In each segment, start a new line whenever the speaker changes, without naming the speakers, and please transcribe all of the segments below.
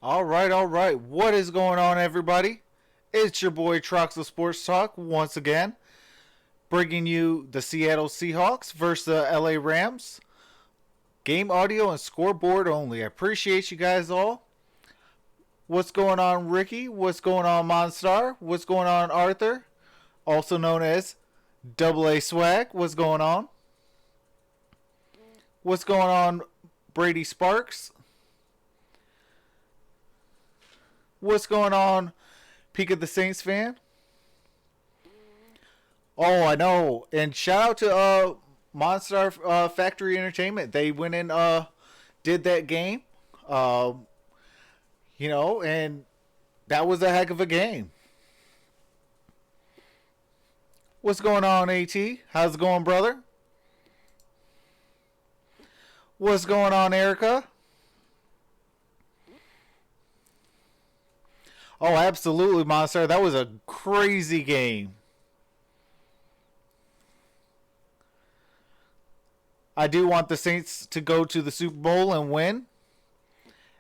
All right, all right. What is going on, everybody? It's your boy Troxel Sports Talk once again, bringing you the Seattle Seahawks versus the LA Rams. Game audio and scoreboard only. I appreciate you guys all. What's going on, Ricky? What's going on, Monstar? What's going on, Arthur? Also known as Double A Swag. What's going on? What's going on, Brady Sparks? What's going on, Peak of the Saints fan? Oh, I know. And shout out to Monster Factory Entertainment. They went and did that game. And that was a heck of a game. What's going on, AT? How's it going, brother? What's going on, Erica? Oh, absolutely, Monster. That was a crazy game. I do want the Saints to go to the Super Bowl and win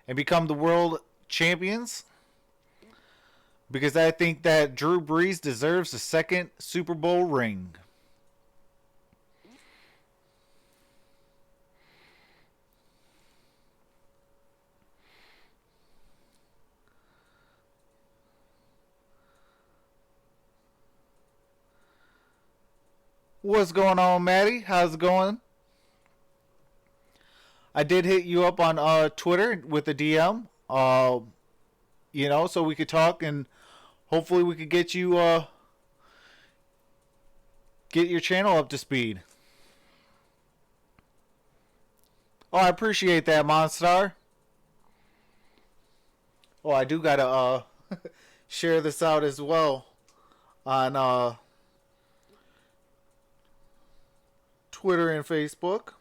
and become the world champions, because I think that Drew Brees deserves a second Super Bowl ring. What's going on, Maddie? How's it going? I did hit you up on Twitter with a DM, so we could talk and hopefully we could get you get your channel up to speed. Oh, I appreciate that, Monstar. Oh, I do gotta share this out as well on Twitter and Facebook.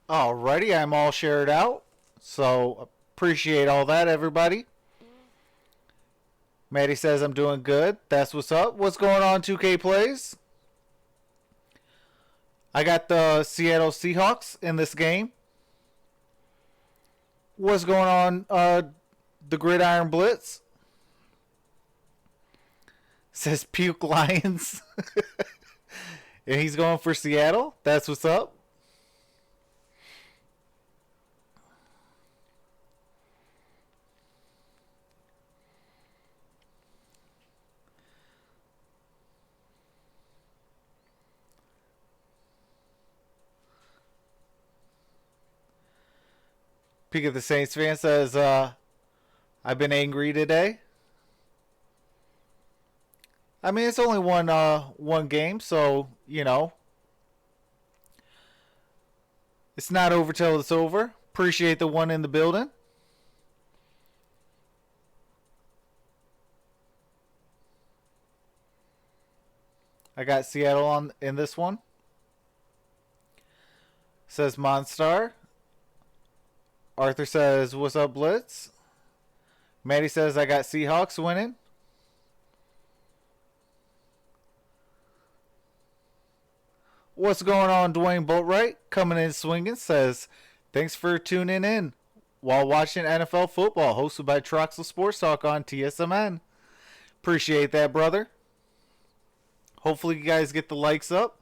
Alrighty, I'm all shared out. So appreciate all that, everybody. Maddie says I'm doing good. That's what's up. What's going on, 2K Plays? I got the Seattle Seahawks in this game. What's going on, the Gridiron Blitz? Says Puke Lions. And he's going for Seattle. That's what's up. Peak of the Saints fan says, I've been angry today. I mean, it's only one game, so, it's not over till it's over. Appreciate the one in the building. I got Seattle on in this one. Says Monstar. Arthur says, what's up, Blitz? Maddie says, I got Seahawks winning. What's going on, Dwayne Boatwright? Coming in swinging, says, thanks for tuning in while watching NFL football, hosted by Troxel Sports Talk on TSMN. Appreciate that, brother. Hopefully you guys get the likes up.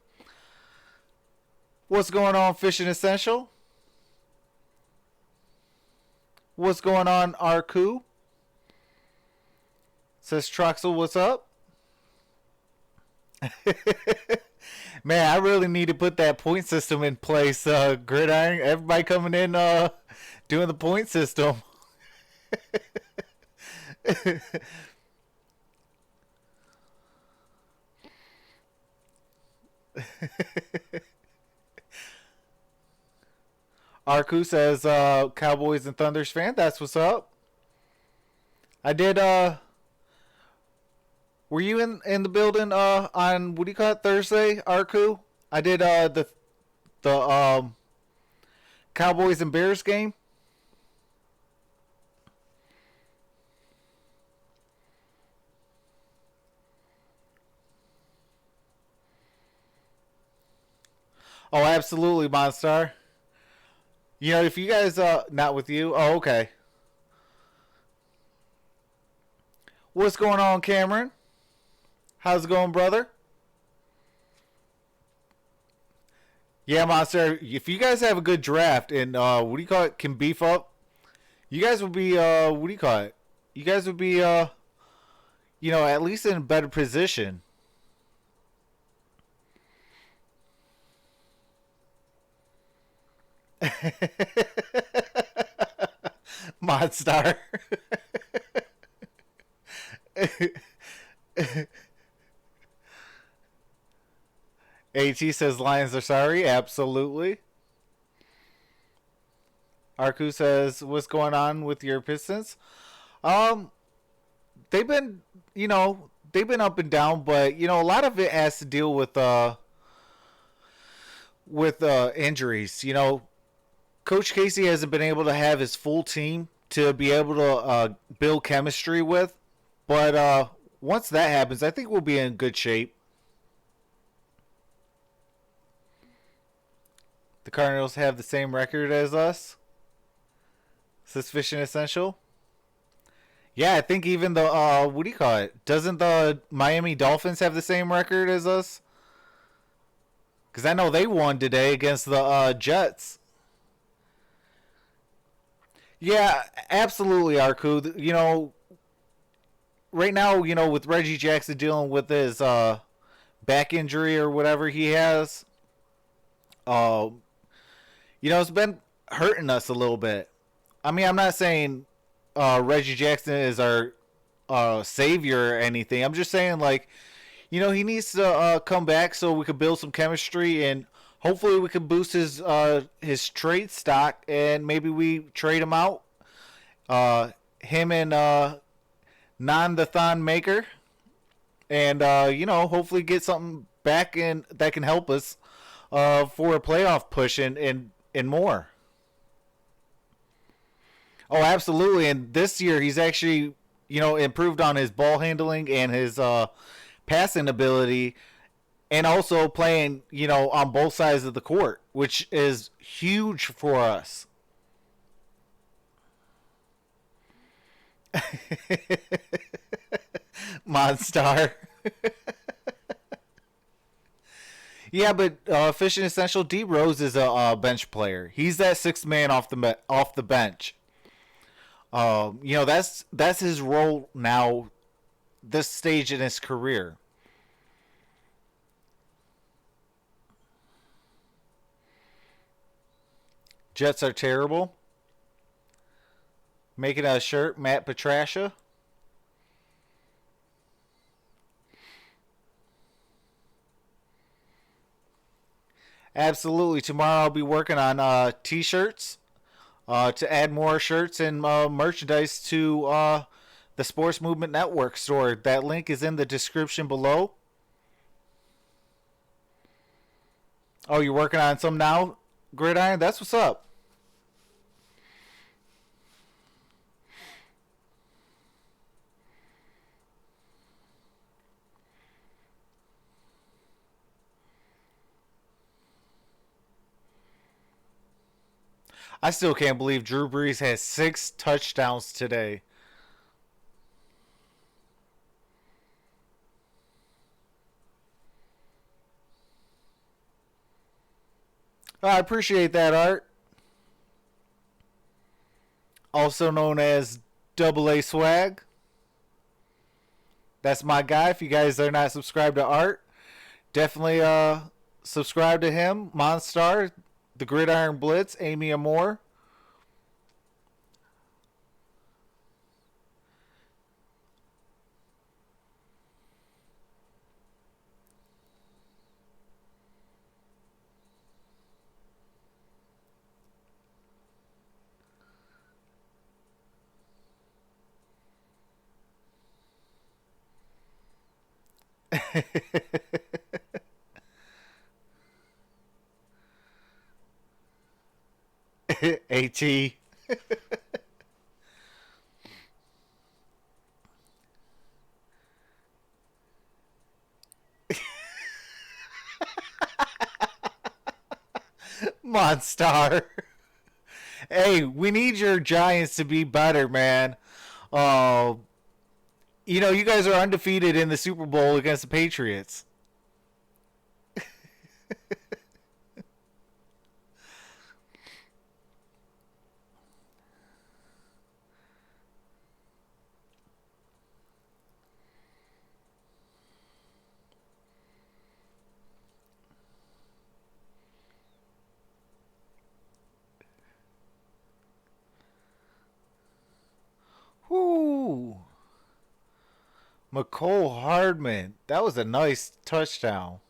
What's going on, Fishing Essential? What's going on, Arku? Says Troxel, what's up? Man, I really need to put that point system in place. Gridiron, everybody coming in, doing the point system. Arku says, Cowboys and Thunders fan. That's what's up. I did. Were you in the building? On what do you call it, Thursday, Arku? I did. The Cowboys and Bears game. Oh, absolutely, Monstar. You know, if you guys not with you. Oh, okay. What's going on, Cameron? How's it going, brother? Yeah, Monster. If you guys have a good draft and what do you call it, can beef up, you guys would be what do you call it? You guys would be you know, at least in a better position. Monstar. AT says Lions are sorry. Absolutely. Arku says, what's going on with your Pistons? Um, they've been, they've been up and down, but a lot of it has to deal with injuries. Coach Casey hasn't been able to have his full team to be able to build chemistry with, but once that happens, I think we'll be in good shape. The Cardinals have the same record as us. Suspicion Essential. Yeah, I think even the what do you call it? Doesn't the Miami Dolphins have the same record as us? Because I know they won today against the Jets. Yeah, absolutely, Arku. Right now, with Reggie Jackson dealing with his back injury or whatever he has, uh, it's been hurting us a little bit. I mean, I'm not saying Reggie Jackson is our savior or anything. I'm just saying, like, he needs to come back so we could build some chemistry and hopefully we could boost his trade stock and maybe we trade him out. Him and Non the Thon Maker, and hopefully get something back in that can help us for a playoff push and more. Oh, absolutely. And this year he's actually, improved on his ball handling and his passing ability and also playing, on both sides of the court, which is huge for us. Monstar. Yeah, but Fish and Essential D Rose is a bench player. He's that sixth man off the bench. That's his role now, this stage in his career. Jets are terrible. Making a shirt, Matt Petrasha. Absolutely. Tomorrow I'll be working on t-shirts to add more shirts and merchandise to the Sports Movement Network store. That link is in the description below. Oh, you're working on some now, Gridiron? That's what's up. I still can't believe Drew Brees has 6 touchdowns today. I appreciate that, Art. Also known as Double A Swag. That's my guy. If you guys are not subscribed to Art, Definitely subscribe to him. Monstar, the Gridiron Blitz, Amy Amor. AT. Monstar. Hey, we need your Giants to be better, man. Uh, you guys are undefeated in the Super Bowl against the Patriots. Whoo. McCole Hardman. That was a nice touchdown.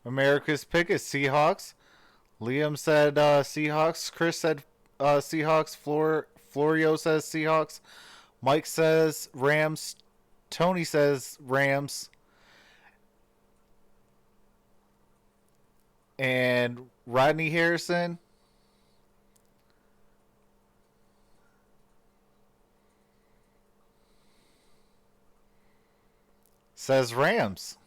America's pick is Seahawks. Liam said Seahawks. Chris said Seahawks. Florio says Seahawks. Mike says Rams. Tony says Rams. And Rodney Harrison says Rams.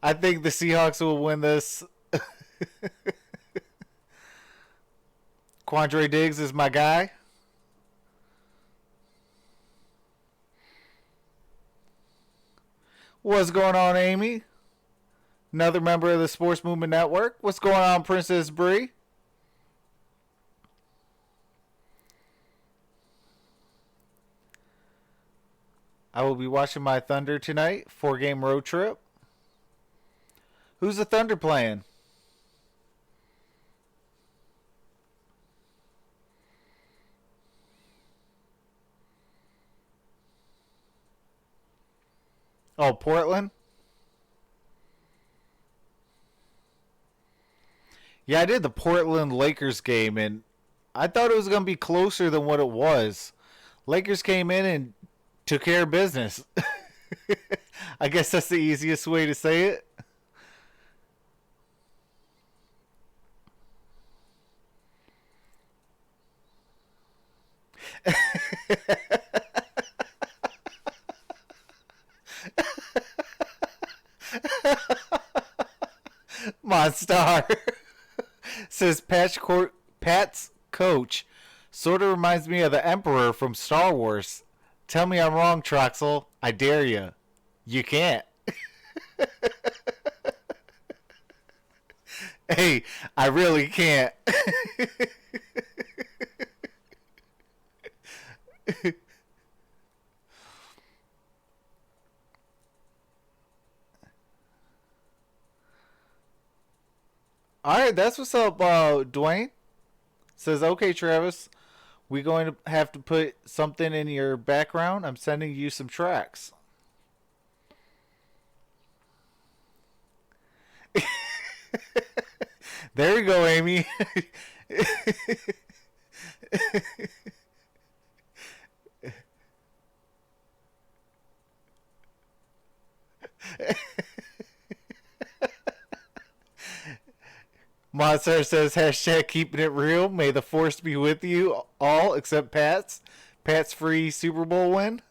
I think the Seahawks will win this. Quandre Diggs is my guy. What's going on, Amy? Another member of the Sports Movement Network. What's going on, Princess Bree? I will be watching my Thunder tonight. 4-game road trip. Who's the Thunder playing? Oh, Portland? Yeah, I did the Portland Lakers game, and I thought it was going to be closer than what it was. Lakers came in and took care of business. I guess that's the easiest way to say it. Monstar says Pat's coach sort of reminds me of the Emperor from Star Wars. Tell me I'm wrong, Troxel. I dare you. You can't. Hey, I really can't. All right, that's what's up, Dwayne. Says, okay, Travis, we going to have to put something in your background. I'm sending you some tracks. There you go, Amy. Monster says hashtag keeping it real. May the force be with you all except Pat's. Pat's free Super Bowl win.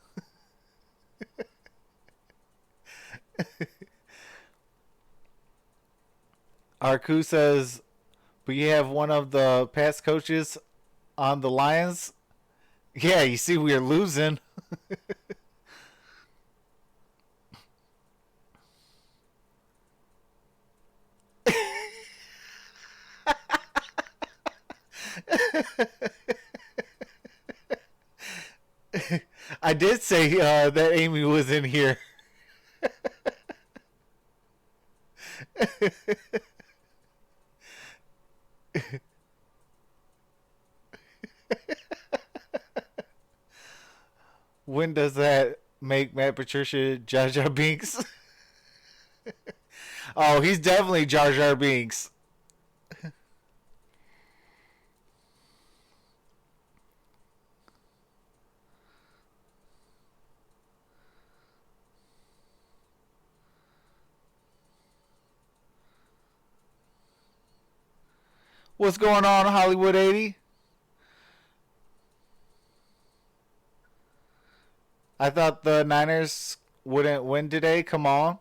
Arku says, but you have one of the past coaches on the Lions. Yeah, you see, we're losing. I did say that Amy was in here. When does that make Matt Patricia Jar Jar Binks? Oh, he's definitely Jar Jar Binks. What's going on, Hollywood 80? I thought the Niners wouldn't win today. Come on.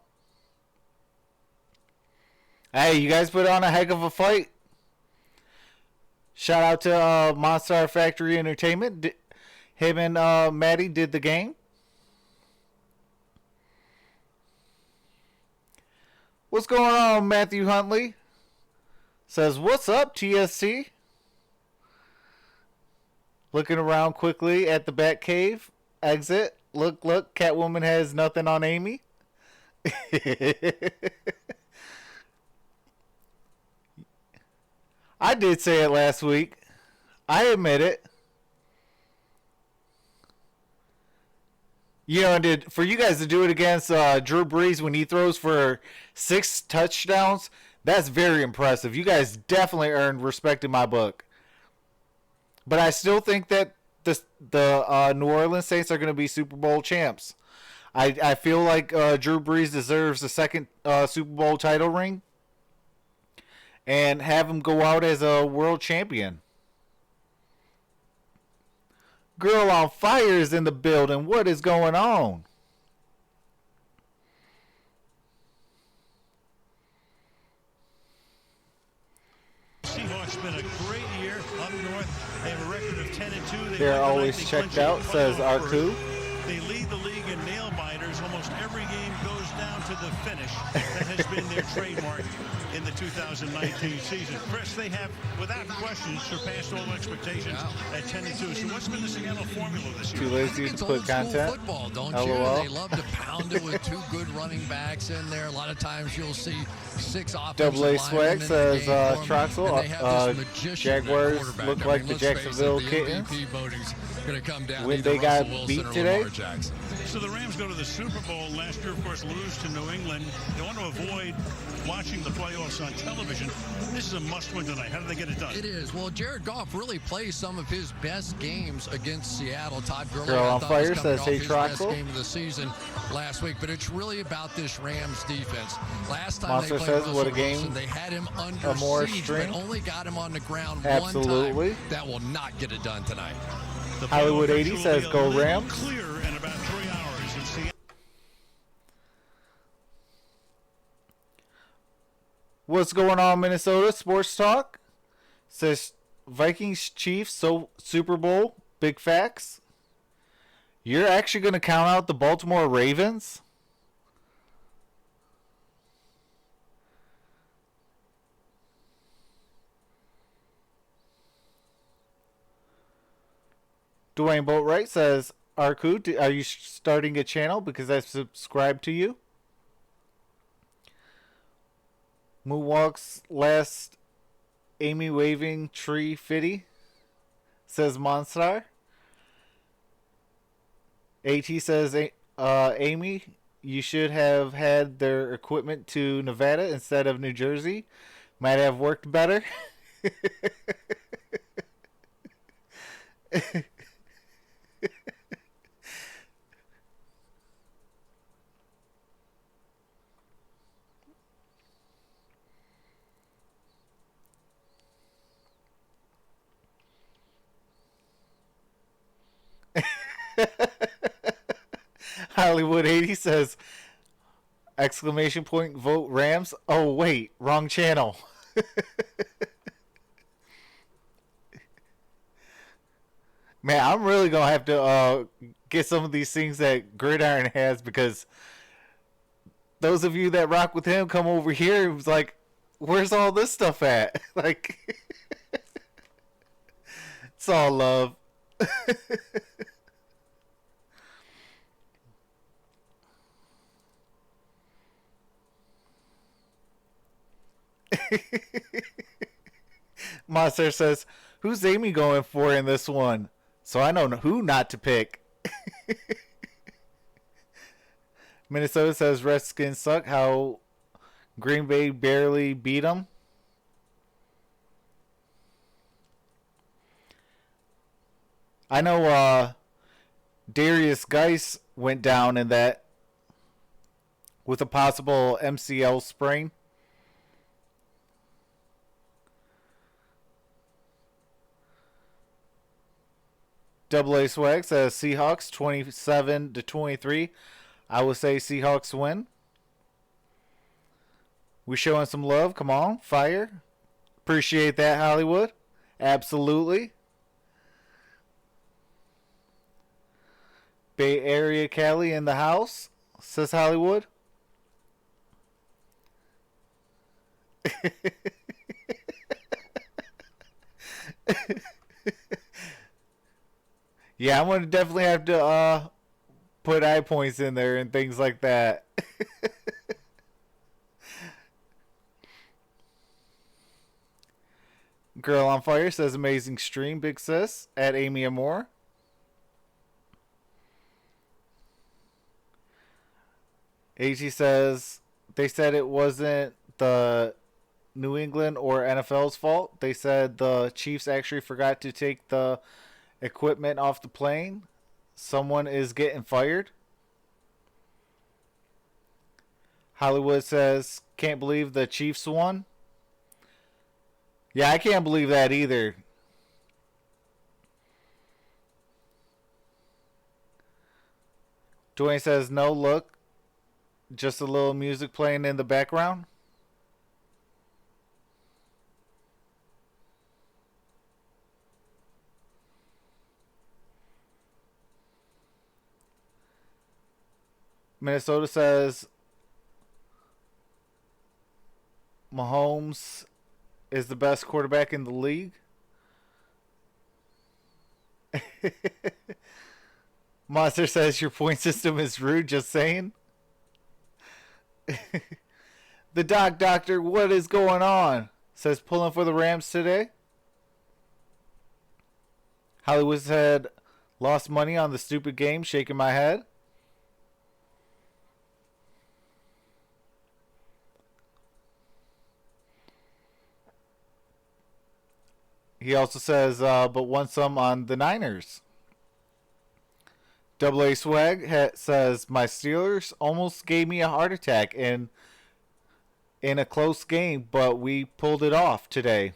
Hey, you guys put on a heck of a fight. Shout out to Monster Factory Entertainment. Him and Maddie did the game. What's going on, Matthew Huntley? Says, what's up, TSC? Looking around quickly at the Batcave. Exit. Look, Catwoman has nothing on Amy. I did say it last week. I admit it. You know, for you guys to do it against Drew Brees when he throws for 6 touchdowns, that's very impressive. You guys definitely earned respect in my book. But I still think that the New Orleans Saints are going to be Super Bowl champs. I feel like Drew Brees deserves a second Super Bowl title ring and have him go out as a world champion. Girl on Fire is in the building. What is going on?
Seahawks been a great year up north. They have a record of 10-2.
They're always checked out, says Arku.
They lead the league in nail biters. Almost every game goes down to the finish. That has been their trademark in the 2019 season. Chris, they have, without question, surpassed all expectations at 10-2. So what's been the Seattle formula this year?
Too lazy to put content.
Football, don't
LOL.
you? They love to pound it with 2 good running backs in there. A lot of times you'll see 6 offensive
Double A swag says Troxel. Jaguars
Jaguars
look like the Jacksonville Kittens when they got beat today.
So the Rams go to the Super Bowl last year, of course, lose to New England. They want to avoid watching the playoffs on television. This is a must-win tonight. How do they get it done?
It is. Well, Jared Goff really plays some of his best games against Seattle. Todd Gurley
Girl on Fire says, hey,
his best
Troxel.
game of the season last week, but it's really about this Rams defense. Last time
Monster
they played
says,
Russell
what a game.
Wilson, they had him under
Amor
siege,
string.
but only got him on the ground
Absolutely.
one time. That will not get it done tonight.
Hollywood 80 says, go Rams.
Clear in about 3 hours in Seattle.
What's going on, Minnesota Sports Talk? Says Vikings Chiefs Super Bowl. Big facts. You're actually going to count out the Baltimore Ravens? Dwayne Boatwright says, Arku, are you starting a channel because I subscribed to you? Moonwalk's last Amy waving tree fitty, says Monstar. AT says, Amy, you should have had their equipment to Nevada instead of New Jersey. Might have worked better. Hollywood 80 says, Exclamation point, vote Rams. Oh, wait, wrong channel. Man, I'm really going to have to get some of these things that Gridiron has, because those of you that rock with him come over here. It was like, where's all this stuff at? Like, it's all love. Monster says, who's Amy going for in this one? So I know who not to pick. Minnesota says Redskins suck. How Green Bay barely beat them. I know Darius Geis went down in that with a possible MCL sprain. Double A Swag says Seahawks 27-23. I would say Seahawks win. We showing some love. Come on, fire. Appreciate that, Hollywood. Absolutely. Bay Area Cali in the house, says Hollywood. Yeah, I'm going to definitely have to put eye points in there and things like that. Girl on Fire says amazing stream, big sis, at Amy Amor. AG says they said it wasn't the New England or NFL's fault. They said the Chiefs actually forgot to take the equipment off the plane. Someone is getting fired. Hollywood says, can't believe the Chiefs won. Yeah, I can't believe that either. Dwayne says, no, look. Just a little music playing in the background. Minnesota says Mahomes is the best quarterback in the league. Monster says your point system is rude, just saying. The doctor, what is going on? Says pulling for the Rams today. Hollywood said lost money on the stupid game, shaking my head. He also says, but won some on the Niners. Double A Swag says, my Steelers almost gave me a heart attack in a close game, but we pulled it off today.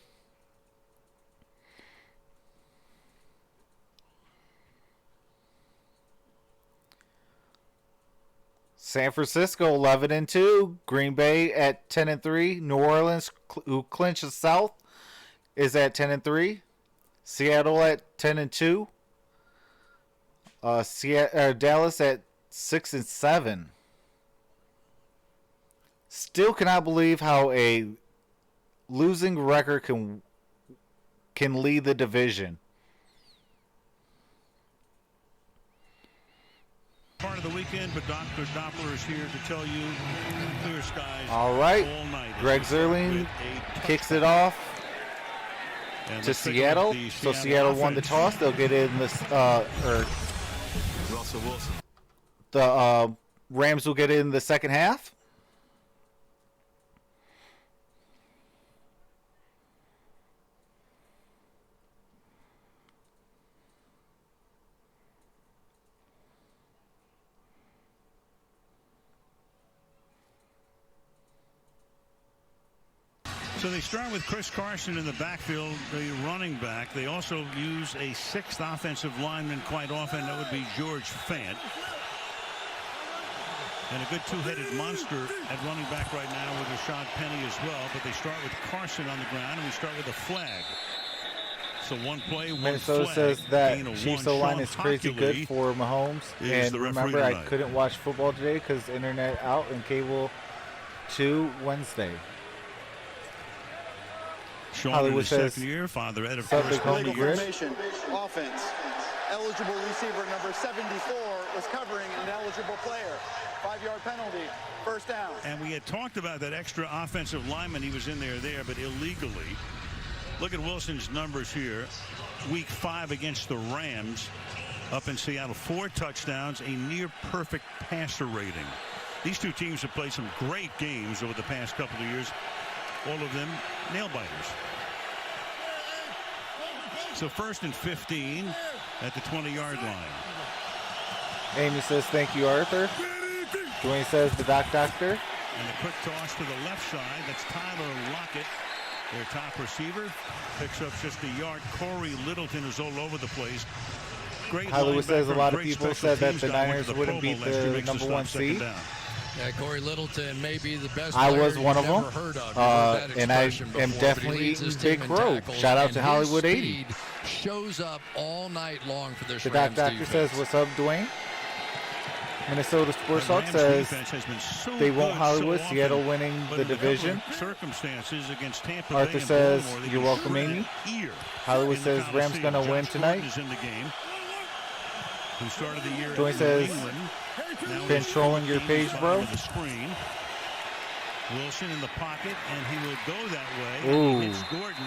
San Francisco 11-2, Green Bay at 10-3, New Orleans, who clinched the South, is at 10-3. Seattle at 10-2. Dallas at 6-7. Still cannot believe how a losing record can lead the division.
Part of the weekend, but Dr. Doppler is here to tell you clear skies.
All right,
all night.
Greg Zerling kicks it off to Seattle. So Seattle won the toss. They'll get in this,
Russell Wilson.
The Rams will get in the second half.
So they start with Chris Carson in the backfield, the running back. They also use a sixth offensive lineman quite often. That would be George Fant. And a good two-headed monster at running back right now with Rashad Penny as well. But they start with Carson on the ground, and we start with a flag. So one play, one
Minnesota
flag.
says that
Gain of
Chiefs
one.
O-line
Sean
is crazy
Hockley
good for Mahomes.
is
And
the referee
remember, I
tonight.
couldn't watch football today because internet out and cable 2 Wednesday.
Sean
Hollywood
in his
says,
second year, father Ed, of
Subject
course,
home
20
to grid.
years.
Formation, offense. Eligible receiver number 74 was covering an eligible player. 5-yard penalty, first down.
And we had talked about that extra offensive lineman. He was in there, but illegally. Look at Wilson's numbers here. Week 5 against the Rams up in Seattle. 4 touchdowns, a near perfect passer rating. These two teams have played some great games over the past couple of years. All of them nail biters. So 1st and 15 at the 20-yard line.
Amy says, thank you, Arthur. Dwayne says, the doctor.
And a quick toss to the left side. That's Tyler Lockett, their top receiver. Picks up just a yard. Corey Littleton is all over the place. Great
Hollywood says a
linebacker,
lot of
great
people
special
said that
teams
the
guy, went
Niners
to
wouldn't
Pro
beat
Bowl last year,
the
makes the
number
stop
1
second
seed.
down.
Yeah, Corey Littleton may be the best
I
player
was one
you've
of them.
ever heard of. You've heard that
And I
expression
am
before, but he
definitely
leads his
eating
team
Big
in
Grove.
tackles,
Shout out
and
to
his
Hollywood 80.
speed shows up all night long for this
The
Rams
doctor
defense.
says, what's up, Dwayne? Minnesota Sports
The
Talk
Rams
says
defense has been so
they won't
good
Hollywood,
so
Seattle
often,
winning
but
the
in a couple
division.
of circumstances against Tampa
Arthur
Bay and
says,
Baltimore, they
you're
can
welcome,
shoot
Amy.
it here
Hollywood
in the
says Rams
Coliseum.
gonna win
Josh
tonight.
Gordon is in the game. Who started the year
Dwayne
in
says,
New England. Now
controlling
he's
your page,
14
bro.
of the screen. Wilson in the pocket, and he will go that way.
Ooh.
He hits Gordon.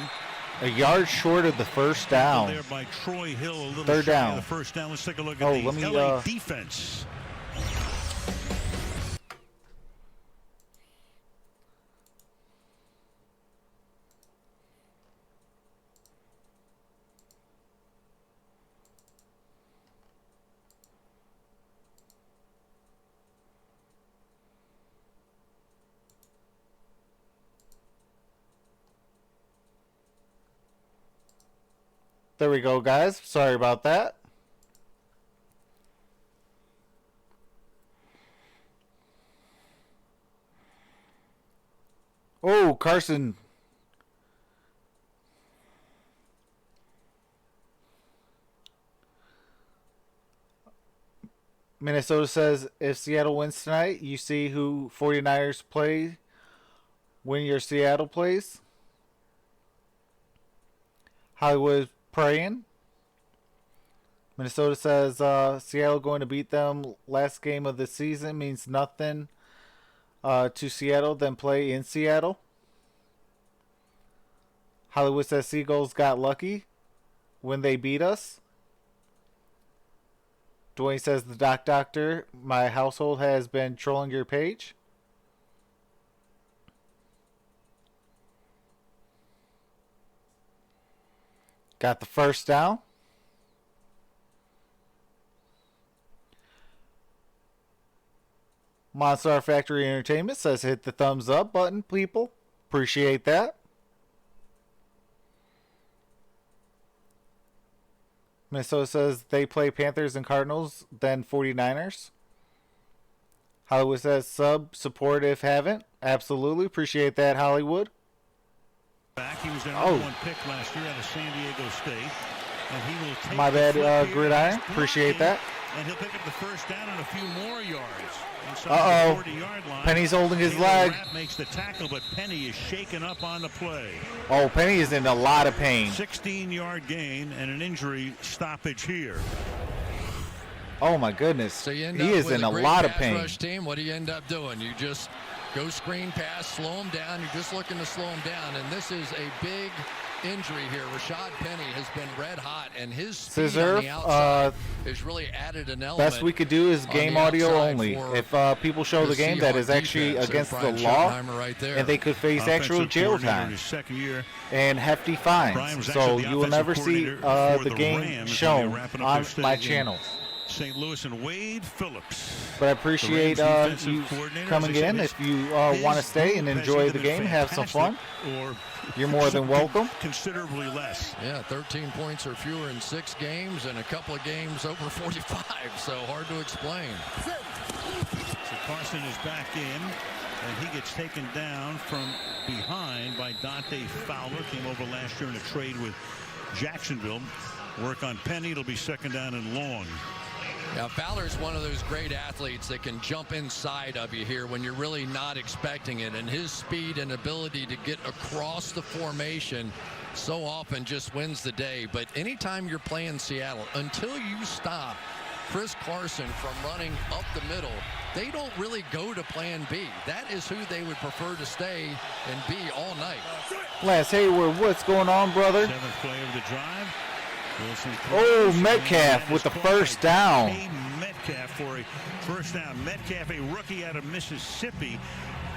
A yard short of the first down.
There by Troy Hill, a little
Third
shy
down.
of the first down. Let's take a look
Oh,
at
let
the
me,
LA defense.
There we go, guys. Sorry about that. Oh, Carson. Minnesota says if Seattle wins tonight, you see who 49ers play when your Seattle plays. Hollywood praying. Minnesota says Seattle going to beat them. Last game of the season means nothing to Seattle. Then play in Seattle. Hollywood says Seagulls got lucky when they beat us. Dwayne says the doctor, my household has been trolling your page. Got the first down. Monster Factory Entertainment says hit the thumbs up button, people. Appreciate that. Minnesota says they play Panthers and Cardinals, then 49ers. Hollywood says sub, support if haven't. Absolutely. Appreciate that, Hollywood.
Back. He was their number 1 pick last year out of San Diego State. And he will take
My bad,
the flip here.
Gridiron.
He's
Appreciate
blocking,
that.
And he'll pick up the first down and a few more yards.
Uh-oh.
The 40-yard line.
Penny's holding his
Taylor
leg.
Rapp makes the tackle, but Penny is shaken up on the play.
Oh, Penny is in a lot of pain.
16-yard gain and an injury stoppage here.
Oh, my goodness.
So you end
He
up
is
with
in
a
a
great
lot of
pass
pain.
rush team. What do you end up doing? You just go screen pass, slow him down. You're just looking to slow him down. And this is a big injury here. Rashad Penny has been red hot, and his speed
Scissor,
on the outside has really added an element.
Best we could do is
on
game
the
audio
outside
only.
for
If people show the game, that is
Seahawks
actually
defense.
against
There's
the
Brian
law,
Schottenheimer right there.
and they could face actual
Offensive
jail
coordinator in
time
his second year.
and hefty
Brian
fines.
was
So
actually the
you will never
offensive
see
coordinator for
the
the
game
Rams when
shown
they're wrapping up
on
their state
my
game.
channel.
St. Louis and Wade Phillips.
But I appreciate
The Rams
you
defensive coordinator,
coming
as I
in.
said,
If you want to stay and
his group
enjoy
has
the
either
game,
been
have some fun,
fantastic or
you're more than
something
welcome.
Considerably less.
Yeah, 13 points or fewer in 6 games, and a couple of games over 45. So hard to explain.
So Carson is back in, and he gets taken down from behind by Dante Fowler. Came over last year in a trade with Jacksonville. Work on Penny. It'll be second down and long.
Now, Fowler's one of those great athletes that can jump inside of you here when you're really not expecting it. And his speed and ability to get across the formation so often just wins the day. But anytime you're playing Seattle, until you stop Chris Carson from running up the middle, they don't really go to plan B. That is who they would prefer to stay in B all night.
Lance Hayward, what's going on, brother?
Seventh play of the drive. Wilson
Oh, Metcalf with the first down.
Metcalf for a first down. Metcalf, a rookie out of Mississippi,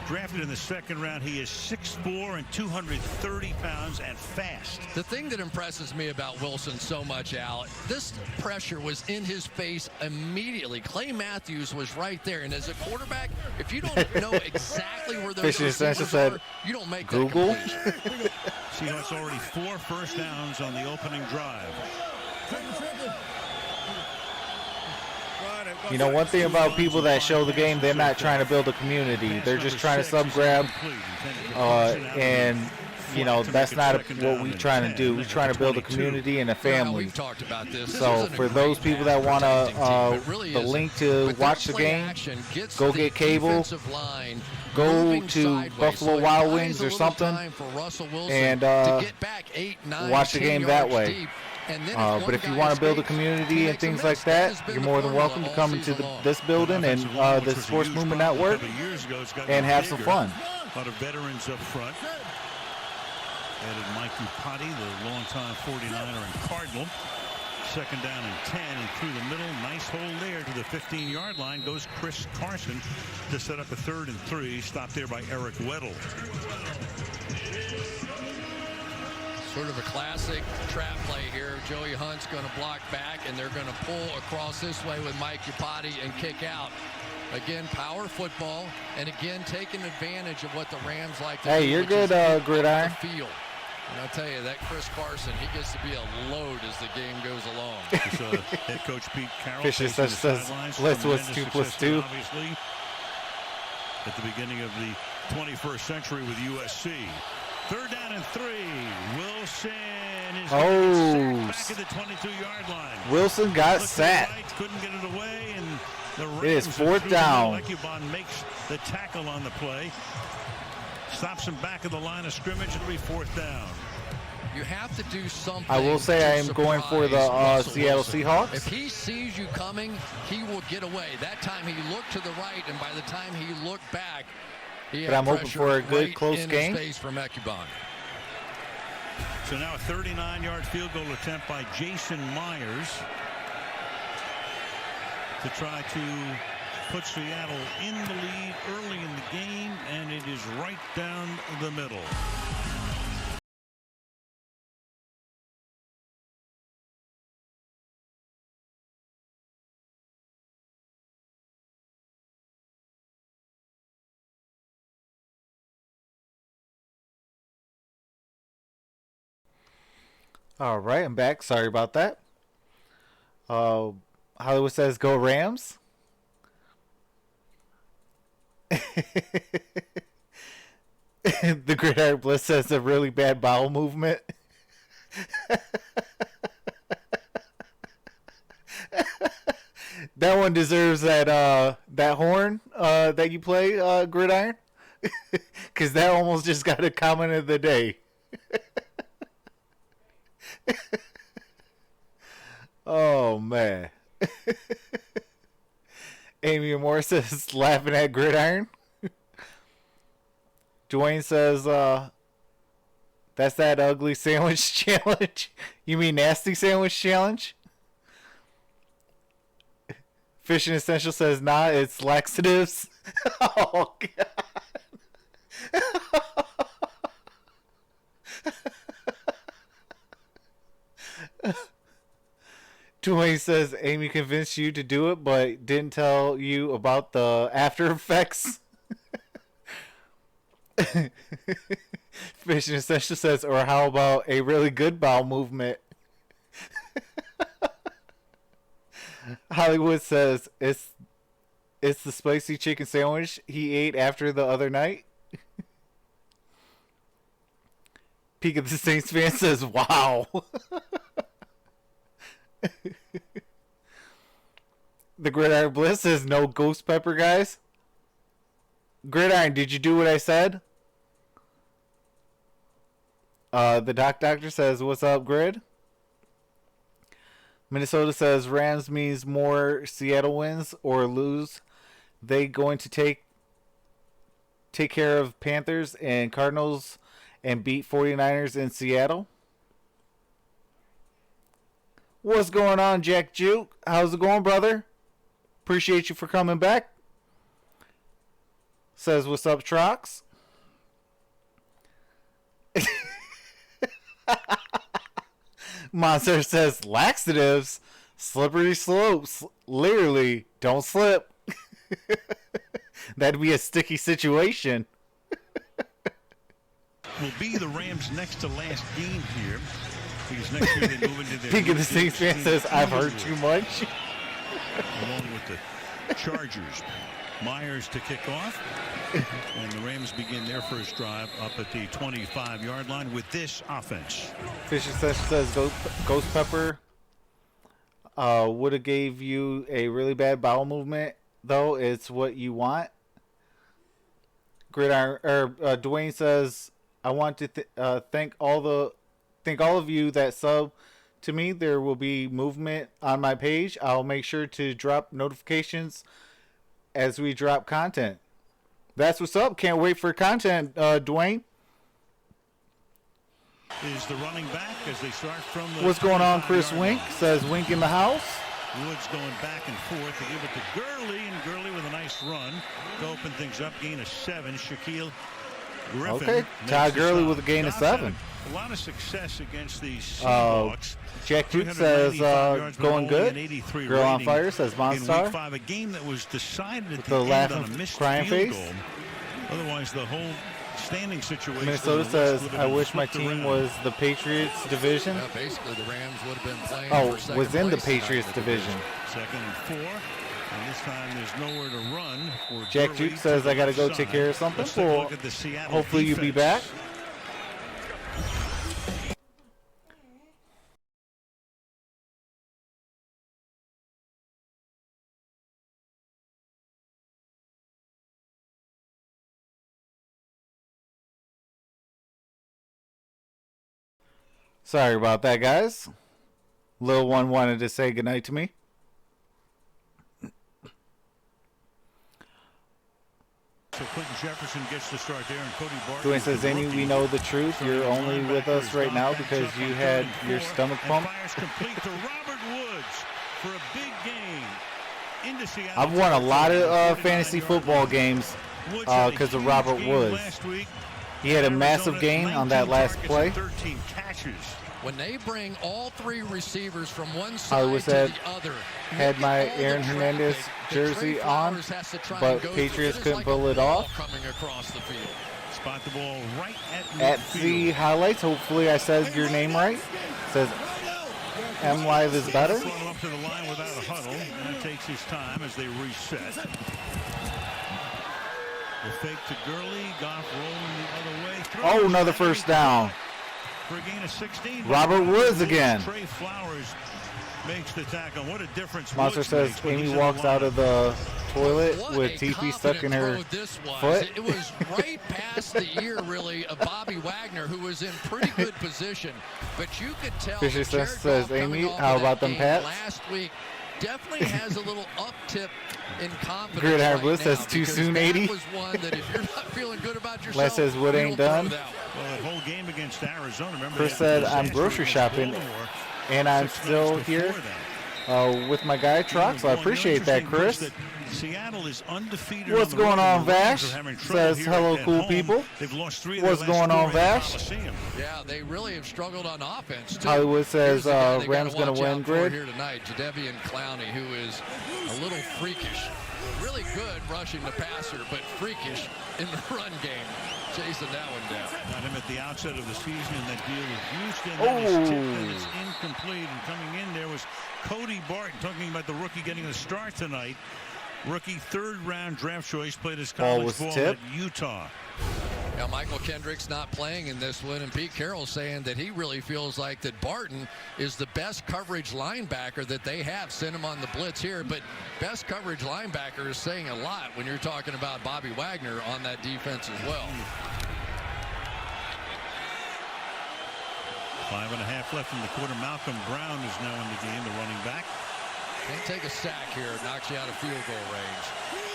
drafted in the second round. He is 6'4" and 230 pounds and fast.
The thing that impresses me about Wilson so much, Al, this pressure was in his face immediately. Clay Matthews was right there, and as a quarterback, if you don't know exactly where those receivers are, you don't make
Google.
that
Seahawks already 4 first downs on the opening drive.
You know, one thing about people that show the game, they're not trying to build a community. They're just trying to sub-grab. And, you know, that's not what we're trying to do. We're trying to build a community and a family.
We've talked about this.
So for those people that want the link to watch the game, go get cable, go to Buffalo Wild Wings or something, and watch the game that way. But if you want to build a community and things like that, you're more than welcome to come into this building and the Sports Movement Network and have some fun.
A lot of veterans up front. Added Mike Upati, the longtime 49er and Cardinal. Second down and 10, and through the middle, nice hole there to the 15-yard line goes Chris Carson to set up a 3rd and 3. Stopped there by Eric Weddle.
Sort of a classic trap play here. Joey Hunt's going to block back, and they're going to pull across this way with Mike Upati and kick out. Again, power football, and again, taking advantage of what the Rams like to do.
Hey, you're good, Gridiron.
Field. And I'll tell you, that Chris Carson, he gets to be a load as the game goes along.
Head coach Pete Carroll.
Fisher says Blitz was 2+2.
Obviously, at the beginning of the 21st century with USC. 3rd down and 3. Wilson is back at the 22-yard line.
Wilson got sacked.
Right, couldn't get it away, and the
it is 4th down.
Lekubon makes the tackle on the play. Stops him back at the line of scrimmage. It'll be 4th down.
You have to do something.
I will say I am going for the Seattle Seahawks.
If he sees you coming, he will get away. That time he looked to the right, and by the time he looked back,
but I'm hoping for a good close game.
From
so now a 39-yard field goal attempt by Jason Myers to try to put Seattle in the lead early in the game, and it is right down the middle.
All right, I'm back. Sorry about that. Hollywood says go Rams. The Gridiron Bliss says a really bad bowel movement. That one deserves that horn that you play, Gridiron, because that almost just got a comment of the day. Oh man. Amy Amor says laughing at Gridiron. Dwayne says that's that ugly sandwich challenge. You mean nasty sandwich challenge? Fishing Essential says nah, it's laxatives. Oh god. Dwayne says Amy convinced you to do it, but didn't tell you about the after effects. Fishing Essential says, or how about a really good bowel movement? Hollywood says it's It's the spicy chicken sandwich he ate after the other night. Peak of the Saints fan says, wow. The Gridiron Bliss says, no ghost pepper, guys. Gridiron, did you do what I said? The Doctor says, what's up, Grid? Minnesota says, Rams means more Seattle wins or lose. They going to take care of Panthers and Cardinals and beat 49ers in Seattle. What's going on, Jack Juke? How's it going, brother? Appreciate you for coming back. Says, what's up, Trox? Monster says, laxatives, slippery slopes. Literally, don't slip. That'd be a sticky situation.
Will be the Rams' next to last game here. Because next year they move into their...
Peak of the Saints fan says, I've heard too much.
Along with the Chargers. Myers to kick off. And the Rams begin their first drive up at the 25-yard line with this offense.
Fisher says Ghost Pepper would have gave you a really bad bowel movement, though. It's what you want. Gridiron, Dwayne says, I want to thank all of you that sub to me. There will be movement on my page. I'll make sure to drop notifications as we drop content. That's what's up. Can't wait for content, Dwayne.
Is the running back as they start from the...
What's going on, Chris Wink? Says Wink in the house.
Woods going back and forth to give it to Gurley, and Gurley with a nice run to open things up. Gain of 7. Shaquille Griffin.
Okay, Todd Gurley with a gain of 7.
A lot of success against the Seahawks.
Jack Duke says going good. Girl on Fire says Monstar.
In week 5, a game that was decided at
the
end
laughing,
on a missed
crying
field
face.
goal. Otherwise, the whole standing situation.
Minnesota says, I wish my team was the Patriots division.
Yeah, basically, the Rams would have been playing for second
was in the
place
Patriots
tonight.
division.
2nd and 4. And this time there's nowhere to run. For
Jack
Gurley
Duke says,
to
I got to
the
go
left
take
side.
care of something.
Let's take a
So
look at the Seattle
hopefully you'll be back.
defense.
Sorry about that, guys. Lil one wanted to say goodnight to me.
So Quentin Jefferson gets to start there, and Cody Barton.
Dwayne says, Amy, we know the truth. You're only with us right now because you had your stomach pumped.
Fires complete to Robert Woods for a big game into Seattle.
I've won a lot of fantasy football games because of Robert Woods. He had a massive gain on that last play.
13 catches.
When they bring all 3 receivers from one
Hollywood
side to
said,
the other,
had my Aaron Hernandez jersey on, but Patriots couldn't pull it off.
Coming across the field.
Spot the ball right
At
midfield.
the highlights, hopefully I said your name right. Says M Live is better.
Throw him up to the line without a huddle. And it takes his time as they reset. The fake to Gurley. Goff rolling the other way.
Oh, another first down.
For a gain of 16.
Robert Woods again.
Trey Flowers makes the tackle. What a difference.
Monster
Woods
says
makes when
Amy
he's in
walks
the
out of the toilet
What
with
a
TP stuck in her
confident throw this was.
foot.
It was right past the ear, really, of Bobby Wagner, who was in pretty good position. But you could tell
Fisher
that Jared
says,
Goff coming
Amy,
off
how
of
about
that
them
game
Pats?
last week definitely has a little up-tip in confidence
Gridiron
right
Bliss
now,
says too
because
soon,
that
80.
was one that if you're not feeling good about yourself,
Les says, Wood
you
ain't
don't throw
done.
that one.
Well, that whole game against Arizona. Remember,
Chris
they had
said, I'm
disaster
grocery
against
shopping,
Baltimore
and I'm
6
still
minutes
here
before that.
with my guy Trox. I appreciate that, Chris.
Seattle is undefeated.
What's going on, Vash? Says, hello, cool people.
They've lost 3
What's going on, Vash?
Yeah, they really have struggled on offense, too.
Hollywood says,
Here's the guy they
Rams
gotta
going to
watch
win,
out for
Grid.
here tonight, Jadeveon Clowney, who is a little freakish. Really good rushing the passer, but freakish in the run game. Chasing that one down.
Got him at the outset of the season in that deal with Houston. That is tipped and it's
Oh.
incomplete. And coming in there was Cody Barton, talking about the rookie getting a start tonight. Rookie third-round draft choice, played his
Ball
college
was
ball at
tipped.
Utah.
Now, Michael Kendrick's not playing in this one, and Pete Carroll's saying that he really feels like that Barton is the best coverage linebacker that they have. Sent him on the blitz here, but best coverage linebacker is saying a lot when you're talking about Bobby Wagner on that defense as well.
5.5 left in the quarter. Malcolm Brown is now in the game, the running back.
Can't take a sack here. Knocks you out of field goal range.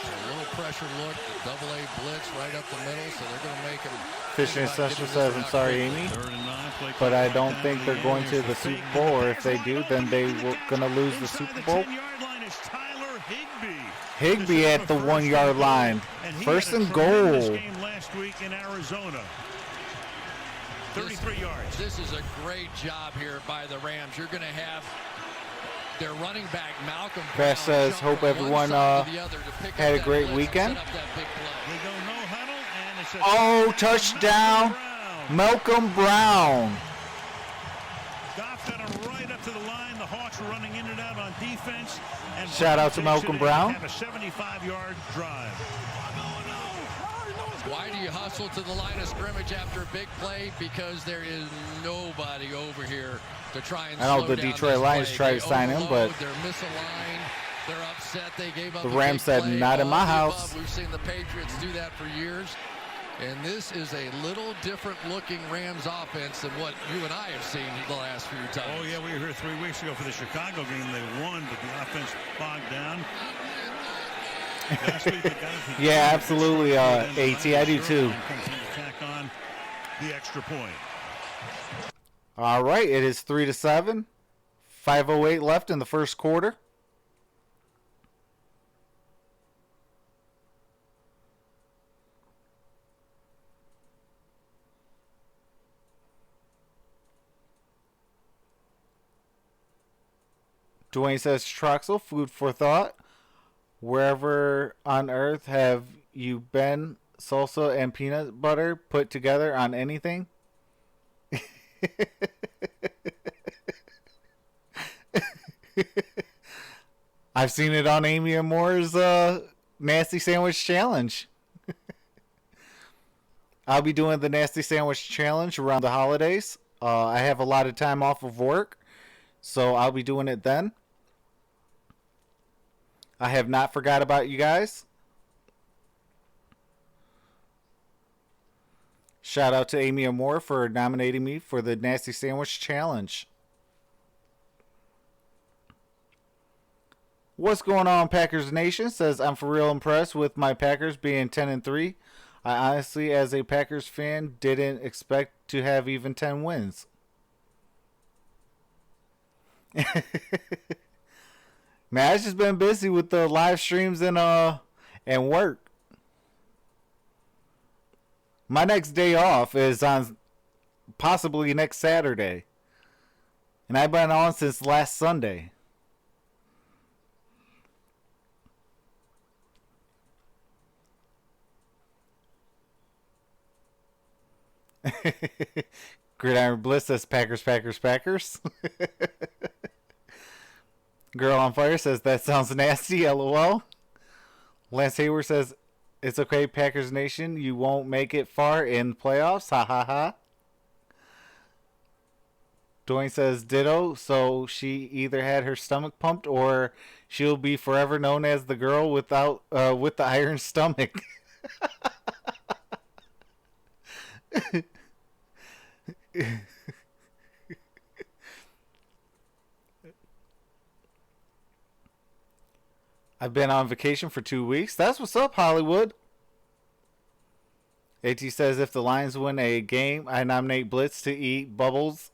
So a little pressure look. The double-A blitz right up the middle, so they're going to make him.
Fishing Essential says, I'm sorry, Amy,
3rd and 9, play
but I
clock
don't
down
think
to
they're
the
going
end.
to the Super Bowl, or if they do, then they were going to lose the
Inside
Super
the
Bowl.
10-yard line is Tyler Higbee.
Higbee at the 1 yard line.
And he
First
had a
and
tremendous
goal.
game last week in Arizona. 33 yards.
This is a great job here by the Rams. You're going to have their running back, Malcolm Brown,
Bash says,
jump
hope
from one
everyone
side to the other to pick up
had a
that
great
blitz and
weekend.
set up that big play.
They go no huddle, and it's a
Oh, touchdown. Malcolm Brown.
Goff got him right up to the line. The Hawks were running in and out on defense. And
Shout out to
Brown takes
Malcolm
it in
Brown.
and have a 75-yard drive.
Why do you hustle to the line of scrimmage after a big play? Because there is nobody over here to try and
I know
slow
the
down
Detroit
this
Lions
play.
tried
They
to sign him,
overload,
but
they're misaligned. They're upset. They gave up
the
a
Rams
big
said,
play.
"Not in
All
my
of the
house."
above. We've seen the Patriots do that for years. And this is a little different looking Rams offense than what you and I have seen the last few times.
Oh, yeah, we were here 3 weeks ago for the Chicago game. They won, but the offense bogged down. Last week, they got it.
Yeah, absolutely, AT. I do too.
Comes in to tack on the extra point.
All right, it is 3-7. 5:08 left in the first quarter. Dwayne says, Troxel, food for thought. Wherever on earth have you been, salsa and peanut butter put together on anything? I've seen it on Amy Amor's Nasty Sandwich Challenge. I'll be doing the Nasty Sandwich Challenge around the holidays. I have a lot of time off of work, so I'll be doing it then. I have not forgot about you guys. Shout out to Amy Amor for nominating me for the Nasty Sandwich Challenge. What's going on, Packers Nation? Says, I'm for real impressed with my Packers being 10-3. I honestly, as a Packers fan, didn't expect to have even 10 wins. Man, I've just been busy with the live streams and work. My next day off is on possibly next Saturday. And I've been on since last Sunday. Gridiron Bliss says Packers, Packers, Packers. Girl on Fire says that sounds nasty, LOL. Lance Hayward says it's okay, Packers Nation. You won't make it far in playoffs. Ha ha ha. Dwayne says ditto. So she either had her stomach pumped or she'll be forever known as the girl with the iron stomach. I've been on vacation for 2 weeks. That's what's up, Hollywood. AT says if the Lions win a game, I nominate Blitz to eat Bubbles.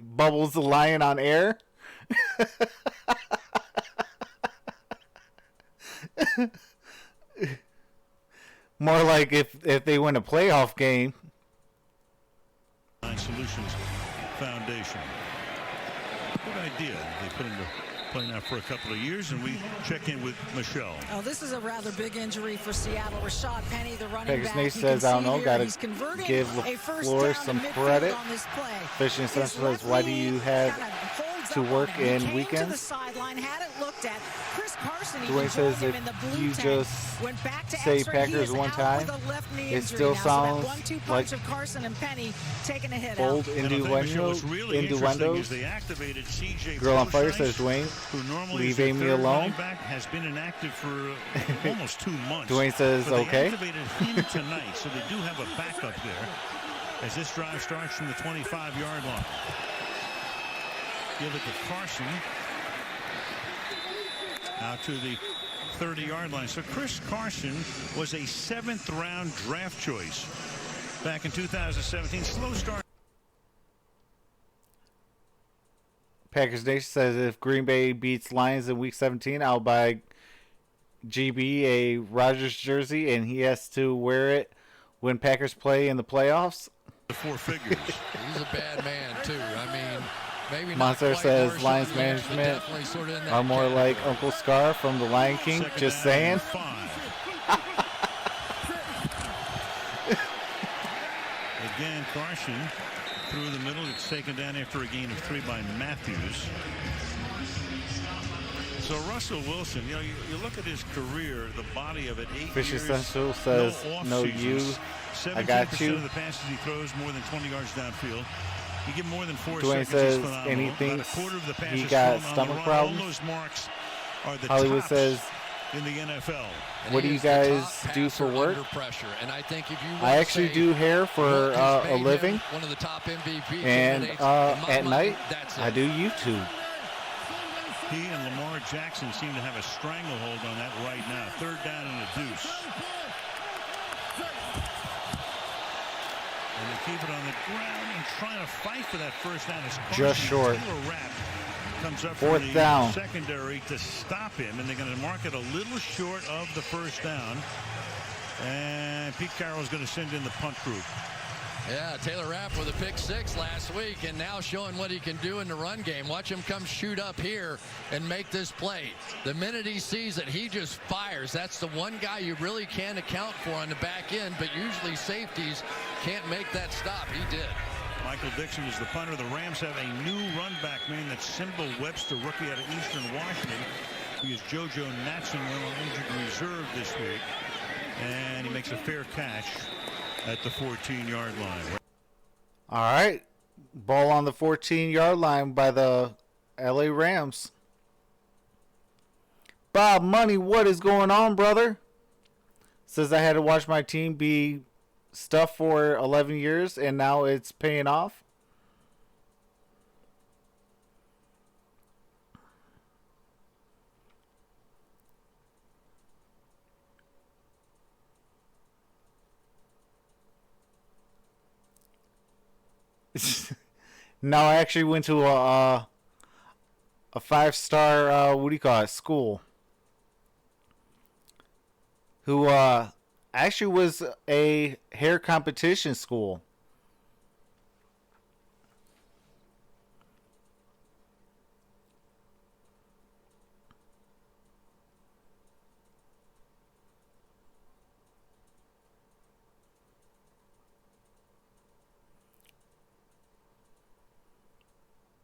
Bubbles the lion on air. More like if they win a playoff game.
Solutions Foundation. Good idea. They put into play now for a couple of years, and we check in with Michelle.
Oh, this is a rather big injury for Seattle. Rashad Penny, the running
Packers
back.
Nation says, I don't know, got to give
LaFleur
LaFleur some credit. Fishing Essential says, why do you have to work in weekends?
To the sideline, had it looked at. Chris Carson
Dwayne
even
says
joined him
if
in the blue
you
tank.
just
Went back to
say
X-ray. He
Packers
is
one
out
time,
with a left knee
it
injury
still
now.
sounds
So that 1-2
like
punch of Carson and Penny taking a hit
bold
out.
And I'll tell you, what's
innuendo,
really interesting is
innuendos.
they activated CJ
Girl on fire
Prosheim,
says Dwayne,
who normally
leave
is their
Amy
third
alone.
running back, has been inactive for almost 2 months.
Dwayne says
but they
okay.
activated him tonight, so they do have a backup there as this drive starts from the 25-yard line. Give it to Carson. Out to the 30-yard line. So Chris Carson was a 7th-round draft choice back in 2017. Slow start.
Packers Nation says if Green Bay beats Lions in Week 17, I'll buy GB a Rodgers jersey, and he has to wear it when Packers play in the playoffs.
The 4 figures.
He's a bad man, too. I mean, maybe not
Monster
quite
says
Marshall
Lions
Lynch, but
management
definitely sort of in that
are more
category.
like Uncle Scar from The Lion King.
Second
Just
down
saying.
and 5. Again, Carson through the middle. It's taken down after a gain of 3 by Matthews. So Russell Wilson, you know, you look at his career, the body of it, 8
Fish
years,
Essential says,
no
no,
off
you.
seasons.
I got
17%
you.
of the passes he throws more than 20 yards downfield. You give more than 4
Dwayne
seconds,
says
he's phenomenal.
anything.
About a quarter of the passes
He got
thrown on
stomach
the run.
problems.
All those marks are the
Hollywood
tops
says,
in the NFL.
And
what
he
do you
is the
guys
top
do for
passer
work?
under pressure. And I think if you want
I
to
actually
say
do hair for
what has
a
made him
living,
one of the top MVP
and
candidates, in my
at
mind,
night
that's it.
I do YouTube.
He and Lamar Jackson seem to have a stranglehold on that right now. 3rd down and a deuce. And they keep it on the ground and trying to fight for that first down. As
Just short.
Taylor Rapp comes up
4th
from the
down.
secondary to stop him, and they're going to mark it a little short of the first down. And Pete Carroll's going to send in the punt group.
Yeah, Taylor Rapp with a pick 6 last week, and now showing what he can do in the run game. Watch him come shoot up here and make this play. The minute he sees it, he just fires. That's the one guy you really can't account for on the back end, but usually safeties can't make that stop. He did.
Michael Dixon is the punter. The Rams have a new run back man. That's Symbol Webster, rookie out of Eastern Washington. He is JoJo Natson, went on injured reserve this week. And he makes a fair catch at the 14-yard line.
All right. Ball on the 14-yard line by the LA Rams. Bob Money, what is going on, brother? Says I had to watch my team be stuff for 11 years, and now it's paying off. No, I actually went to a 5-star what do you call it, school. Who actually was a hair competition school.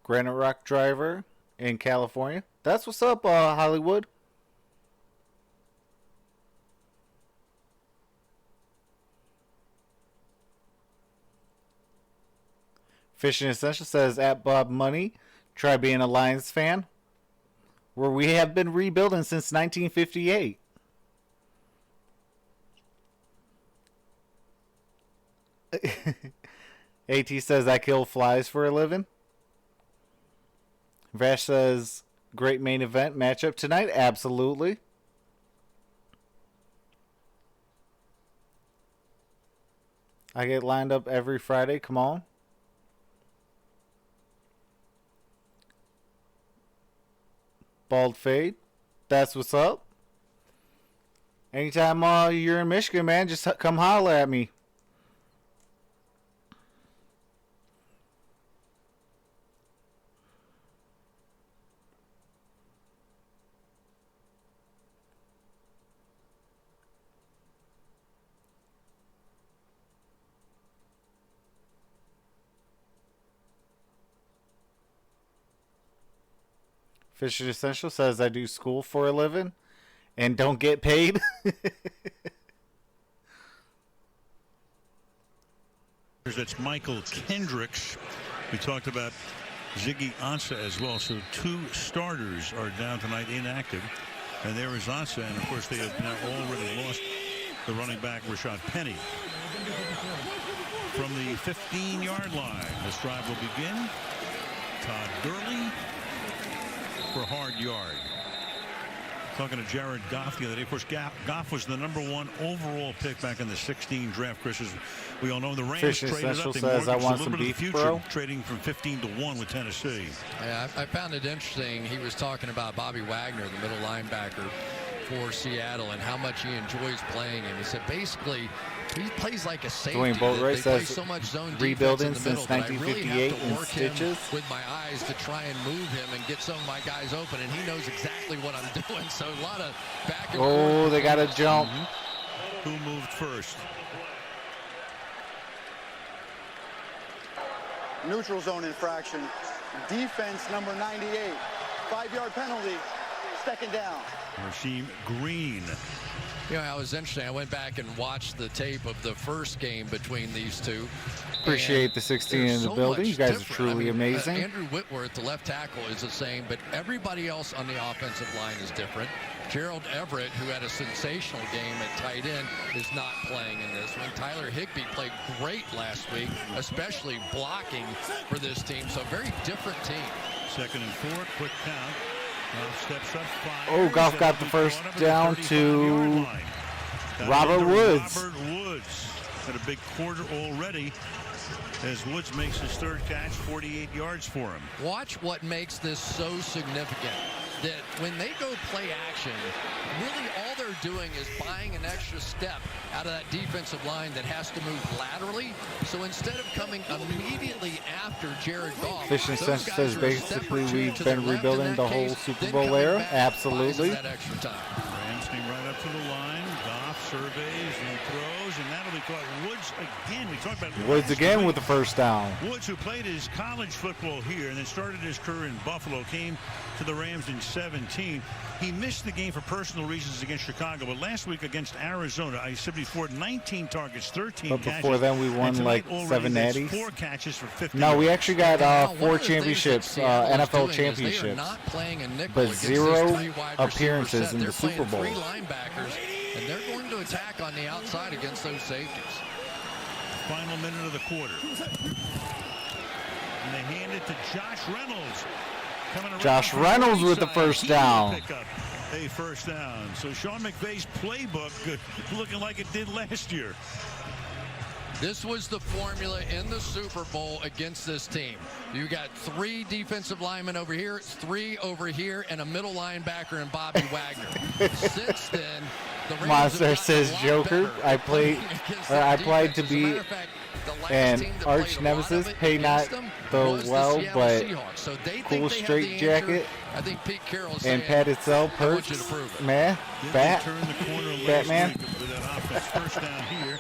Granite Rock driver in California. That's what's up, Hollywood. Fishing Essential says, at Bob Money, try being a Lions fan. Where we have been rebuilding since 1958. AT says, I kill flies for a living. Vash says, great main event matchup tonight. Absolutely. I get lined up every Friday. Come on. Bald Fade. That's what's up. Anytime you're in Michigan, man, just come holler at me. Fishing Essential says I do school for a living and don't get paid.
That's Michael Kendricks. We talked about Ziggy Ansah as well. So 2 starters are down tonight inactive. And there is Ansah. And, of course, they have now already lost the running back, Rashad Penny. From the 15-yard line, this drive will begin. Todd Gurley for a hard yard. Talking to Jared Goff the other day. Of course, Goff was the #1 overall pick back in the 16 draft. Chris, as we all know, the Rams
Fish
traded
Essential
up. They
says, I
mortgaged
want
a
some
little bit
beef,
of the future,
bro.
trading from 15-1 with Tennessee.
Yeah, I found it interesting. He was talking about Bobby Wagner, the middle linebacker for Seattle, and how much he enjoys playing. And he said basically he plays like a safety.
Dwayne Boatwright
They play
says
so much zone
rebuilding
defense in the
since
middle, but I really
1958
have to
in
work
stitches.
him with my eyes to try and move him and get some of my guys open, and he knows exactly what I'm doing. So a lot of back and forth.
Oh, they got to jump.
Who moved first?
Neutral zone infraction. Defense number 98. 5-yard penalty. 2nd down.
Rasheem Green.
You know, it was interesting. I went back and watched the tape of the first game between these two.
Appreciate the 16 in the building. You guys are truly amazing.
Andrew Whitworth, the left tackle, is the same, but everybody else on the offensive line is different. Gerald Everett, who had a sensational game at tight end, is not playing in this one. Tyler Higbee played great last week, especially blocking for this team. So a very different team.
2nd and 4, quick count. Goff steps up, fires,
Oh, Goff got the first down to Robert Woods.
Robert Woods had a big quarter already as Woods makes his 3rd catch, 48 yards for him.
Watch what makes this so significant. That when they go play action, really all they're doing is buying an extra step out of that defensive line that has to move laterally. So instead of coming immediately after Jared Goff,
Fish and
those
Sense
guys
says
are a step
basically
or two
we've
to
been
the left in
rebuilding
that
the whole
case,
Super
then
Bowl
coming
era.
back,
Absolutely.
buys them that extra time.
Rams came right up to the line. Goff surveys and throws, and that'll be caught. Woods again. We talked about
Woods again with the first down.
Woods, who played his college football here and then started his career in Buffalo, came to the Rams in 17. He missed the game for personal reasons against Chicago, but last week against Arizona, I said before, 19 targets, 13
But
catches.
before then, we won
And
like
tonight
7
already
natties.
4 catches for 50
No, we
yards.
actually got
Now, one
4
of the things that
championships,
Seattle is
NFL
doing is
championships,
they are not playing a nickel
but
against
0
this 3 wide receiver
appearances
set.
in
They're
the Super
playing
Bowl.
3 linebackers, and they're going to attack on the outside against those safeties.
Final minute of the quarter. And they hand it to Josh Reynolds. Coming around
Josh
from the
Reynolds
right
with the
side.
first
He will
down.
pick up a first down. So Sean McVay's playbook looking like it did last year.
This was the formula in the Super Bowl against this team. You got 3 defensive linemen over here, 3 over here, and a middle linebacker in Bobby Wagner. Since then, the Rams
Monster
have
says
gotten a lot
Joker.
better
I played,
against
or
that
I applied to
defense. As a
be
matter of fact, the last
an
team that
arch
played a lot
nemesis.
of it
Pay not
against them
the
was
well,
Seattle
but
Seahawks. So they
cool
think they
straight
have the answer.
jacket
I think Pete Carroll is
and
saying,
padded cell
I want you to
perks.
prove it.
Man,
Did
bat.
they turn the corner last
Batman.
week with that offense? First down here.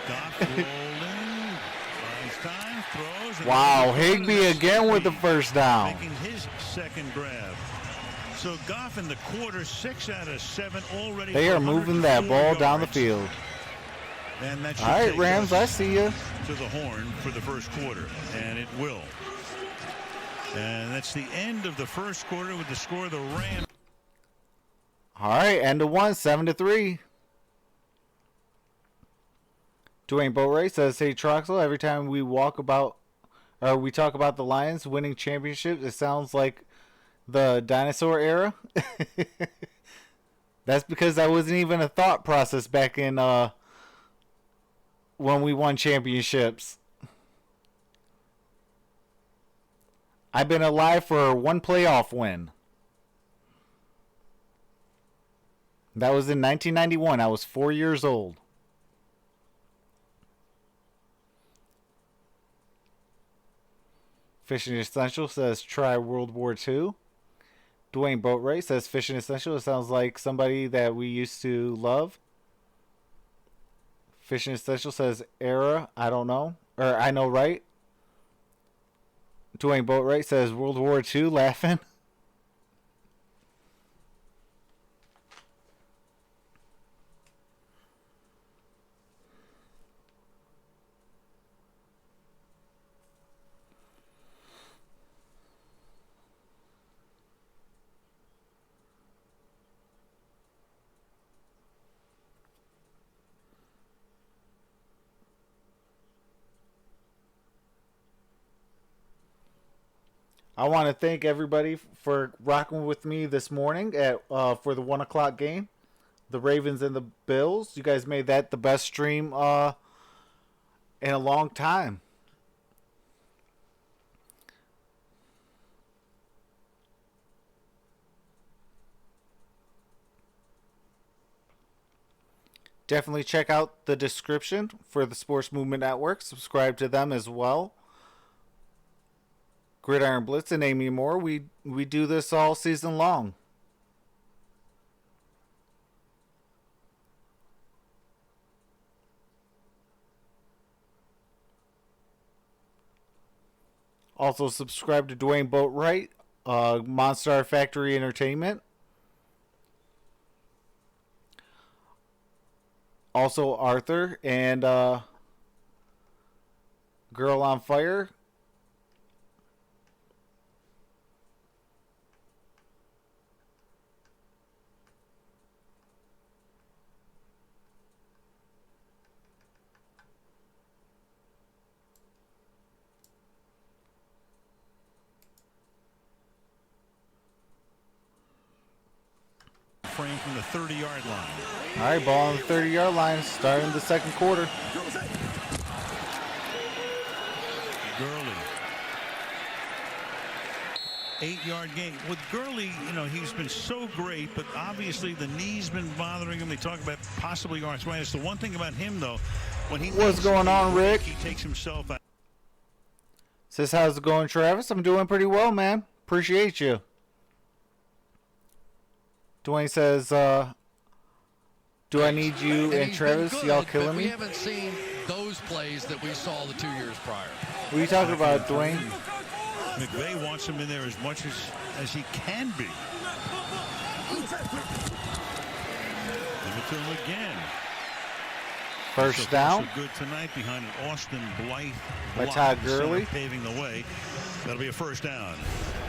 Goff rolling. Buys time. Throws. and
Wow,
they're going to
Higbee again with the
speed,
first down.
making his 2nd grab. So Goff in the quarter, 6 out of 7 already.
They
for
are moving that ball
104
down the
yards.
field.
And that should
All right,
take
Rams,
us
I see you.
to the horn for the first quarter, and it will. And that's the end of the first quarter with the score of the Rams.
All right, end of 1, 7-3. Dwayne Boatwright says, "Hey Troxel, every time we talk about the Lions winning championships, it sounds like the dinosaur era." That's because that wasn't even a thought process back in when we won championships. I've been alive for 1 playoff win. That was in 1991. I was 4 years old. Fishing Essential says try World War II. Dwayne Boatwright says Fishing Essential. It sounds like somebody that we used to love. Fishing Essential says era. I don't know. Or I know right. Dwayne Boatwright says World War II laughing. I want to thank everybody for rocking with me this morning at for the 1 o'clock game, the Ravens and the Bills. You guys made that the best stream in a long time. Definitely check out the description for the Sports Movement Network. Subscribe to them as well. Gridiron Blitz and Amy Moore. We do this all season long. Also subscribe to Dwayne Boatwright, Monstar Factory Entertainment. Also Arthur and Girl on Fire.
Frame from the 30-yard line.
All right, ball on the 30-yard line, starting the second quarter.
Gurley. 8-yard gain. With Gurley, you know, he's been so great, but obviously the knee's been bothering him. They talk about possibly arthritis. The one thing about him, though, when he
What's going on, Rick?
He takes himself out.
Says, how's it going, Travis? I'm doing pretty well, man. Appreciate you. Dwayne says, do I need you and Travis? Y'all killing me?
We haven't seen those plays that we saw the 2 years prior.
What are you talking about, Dwayne?
McVay wants him in there as much as he can be. Give it to him again.
First down.
Good tonight behind an Austin Blythe
By Todd Gurley.
Paving the way. That'll be a first down.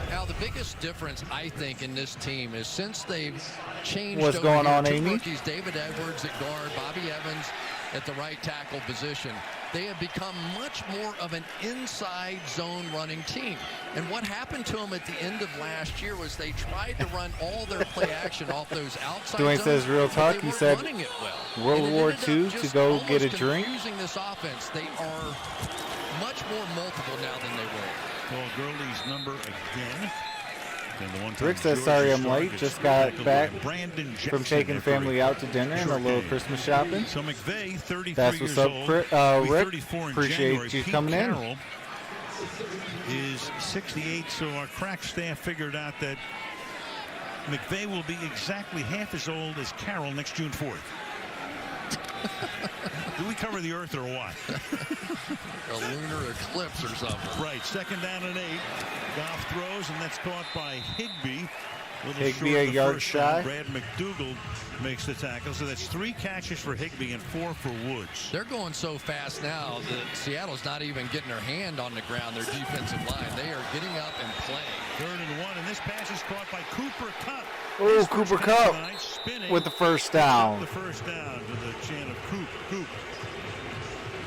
Now, the biggest difference, I think, in this team is since they've changed
What's
over
going
here
on,
to
Amy?
rookies, David Edwards at guard, Bobby Evans at the right tackle position, they have become much more of an inside zone running team. And what happened to them at the end of last year was they tried to run all their play action off those outside
Dwayne
zones,
says, real
but
talk,
they
he
weren't
said,
running it well.
World
And it
War
ended up
II
just
to go get a
almost
drink.
Using this offense, they are much more multiple now than they were.
Call Gurley's number again.
Rick says, sorry I'm late. Just got back from taking family out to dinner and a little Christmas shopping.
So McVay, 33
That's what's
years
up,
old,
Rick.
34 in
Appreciate
January.
you
Pete
coming
Carroll is 68, so our crack staff figured out that McVay will be exactly half as old as Carroll next June 4th. Do we cover the earth or what?
A lunar eclipse or something.
Right, second down and 8. Goff throws, and that's caught by Higbee.
Higbee a yard shy.
Brad McDougal makes the tackle, so that's 3 catches for Higbee and 4 for Woods.
They're going so fast now that Seattle's not even getting their hand on the ground, their defensive line. They are getting up and playing.
3rd and 1, and this pass is caught by Cooper Kupp.
Oh, Cooper Kupp with the first down.
The first down to the chant of Coop.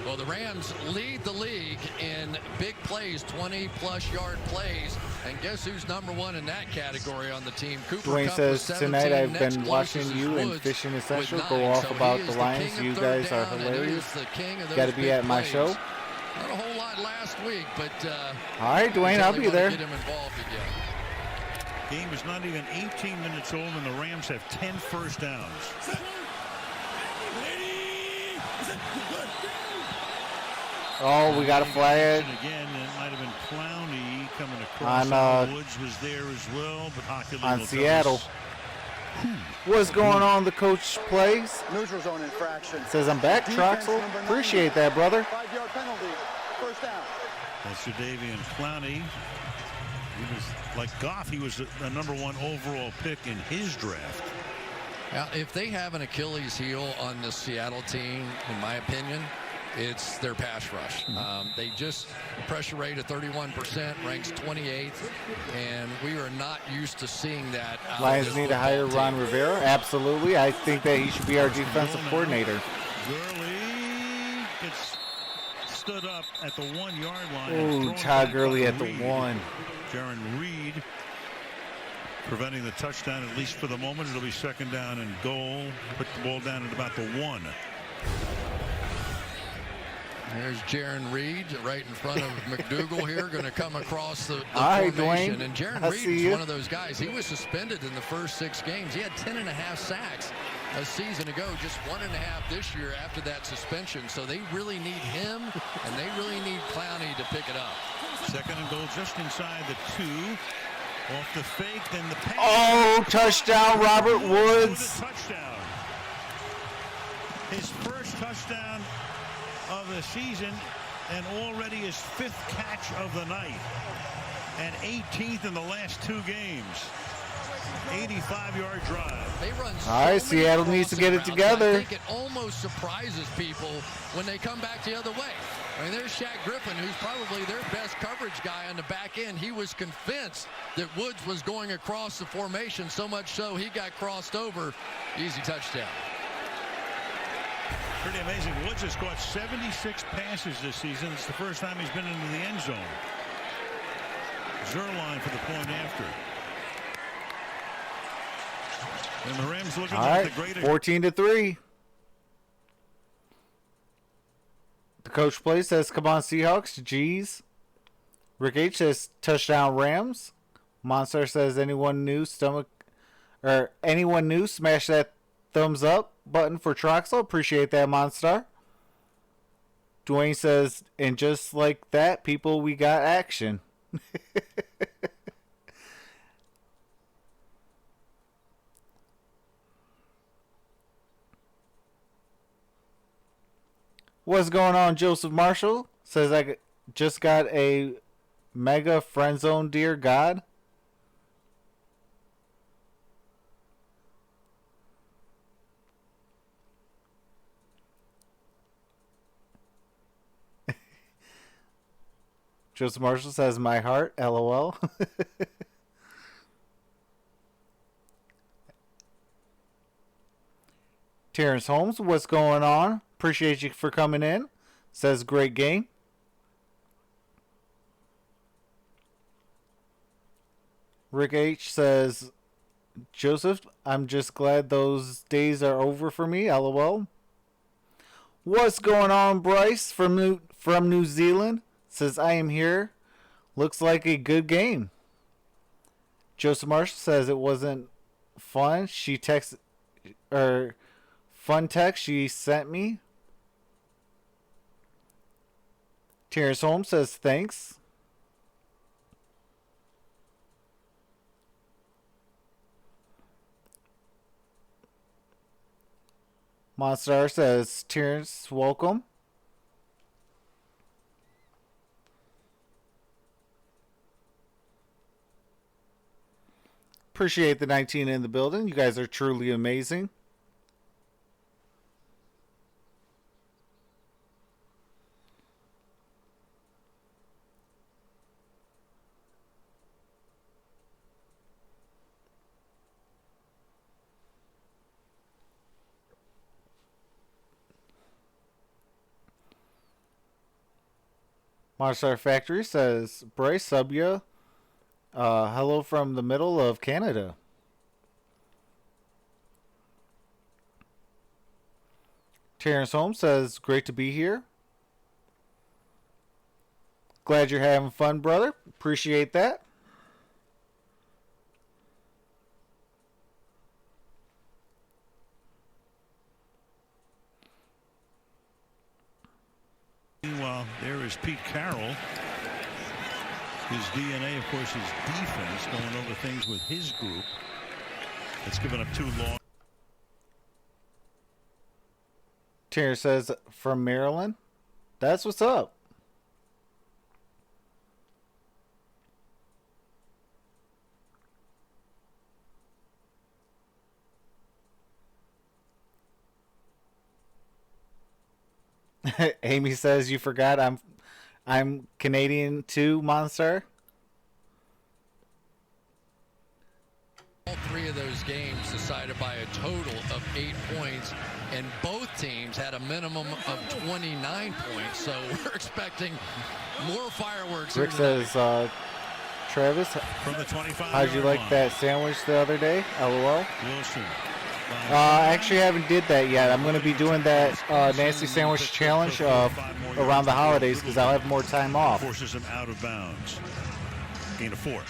Well, the Rams lead the league in big plays, 20-plus yard plays. And guess who's number 1 in that category on the team? Cooper
Dwayne
Kupp
says,
with
tonight
17.
I've
Next
been
closest
watching
is
you and
Woods
Fishing Essential
with
go
9.
off
So
about
he
the
is
Lions.
king
You
of third
guys are
down, and he
hilarious.
is the king of those
Got to be
big
at my
plays.
show.
Not a whole lot last week, but
all right, Dwayne, I'll be there.
Get him involved again.
Game is not even 18 minutes old, and the Rams have 10 first downs.
Oh, we got a flag.
Again, it might have been Clowney coming across.
On,
Woods was there as well, but Hockley
on Seattle. What's going on? The coach plays.
Neutral zone infraction.
Says I'm back, Troxel. Appreciate that, brother.
5-yard penalty. First down.
That's Jadeveon Clowney. He was like Goff. He was the number 1 overall pick in his draft.
Now, if they have an Achilles heel on the Seattle team, in my opinion, it's their pass rush. They just pressure rate of 31%, ranks 28th, and we are not used to seeing that.
Lions need to hire Ron Rivera. Absolutely. I think that he should be our defensive coordinator.
Gurley gets stood up at the 1-yard line.
Ooh, Todd Gurley at the 1.
Jaron Reed preventing the touchdown, at least for the moment. It'll be 2nd down and goal. Put the ball down at about the 1.
There's Jaron Reed right in front of McDougal here, going to come across the
right,
formation.
Dwayne,
And Jaron
I
Reed
see
is
you.
one of those guys. He was suspended in the first 6 games. He had 10.5 sacks a season ago, just 1.5 this year after that suspension. So they really need him, and they really need Clowney to pick it up.
2nd and goal just inside the 2. Off the fake, then the pass.
Oh, touchdown, Robert Woods.
With a touchdown. His first touchdown of the season, and already his 5th catch of the night, and 18th in the last 2 games. 85-yard drive.
They run so
All right,
many
Seattle needs to get it
crossing
together.
routes. I think it almost surprises people when they come back the other way. I mean, there's Shaq Griffin, who's probably their best coverage guy on the back end. He was convinced that Woods was going across the formation, so much so he got crossed over. Easy touchdown.
Pretty amazing. Woods has caught 76 passes this season. It's the first time he's been into the end zone. Zerline for the point after. And the Rams looking
All
like
right,
the greatest.
14-3. The coach play says, "Come on, Seahawks." G's. Rick H says, "Touchdown, Rams." Monster says, anyone new, smash that thumbs up button for Troxel. Appreciate that, Monster. Dwayne says, and just like that, people, we got action. What's going on, Joseph Marshall? Says, I just got a mega friend zone, dear God. Joseph Marshall says, my heart, LOL. Terrence Holmes, what's going on? Appreciate you for coming in. Says, great game. Rick H says, Joseph, I'm just glad those days are over for me, LOL. What's going on, Bryce from New Zealand? Says, I am here. Looks like a good game. Joseph Marshall says it wasn't fun. She texted, or fun text she sent me. Terrence Holmes says, thanks. Monstar says, Terrence, welcome. Appreciate the 19 in the building. You guys are truly amazing. Monster Factory says, Bryce, sub ya. Hello from the middle of Canada. Terrence Holmes says, great to be here. Glad you're having fun, brother. Appreciate that.
Meanwhile, there is Pete Carroll. His DNA, of course, is defense, going over things with his group. It's given up 2 long.
Terrence says, from Maryland. That's what's up. Amy says, you forgot I'm Canadian too, Monster.
All 3 of those games decided by a total of 8 points, and both teams had a minimum of 29 points. So we're expecting more fireworks.
Rick
here tonight.
says, Travis,
from the 25.
how'd you like that sandwich the other day? LOL.
Wilson.
I actually haven't did that yet. I'm going to be doing that nasty sandwich challenge around the holidays because I'll have more time off.
Forces him out of bounds. Gain of 4.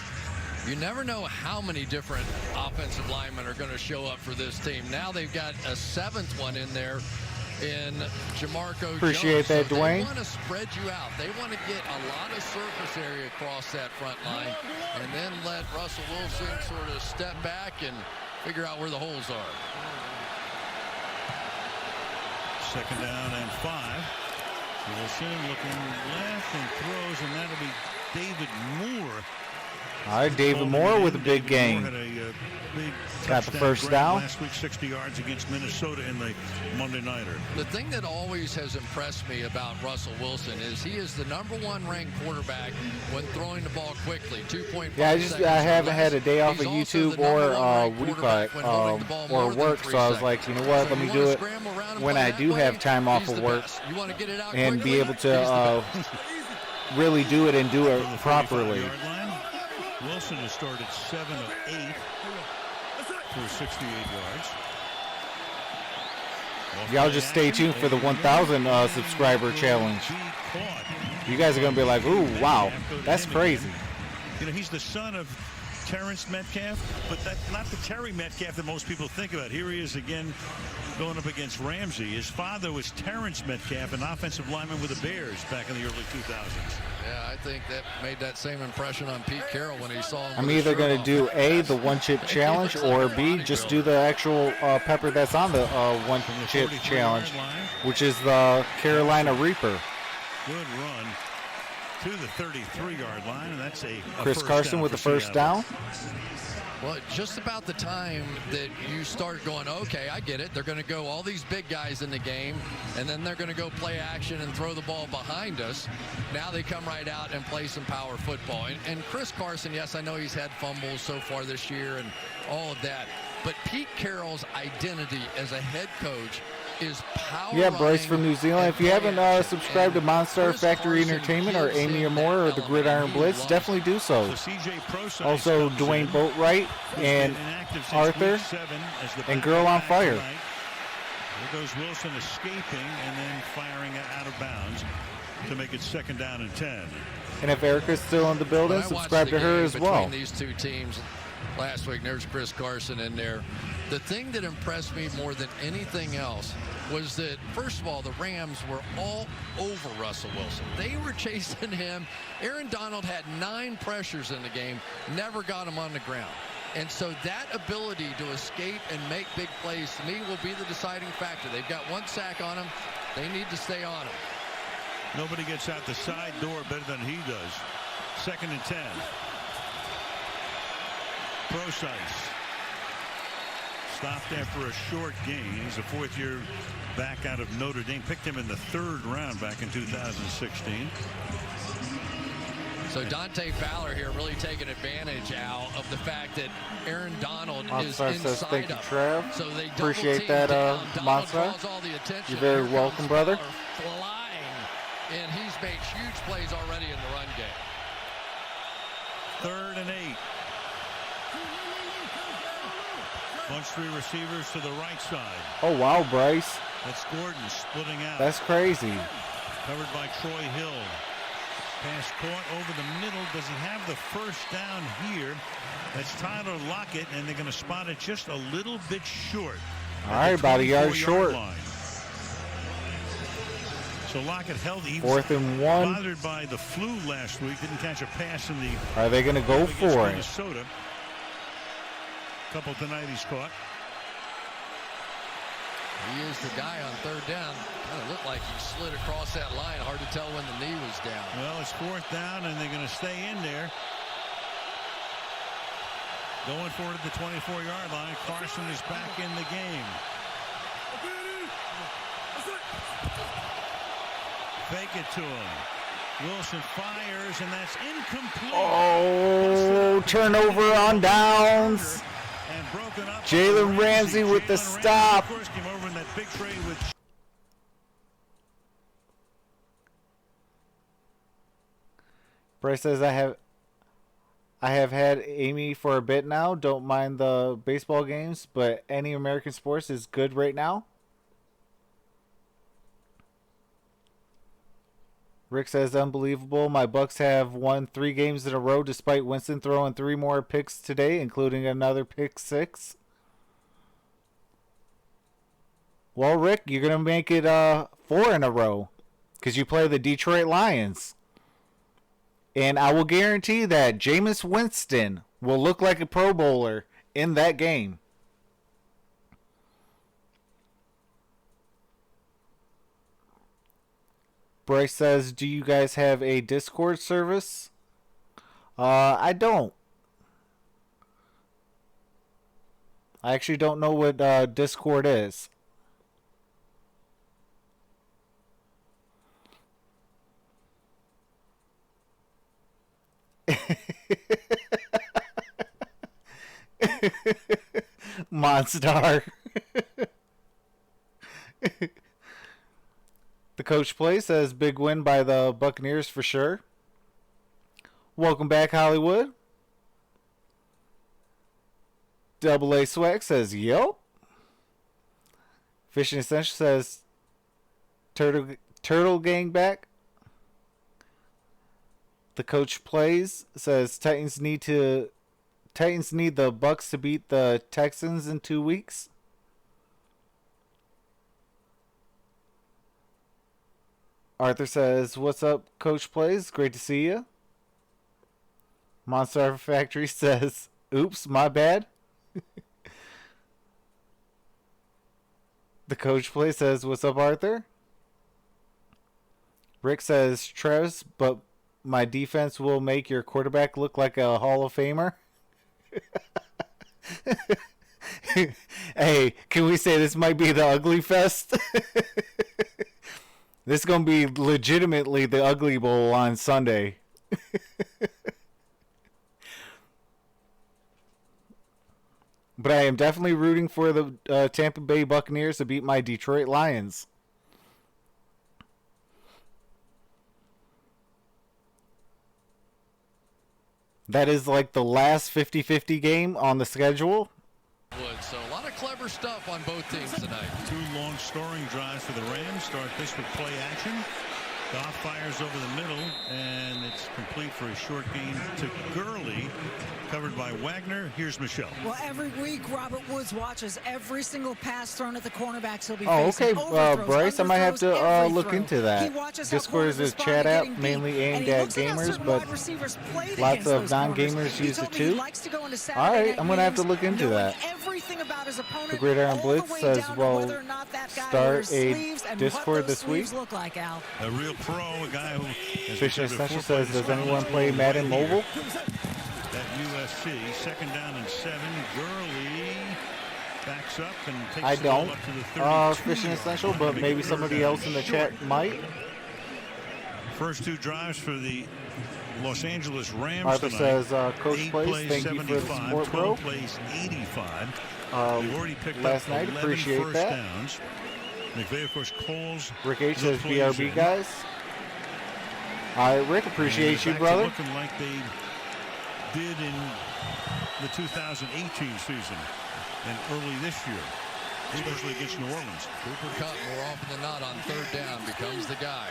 You never know how many different offensive linemen are going to show up for this team. Now they've got a 7th one in there in Jamarco
Appreciate
Jones.
that, Dwayne.
They want to spread you out. They want to get a lot of surface area across that front line and then let Russell Wilson sort of step back and figure out where the holes are.
2nd down and 5. Wilson looking left and throws, and that'll be David Moore.
All right, David Moore with a big game.
Moore had a big
Got the
touchdown
first
grab
down.
last week, 60 yards against Minnesota in the Monday Nighter.
The thing that always has impressed me about Russell Wilson is he is the #1 ranked quarterback when throwing the ball quickly. 2.5
Yeah,
seconds
I
or
haven't
less.
had a day off
He's
of
also
YouTube
the #1
or
ranked
what do you call it,
quarterback when holding the ball
or
more than
work.
3
So I was
seconds.
like, you know what?
So
Let me
you
do
wanna
it
scramble around and
when
play
I
that
do
way?
have time off
He's
of
the
work
best. You want to get it out
and be
quickly?
able
He's the
to
best.
really do it and do it
From the
properly.
45-yard line, Wilson has started 7 of 8 for 68 yards.
Y'all just stay tuned for the 1,000 subscriber challenge. You guys are going to be like, ooh, wow, that's crazy.
You know, he's the son of Terrence Metcalf, but that's not the Terry Metcalf that most people think about. Here he is again going up against Ramsey. His father was Terrence Metcalf, an offensive lineman with the Bears back in the early 2000s.
Yeah, I think that made that same impression on Pete Carroll when he saw him.
I'm
with his
either
shirt
going to
off.
do A, the one chip challenge, or B, just do the actual pepper that's on the one chip challenge, which is the Carolina Reaper.
Good run to the 33-yard line, and that's a
Chris
first
Carson
down
with
for
the first
Seattle.
down.
Well, just about the time that you start going, okay, I get it. They're going to go all these big guys in the game, and then they're going to go play action and throw the ball behind us. Now they come right out and play some power football. And Chris Carson, yes, I know he's had fumbles so far this year and all of that. But Pete Carroll's identity as a head coach is power.
Yeah, Bryce from New Zealand. If you haven't subscribed to Monster Factory Entertainment or Amy Amor or the Gridiron Blitz, definitely do so. Also, Dwayne Boatwright and Arthur and Girl on Fire.
There goes Wilson escaping and then firing it out of bounds to make it 2nd down and 10.
And if Erica's still in the building, subscribe to her as well.
Between these two teams last week, there's Chris Carson in there. The thing that impressed me more than anything else was that, first of all, the Rams were all over Russell Wilson. They were chasing him. Aaron Donald had 9 pressures in the game, never got him on the ground. And so that ability to escape and make big plays, to me, will be the deciding factor. They've got 1 sack on him. They need to stay on him.
Nobody gets out the side door better than he does. 2nd and 10. Procise stopped after a short gain. He's a 4th-year back out of Notre Dame. Picked him in the 3rd round back in 2016.
So Dante Fowler here really taking advantage out of the fact that Aaron Donald is
Monster
inside
says, thank you,
of
Trev.
him. So they
Appreciate
double team
that,
down. Donald
Monster.
draws all the attention.
You're very
Here
welcome,
comes
brother.
Fowler flying, and he's made huge plays already in the run game.
3rd and 8. Bunch 3 receivers to the right side.
Oh, wow, Bryce.
That's Gordon splitting out.
That's crazy.
Covered by Troy Hill. Pass caught over the middle. Does he have the first down here? That's Tyler Lockett, and they're going to spot it just a little bit short.
All right, about a yard short.
Line. So Lockett held. He
4th and 1.
bothered by the flu last week. Didn't catch a pass in the.
Are they going to go for it?
Minnesota. Couple tonight he's caught.
He is the guy on 3rd down. Kind of looked like he slid across that line. Hard to tell when the knee was down.
Well, it's 4th down, and they're going to stay in there. Going for it at the 24-yard line. Carson is back in the game. Fake it to him. Wilson fires, and that's incomplete.
Oh, turnover on downs.
And broken up.
Jalen Ramsey with the
Jalen Ramsey,
stop.
of course, came over in that big trade with.
Bryce says, I have had Amy for a bit now. Don't mind the baseball games, but any American sports is good right now. Rick says, unbelievable. My Bucks have won 3 games in a row despite Winston throwing 3 more picks today, including another pick 6. Well, Rick, you're going to make it 4 in a row because you play the Detroit Lions. And I will guarantee that Jameis Winston will look like a Pro Bowler in that game. Bryce says, do you guys have a Discord service? I don't. I actually don't know what Discord is. Monstar. The coach play says big win by the Buccaneers for sure. Welcome back, Hollywood. Double A Swag says yep. Fishing Essential says Turtle Gang back. The coach plays says Titans need the Bucks to beat the Texans in 2 weeks. Arthur says, what's up, Coach Plays? Great to see you. Monster Factory says, oops, my bad. The Coach Plays says, what's up, Arthur? Rick says, Travis, but my defense will make your quarterback look like a Hall of Famer. Hey, can we say this might be the Ugly Fest? This is going to be legitimately the Ugly Bowl on Sunday. But I am definitely rooting for the Tampa Bay Buccaneers to beat my Detroit Lions. That is like the last 50-50 game on the schedule.
So a lot of clever stuff on both teams tonight.
2 long scoring drives for the Rams. Start this with play action. Goff fires over the middle, and it's complete for a short gain to Gurley, covered by Wagner. Here's Michelle.
Well, every week, Robert Woods watches every single pass thrown at the cornerbacks he'll be
Oh,
facing.
okay, Bryce, I might have to
Every
look
throw.
into that. Discord is a chat app mainly aimed at gamers, but lots of non-gamers use it too. All right, I'm going to have to look into that. The Gridiron Blitz says, well, start a Discord this week.
A real pro, a guy who...
Fishing Essential says, does anyone play Madden Mobile?
At USC, 2nd down and 7. Gurley backs up and takes
I
the ball
don't.
up to the 32.
Fishing Essential, but maybe somebody else in the chat might.
First 2 drives for the Los Angeles Rams
Arthur
tonight.
says, Coach Plays, thank you for the support, bro.
12 plays, 85. They've already picked
last
up
night,
11
appreciate
first
that.
downs. McVay, of course, calls
Rick H
the
says,
plays
BRB
in.
guys. All right, Rick, appreciate you,
Back to
brother.
looking like they did in the 2018 season and early this year, especially against New Orleans.
Cooper Kupp, more often than not on 3rd down, becomes the guy.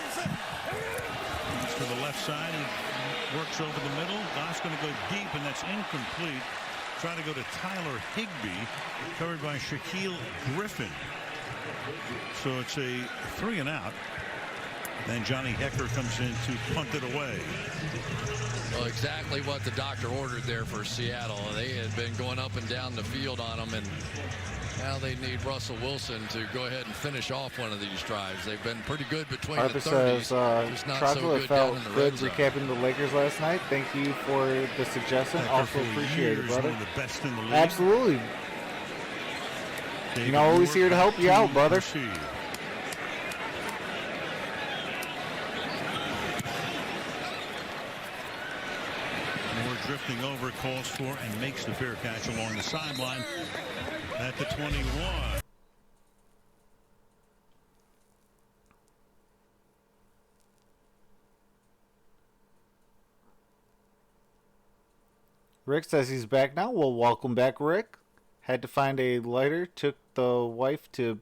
He's to the left side. He works over the middle. Goff's going to go deep, and that's incomplete. Trying to go to Tyler Higbee, covered by Shaquille Griffin. So it's a 3 and out. Then Johnny Hecker comes in to punt it away.
Well, exactly what the doctor ordered there for Seattle. They had been going up and down the field on them, and now they need Russell Wilson to go ahead and finish off one of these drives. They've been pretty good between
Arthur
the 30s.
says,
just not
Troxel,
so
it
good
felt
down in the
good
red zone.
recapping the Lakers last night. Thank you for the suggestion.
Hecker
Also
for
appreciate it,
years,
brother.
one of the best in the league.
Absolutely.
David
always
Moore
here to
back
help you out, brother.
receive. Moore drifting over, calls for and makes the fair catch along the sideline at the 21.
Rick says he's back now. Well, welcome back, Rick. Had to find a lighter. Took the wife to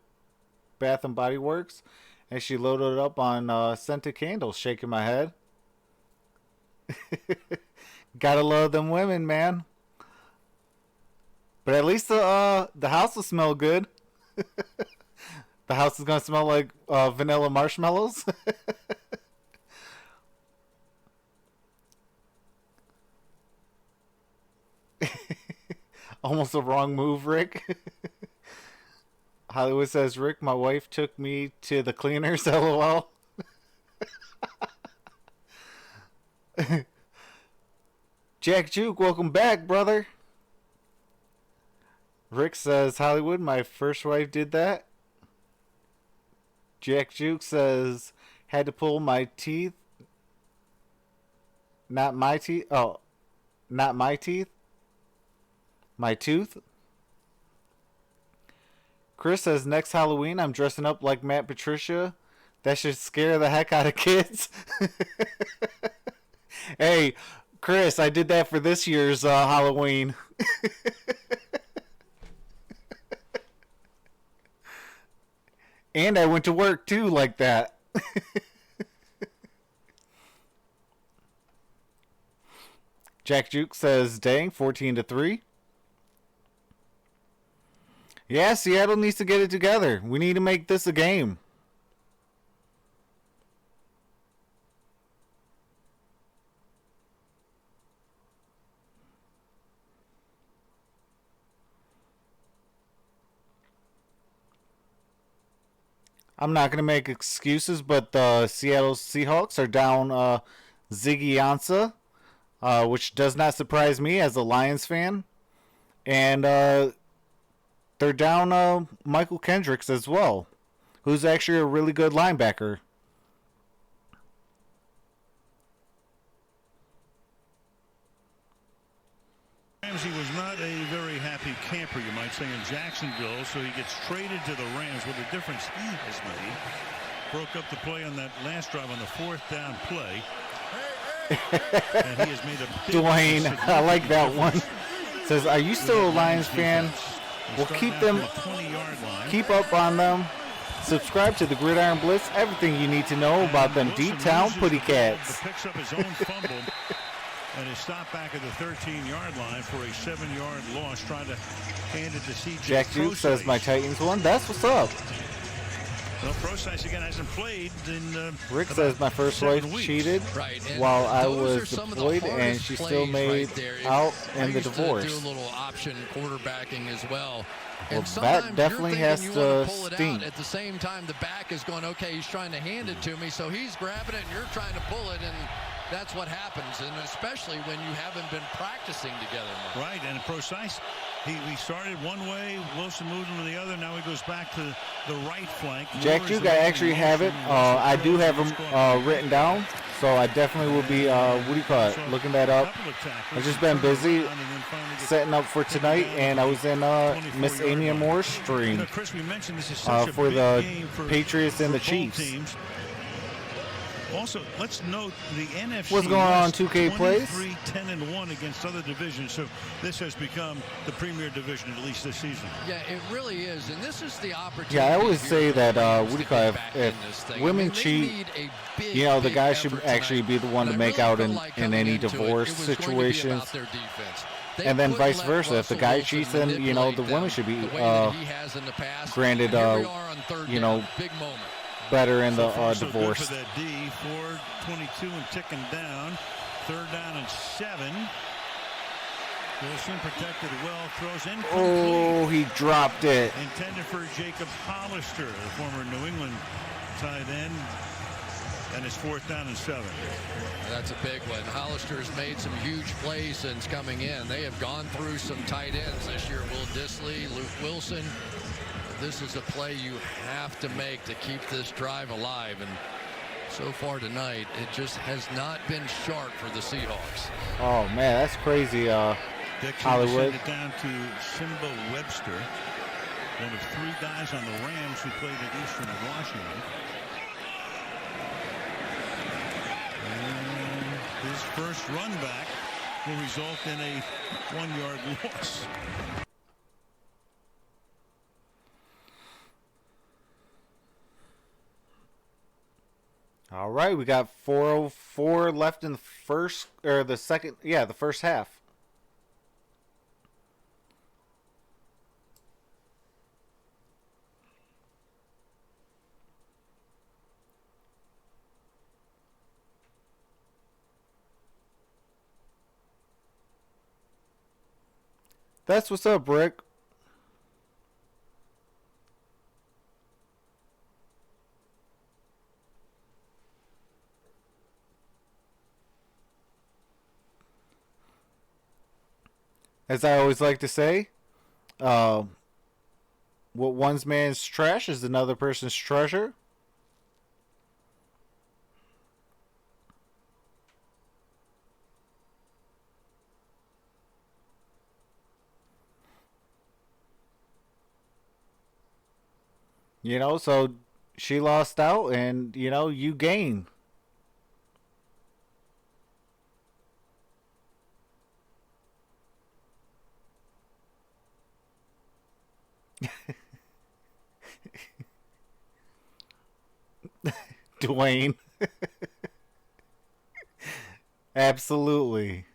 Bath and Body Works, and she loaded it up on scented candles. Shaking my head. Gotta love them women, man. But at least the house will smell good. The house is gonna smell like vanilla marshmallows. Almost a wrong move, Rick. Hollywood says, Rick, my wife took me to the cleaners, LOL. Jack Juke, welcome back, brother. Rick says, Hollywood, my first wife did that. Jack Juke says, had to pull my teeth. Not my teeth. Oh, not my teeth. My tooth. Chris says, next Halloween, I'm dressing up like Matt Patricia. That should scare the heck out of kids. Hey, Chris, I did that for this year's Halloween. And I went to work, too, like that. Jack Juke says, dang, 14-3. Yeah, Seattle needs to get it together. We need to make this a game. I'm not going to make excuses, but the Seattle Seahawks are down Ziggy Ansah, which does not surprise me as a Lions fan. And they're down Michael Kendricks as well, who's actually a really good linebacker.
Ramsey was not a very happy camper, you might say, in Jacksonville, so he gets traded to the Rams. With the difference he has made, broke up the play on that last drive on the 4th down play. And he has made a big
Dwayne, I like that one. Says, are you still a Lions fan? We'll keep them, keep up on them. Subscribe to the Gridiron Blitz. Everything you need to know about them D-Town Putty Cats.
Picks up his own fumble and is stopped back at the 13-yard line for a 7-yard loss, trying to hand it to C.J.
Jack Duke says my Titans won. That's what's up.
Well, Procise again hasn't played in
Rick says my first wife cheated while I was deployed, and she still made out in the divorce.
Do a little option quarterbacking as well.
Well,
And
that definitely has to
sting.
stink.
At the same time, the back is going, okay, he's trying to hand it to me, so he's grabbing it, and you're trying to pull it, and that's what happens, and especially when you haven't been practicing together much.
Right, and Procise, he started one way, Wilson moved him to the other, now he goes back to the right flank.
Jack Duke, I actually have it. I do have them written down, so I definitely will be, looking that up. I've just been busy setting up for tonight, and I was in Miss Amy Amor's stream for the Patriots and the Chiefs.
Also, let's note the NFC.
What's going on, 2K Plays?
10-1 against other divisions, so this has become the premier division at least this season.
Yeah, it really is, and this is the opportunity.
Yeah, I always say that if women cheat, the guy should actually be the one to make out in any divorce situations. And then vice versa. If the guy cheats, then, the women should be granted, better in the divorce.
That D, 4:22 and ticking down. 3rd down and 7. Wilson protected well, throws incomplete.
Oh, he dropped it.
Intended for Jacob Hollister, the former New England tight end. And it's 4th down and 7.
That's a big one. Hollister's made some huge plays since coming in. They have gone through some tight ends this year. Will Dissly, Luke Wilson. This is a play you have to make to keep this drive alive, and so far tonight it just has not been sharp for the Seahawks.
Oh man, that's crazy. Hollywood.
Send it down to Simba Webster, one of 3 guys on the Rams who played at Eastern Washington. And his first run back will result in a 1-yard loss.
All right, we got 4:04 left in the first or the second, the first half. That's what's up, Rick. As I always like to say, what one man's trash is another person's treasure. You know, so she lost out and, you know, you gain. Dwayne. Absolutely.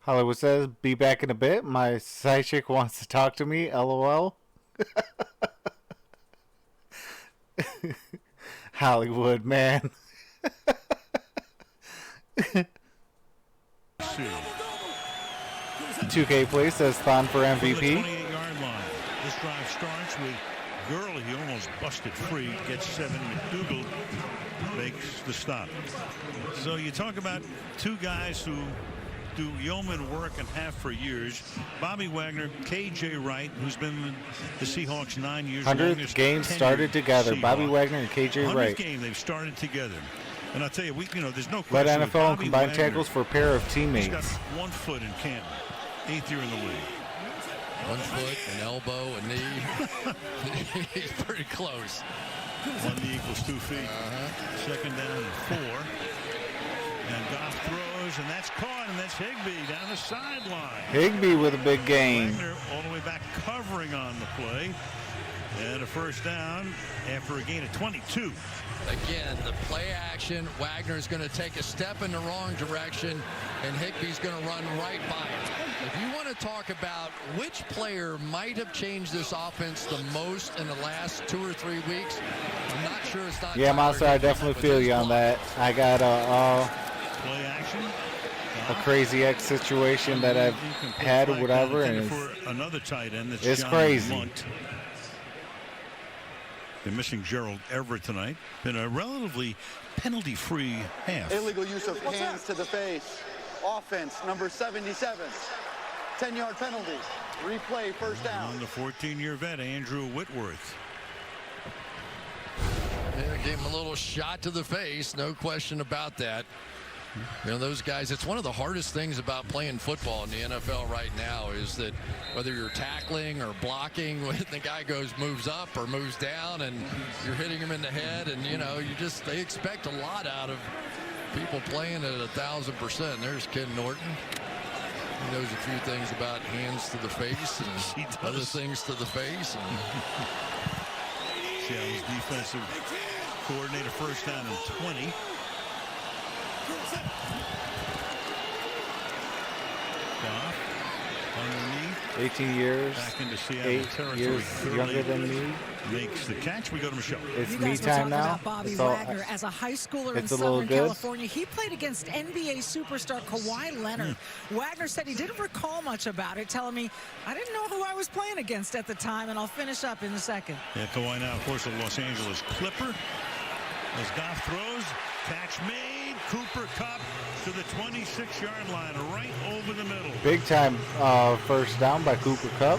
Hollywood says, be back in a bit. My side chick wants to talk to me. LOL. Hollywood, man. 2K Play says Thon for MVP.
28-yard line. This drive starts with Gurley. He almost busted free. Gets 7. McDougal makes the stop. So you talk about two guys who do yeoman work and have for years. Bobby Wagner, KJ Wright, who's been the Seahawks 9 years.
100th game started together.
Seahawks.
Bobby Wagner and KJ Wright.
100th game they've started together. And I'll tell you, there's no
Led
question.
NFL in combined tackles for a pair of teammates.
He's got 1 foot in Canton. 8th year in the league.
1 foot, an elbow, a knee. He's pretty close.
1 knee equals 2 feet. Second down and 4. And Goff throws, and that's caught, and that's Higbee down the sideline.
Higbee with a big gain.
Wagner all the way back covering on the play. And a first down after a gain of 22.
Again, the play action. Wagner's going to take a step in the wrong direction, and Higbee's going to run right by it. If you want to talk about which player might have changed this offense the most in the last 2 or 3 weeks, I'm not sure it's not.
Yeah, Monster, I definitely feel you on that. I got
play action.
a crazy X situation that I've had or whatever, and
for another tight end, that's
it's
John
crazy.
Munt. They're missing Gerald Everett tonight. Been a relatively penalty-free half.
Illegal use of hands to the face. Offense, number 77. 10-yard penalty. Replay, first down.
On the 14-year vet, Andrew Whitworth.
Yeah, gave him a little shot to the face, no question about that. You know, those guys, it's one of the hardest things about playing football in the NFL right now is that whether you're tackling or blocking, when the guy moves up or moves down and you're hitting him in the head, and, you know, they expect a lot out of people playing at 1,000%. There's Ken Norton. He knows a few things about hands to the face and other things to the face. And
Seattle's defensive coordinator, first down and 20. Goff Underneath.
18 years.
Back into Seattle
8
territory.
years younger than me.
Makes the catch. We go to Michelle.
It's
You
me
guys were
time
talking
now.
about Bobby
It's all-
Wagner as a high schooler in
it's a little
Southern
good.
California. He played against NBA superstar Kawhi Leonard. Wagner said he didn't recall much about it, telling me, I didn't know who I was playing against at the time, and I'll finish up in a second.
Yeah, Kawhi now, of course, a Los Angeles Clipper. As Goff throws, catch made. Cooper Kupp to the 26-yard line, right over the middle.
Big time first down by Cooper Kupp.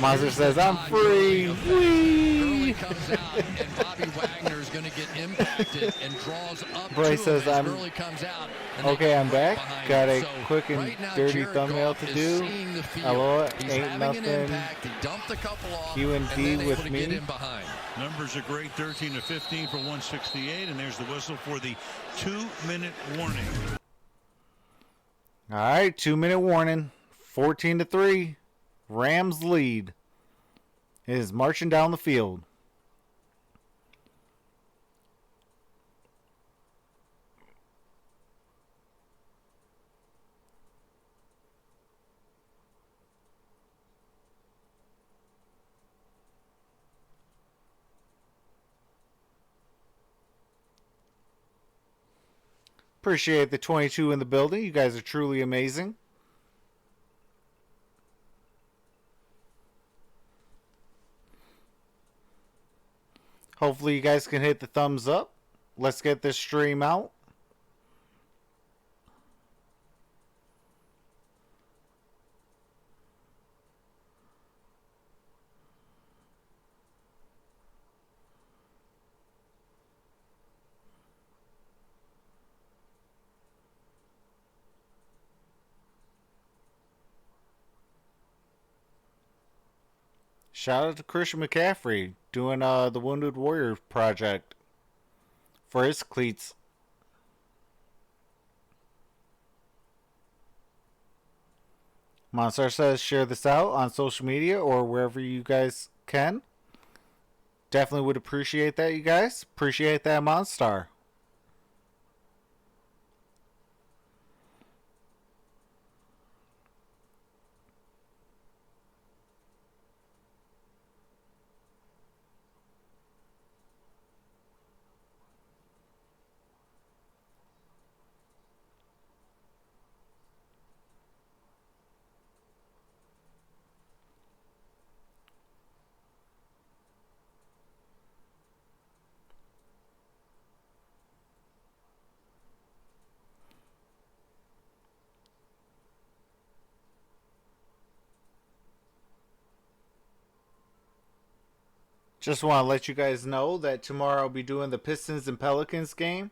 Monster says, I'm free.
Gurley comes out, and Bobby Wagner is going to get impacted and draws up
Bryce
to
says,
him as
I'm
Gurley comes out. And
okay,
they
I'm
get right
back.
behind
Got
him.
a
So
quick and
right now,
dirty
Jared
thumbnail
Goff
to
is
do.
seeing the field.
Hello,
He's
ain't
having
nothing.
an impact. He dumped a couple off,
Q and D
then
with
able to
me.
get in behind.
Numbers are great, 13 to 15 for 168, and there's the whistle for the 2-minute warning.
All right, 2-minute warning. 14-3. Rams lead. It is marching down the field. Appreciate the 22 in the building. You guys are truly amazing. Hopefully you guys can hit the thumbs up. Let's get this stream out. Shout out to Christian McCaffrey doing the Wounded Warrior project for his cleats. Monster says share this out on social media or wherever you guys can. Definitely would appreciate that, you guys. Appreciate that, Monstar. Just want to let you guys know that tomorrow I'll be doing the Pistons and Pelicans game.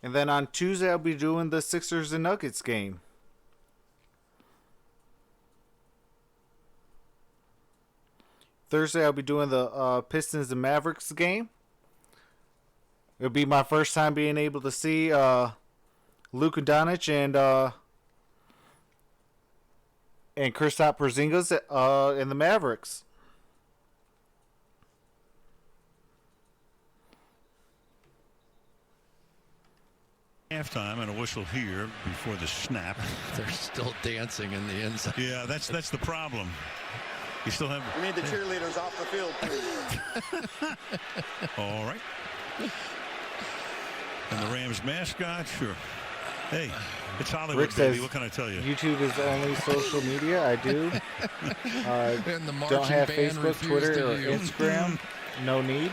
And then on Tuesday I'll be doing the Sixers and Nuggets game. Thursday I'll be doing the Pistons and Mavericks game. It'll be my first time being able to see Luka Doncic and Kristaps Porzingis in the Mavericks.
Halftime and a whistle here before the snap.
They're still dancing in the inside.
Yeah, that's the problem. You still have.
We need the cheerleaders off the field, please.
All right. And the Rams mascot, sure. Hey, it's Hollywood,
Rick
baby.
says,
What can I tell you?
YouTube is only social media. I do.
And the
Don't have
marching band
Facebook,
refused
Twitter,
to
or
use.
Instagram. No need.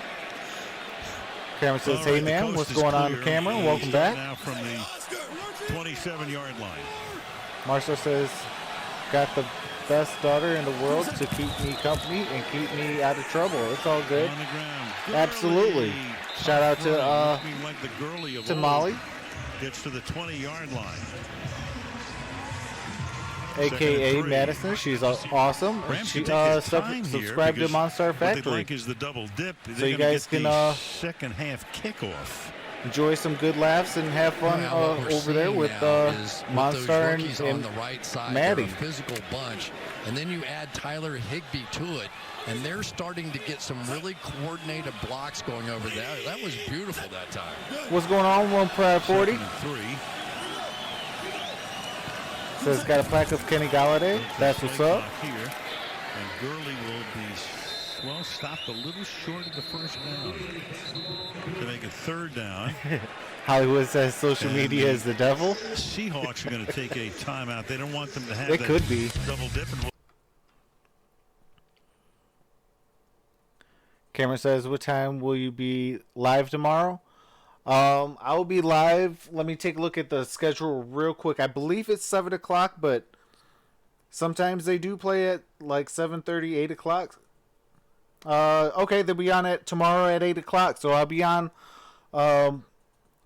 Cameron says,
All
hey
right, the
man,
coast
what's
is
going on,
clear.
Cameron?
He's
Welcome
starting
back.
Now from the 27-yard line.
Marcel says, got the best daughter in the world to keep me company and keep me out of trouble. It's all good.
On the ground.
Absolutely. Shout out to
Looking like the Gurley of old.
Molly,
Gets to the 20-yard line.
a.k.a.
three.
Madison. She's awesome.
Rams
She
can take his time here
subscribe to
because
Monstar
what they'd
Factory.
like is the double dip.
So you guys can
second half kickoff.
enjoy some good laughs and have fun
Well, what we're
over there
seeing
with
now is with those
Monstar
rookies on
and
the right side,
Maddie.
they're a physical bunch, and then you add Tyler Higbee to it, and they're starting to get some really coordinated blocks going over there. That was beautiful that time.
What's going on, 1 Pride 40?
Second and 3.
Says got a plaque of Kenny Galladay. That's what's up.
Here, and Gurley will be, well, stopped a little short of the first down to make it third down.
Hollywood says social media is the devil.
Seahawks are going to take a timeout. They don't want them to have
It
that
could be.
double dip. And
Cameron says, what time will you be live tomorrow? I will be live. Let me take a look at the schedule real quick. I believe it's 7 o'clock, but sometimes they do play at like 7:30, 8 o'clock. Okay, they'll be on it tomorrow at 8 o'clock. So I'll be on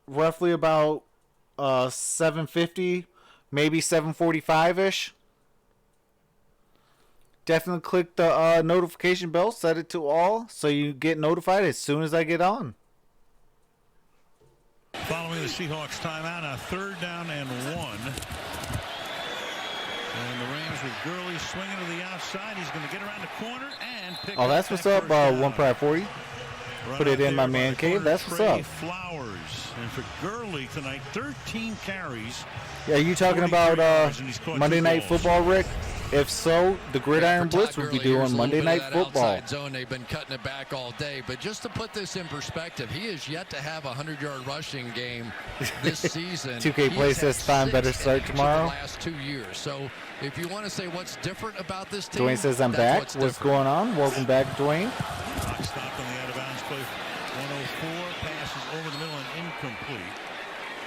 roughly about 7:50, maybe 7:45-ish. Definitely click the notification bell, set it to all, so you get notified as soon as I get on.
following the Seahawks timeout, a third down and 1. And the Rams with Gurley swinging to the outside. He's going to get around the corner and pick
Oh, that's what's up, One Pride 40. Put it in my man cave. That's what's up.
Flowers. And for Gurley tonight, 13 carries.
Yeah, are you talking about Monday Night Football, Rick? If so, the Gridiron Blitz will be doing Monday Night Football.
Zone, they've been cutting it back all day. But just to put this in perspective, he has yet to have a 100-yard rushing game this season.
2K Play says time better start tomorrow.
The last 2 years. So if you want to say what's different about this team,
Dwayne says I'm back. What's going on? Welcome back, Dwayne.
Clock stopped on the out-of-bounds play. 104 passes over the middle and incomplete.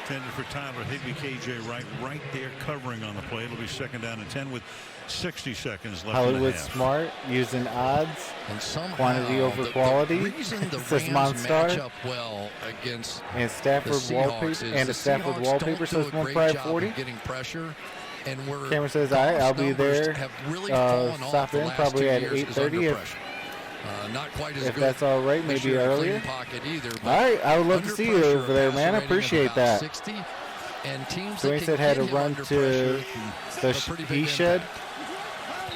Intended for Tyler Higbee, KJ right there covering on the play. It'll be second down and 10 with 60 seconds left.
Hollywood smart, using odds,
and somehow,
quantity over quality.
The reason the
says
Rams
Monstar.
match up well against
and Stafford wallpaper and a Stafford wallpaper says 1 Pride 40.
Getting pressure. And we're
Cameron says I'll be there.
Really
stop in probably at 8:30
not quite as
if
good
that's all right, maybe earlier.
Either,
all right, I would love to see you over there, man. I appreciate that.
60, and teams
Dwayne said had to run to the he shed.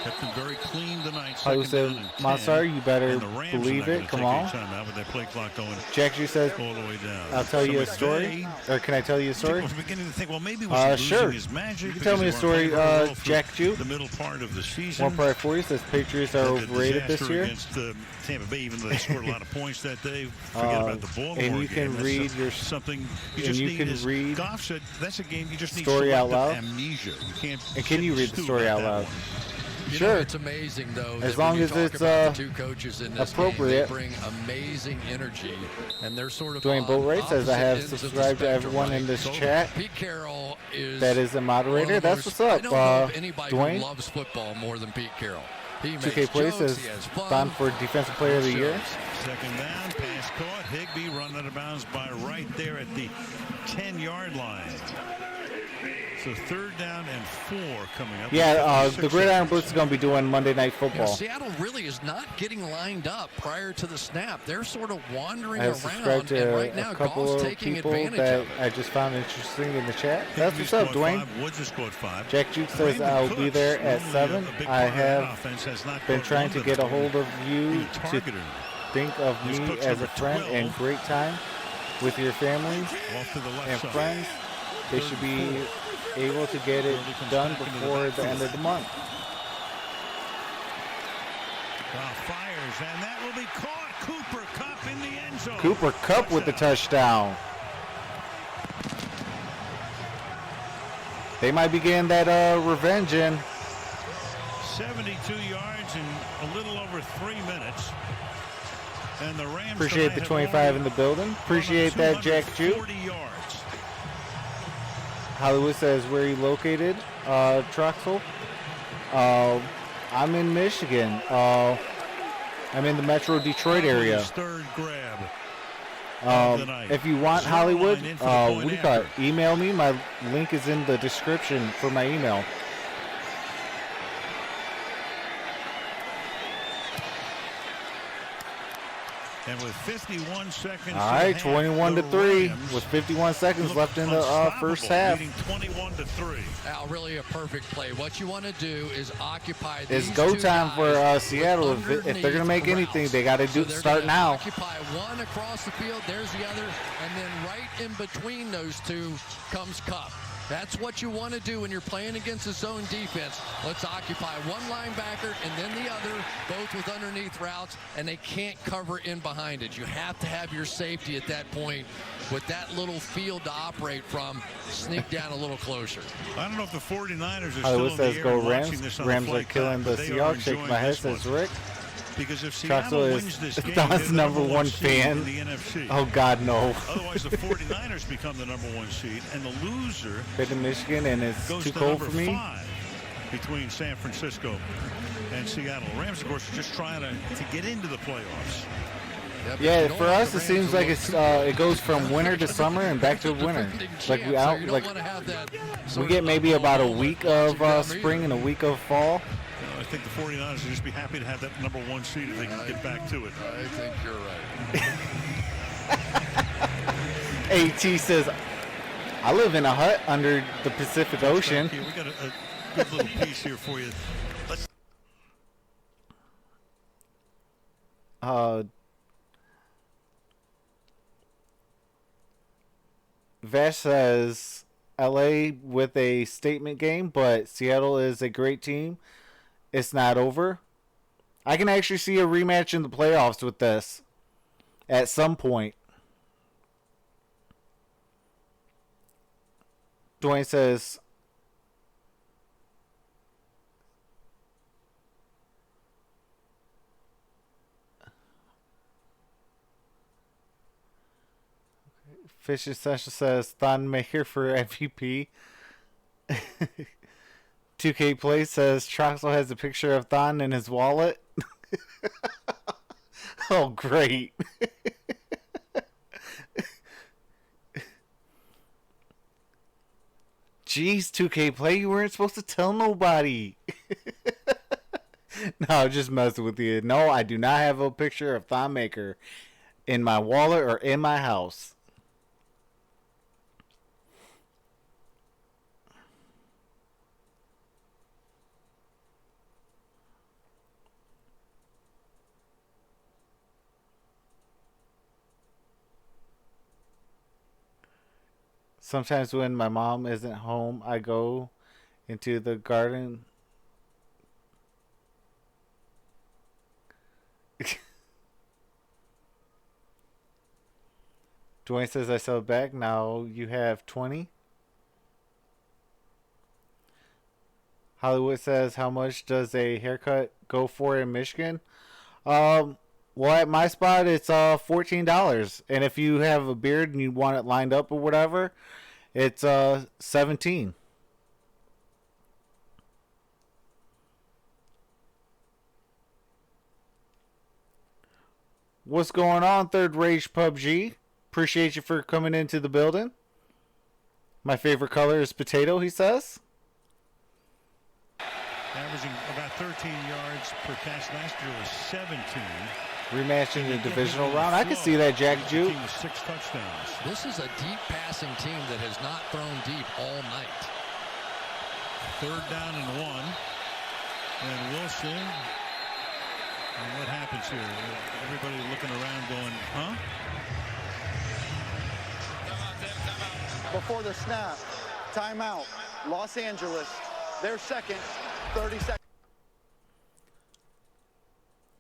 Kept them very clean tonight.
I said, Monsar, you better believe it. Come on. Jack Ju says,
all the way down.
I'll tell you a story. Or can I tell you a story?
I was beginning to think, well, maybe sure. His magic.
You can tell me a story, Jack Ju.
The middle part of the season.
1 Pride 40 says Patriots are overrated this year.
Against Tampa Bay, even though they scored a lot of points that day. Forget about the Baltimore
and you can
game.
read
That's
your
something.
and you can read.
Goff said that's a game you just need
story out loud.
Amnesia. You can't.
And can you read the story out loud?
Sure. It's amazing, though,
as long as it's
two coaches in this
appropriate.
Game, they bring amazing energy, and they're sort of
Dwayne Boatwright says I have subscribed to everyone in this chat.
Pete Carroll is
that is a moderator. That's what's up,
I don't know anybody
Dwayne.
Who loves football more than Pete Carroll.
2K Play says Don for Defensive Player of the Year.
Second down, pass caught. Higbee run out of bounds by right there at the 10-yard line. So third down and 4 coming up.
Yeah, the Gridiron Blitz is going to be doing Monday Night Football.
Yeah, Seattle really is not getting lined up prior to the snap. They're sort of wandering
I have subscribed to
right now,
a couple
Goff's
of
taking
people
advantage
that
of it.
I just found interesting in the chat. That's what's up, Dwayne.
Woods has scored 5.
Jack Juke says I'll be there at 7. I have been trying to get a hold of you to think of me as a friend and great time with your family and friends. They should be able to get it done before the end of the month.
Fires, and that will be caught. Cooper Kupp in the end zone.
Cooper Kupp with the touchdown. They might be getting that revenge in.
72 yards in a little over 3 minutes. And the Rams
appreciate the 25 in the building. Appreciate that, Jack Ju.
40 yards.
Hollywood says, where are you located, Troxel? I'm in Michigan. I'm in the Metro Detroit area.
Third grab.
If you want Hollywood, what do you call it? Email me. My link is in the description for my email.
And with 51 seconds.
All right, 21-3 with 51 seconds left in the first half.
21-3.
Al, really a perfect play. What you want to do is occupy these
It's go time for Seattle. If they're going to make anything, they got to start now.
Occupy one across the field. There's the other, and then right in between those two comes Kupp. That's what you want to do when you're playing against a zone defense. Let's occupy one linebacker and then the other, both with underneath routes, and they can't cover in behind it. You have to have your safety at that point with that little field to operate from. Sneak down a little closer.
I don't know if the 49ers are still
Hollywood
in
says
the air
go
watching
Rams.
this on the
Rams are
flight
killing
back,
the
but they are
Seahawks. Shake
enjoying
my head,
this one.
says Rick.
Because if Seattle
Troxel
wins this
is
game,
Don's
they're the
number one
seed
fan.
in the NFC.
Oh, God, no.
Otherwise, the 49ers become the number 1 seed, and the loser
Been to Michigan, and it's
goes
too
to
cold
number
for me.
5 between San Francisco and Seattle. Rams, of course, are just trying to get into the playoffs.
Yeah, for us, it seems like it goes from winter to summer and back to winter. Like we get maybe about a week of spring and a week of fall.
I think the 49ers will just be happy to have that number 1 seed if they can get back to it.
I think you're right.
AT says, I live in a hut under the Pacific Ocean.
We got a good little piece here for you. Let's
Vash says LA with a statement game, but Seattle is a great team. It's not over. I can actually see a rematch in the playoffs with this at some point. Dwayne says, Fisher Session says Thon Maker for MVP. 2K Play says Troxel has a picture of Thon in his wallet. Oh, great. Jeez, 2K Play, you weren't supposed to tell nobody. No, just messing with you. No, I do not have a picture of Thon Maker in my wallet or in my house. Sometimes when my mom isn't home, I go into the garden. Dwayne says I sell back. Now you have 20. Hollywood says, how much does a haircut go for in Michigan? Well, at my spot, it's $14. And if you have a beard and you want it lined up or whatever, it's $17. What's going on, Third Rage PUBG? Appreciate you for coming into the building. My favorite color is potato, he says.
averaging about 13 yards per catch. Last year was 17.
Rematch in the divisional round. I can see that, Jack Juke.
6 touchdowns.
This is a deep passing team that has not thrown deep all night.
3rd down and 1. And Wilson. And what happens here? Everybody looking around going, huh?
Before the snap, timeout, Los Angeles, their second, 30 seconds.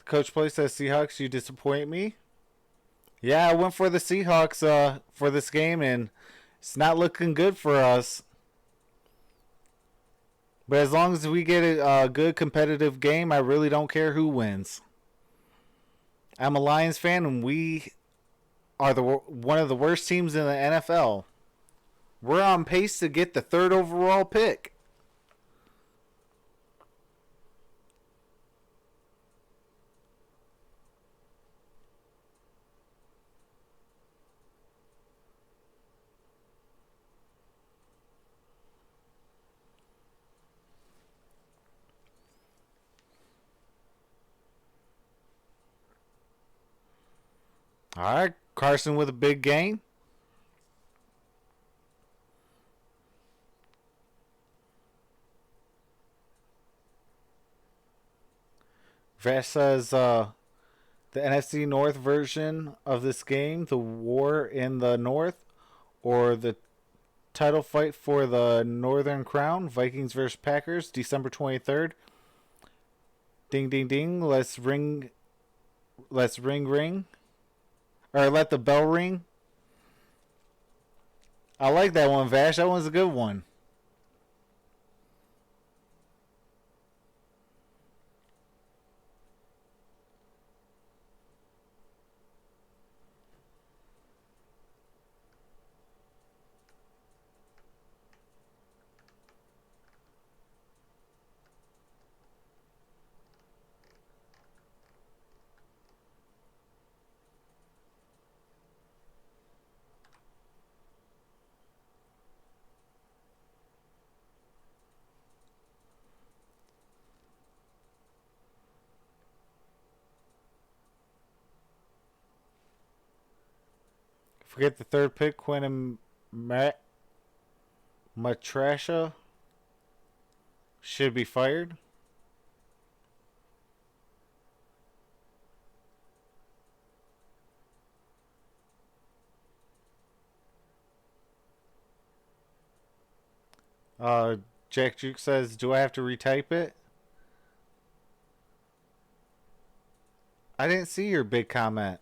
Coach Play says, Seahawks, you disappoint me. Yeah, I went for the Seahawks for this game, and it's not looking good for us. But as long as we get a good competitive game, I really don't care who wins. I'm a Lions fan, and we are one of the worst teams in the NFL. We're on pace to get the 3rd overall pick. All right, Carson with a big gain. Vash says the NFC North version of this game, the war in the North, or the title fight for the Northern Crown, Vikings versus Packers, December 23rd. Ding, ding, ding. Let's ring. Or let the bell ring. I like that one, Vash. That one's a good one. Forget the third pick, Quinn Matrasha should be fired. Jack Juke says, do I have to retype it? I didn't see your big comment.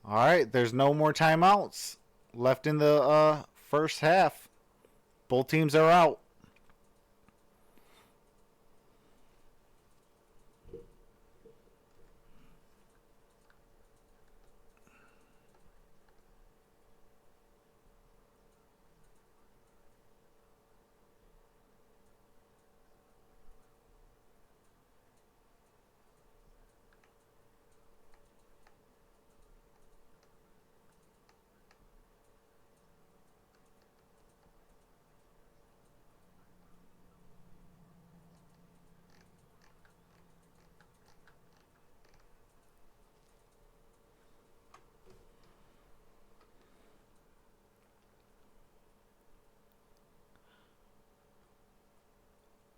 All right, there's no more timeouts left in the first half. Both teams are out.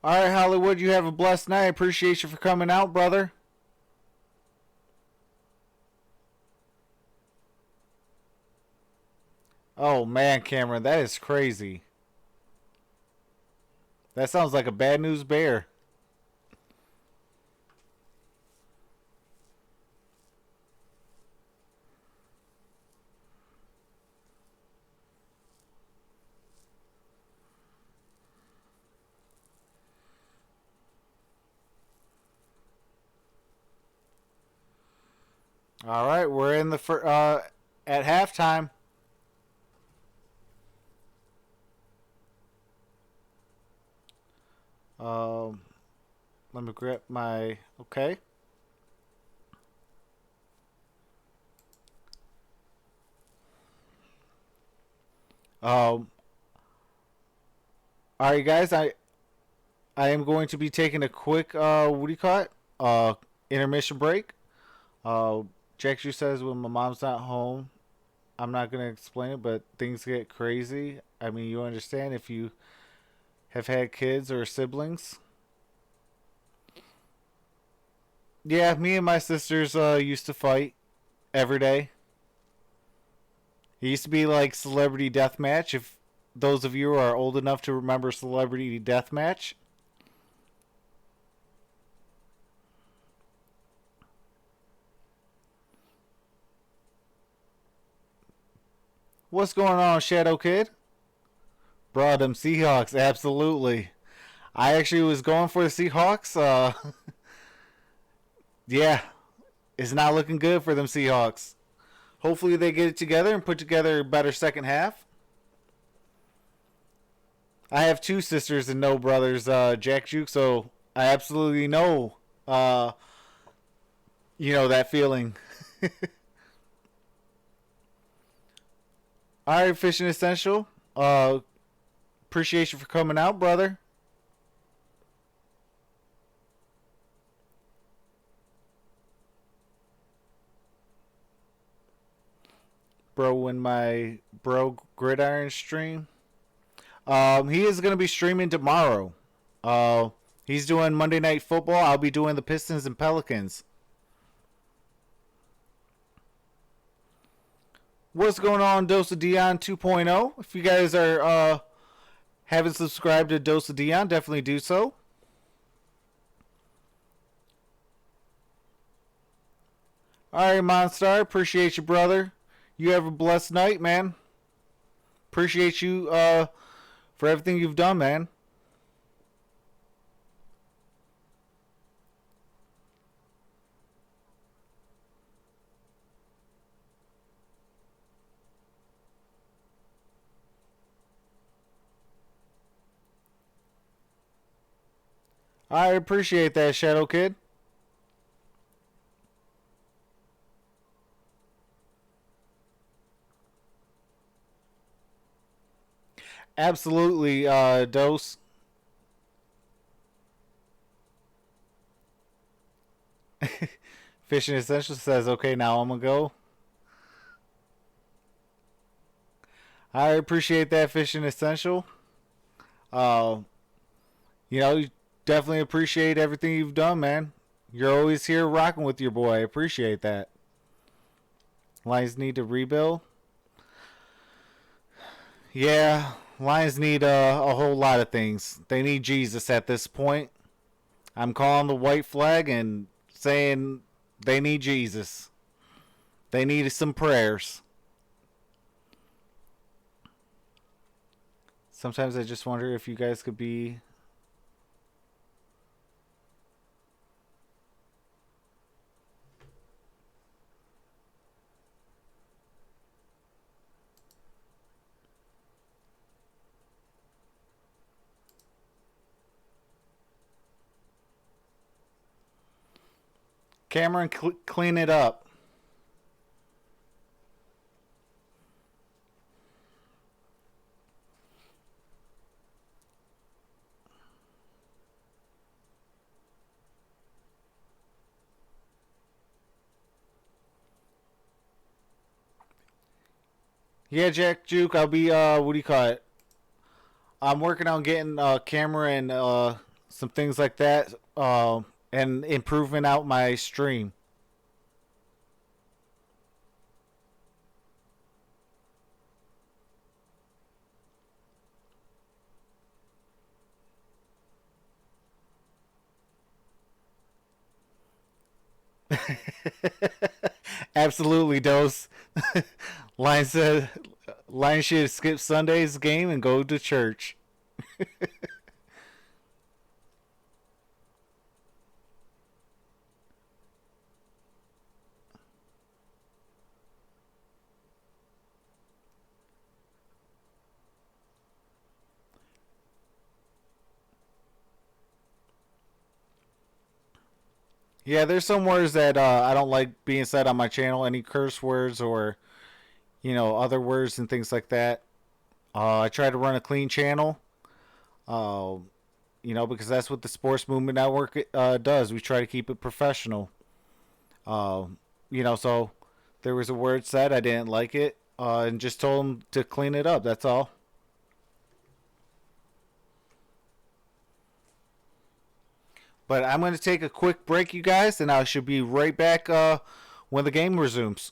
All right, Hollywood, you have a blessed night. I appreciate you for coming out, brother. Oh, man, Cameron, that is crazy. That sounds like a bad news bear. All right, we're in the at halftime. Let me grab my okay. All right, guys. I am going to be taking a quick what do you call it? Intermission break. Jack Shoe says when my mom's not home, I'm not going to explain it, but things get crazy. I mean, you understand if you have had kids or siblings. Yeah, me and my sisters used to fight every day. It used to be like Celebrity Deathmatch. If those of you are old enough to remember Celebrity Deathmatch. What's going on, Shadow Kid? Bro, them Seahawks, absolutely. I actually was going for the Seahawks. Yeah, it's not looking good for them Seahawks. Hopefully they get it together and put together a better second half. I have two sisters and no brothers, Jack Juke, so I absolutely know, that feeling. All right, Fishing Essential. Appreciate you for coming out, brother. Bro, when my bro Gridiron stream, he is going to be streaming tomorrow. He's doing Monday Night Football. I'll be doing the Pistons and Pelicans. What's going on, Dose of Dion 2.0? If you guys are haven't subscribed to Dose of Dion, definitely do so. Alright, Monstar, appreciate you, brother. You have a blessed night, man. Appreciate you for everything you've done, man. I appreciate that, Shadow Kid. Absolutely, Dose. Fishing Essential says, okay, now I'm going to go. I appreciate that, Fishing Essential. You know, you definitely appreciate everything you've done, man. You're always here rocking with your boy. I appreciate that. Lions need to rebuild. Yeah, Lions need a whole lot of things. They need Jesus at this point. I'm calling the white flag and saying they need Jesus. They need some prayers. Sometimes I just wonder if you guys could be... Cameron, clean it up. Yeah, Jack Juke, I'll be, what do you call it? I'm working on getting a camera and some things like that, and improving out my stream. Absolutely, Dose. Lion said, Lion should skip Sunday's game and go to church. Yeah, there's some words that I don't like being said on my channel. Any curse words or, you know, other words and things like that. I try to run a clean channel. Uh, you know, because that's what the Sports Movement Network does. We try to keep it professional. Uh, you know, so there was a word said, I didn't like it, and just told them to clean it up. That's all. But I'm going to take a quick break, you guys, and I should be right back when the game resumes.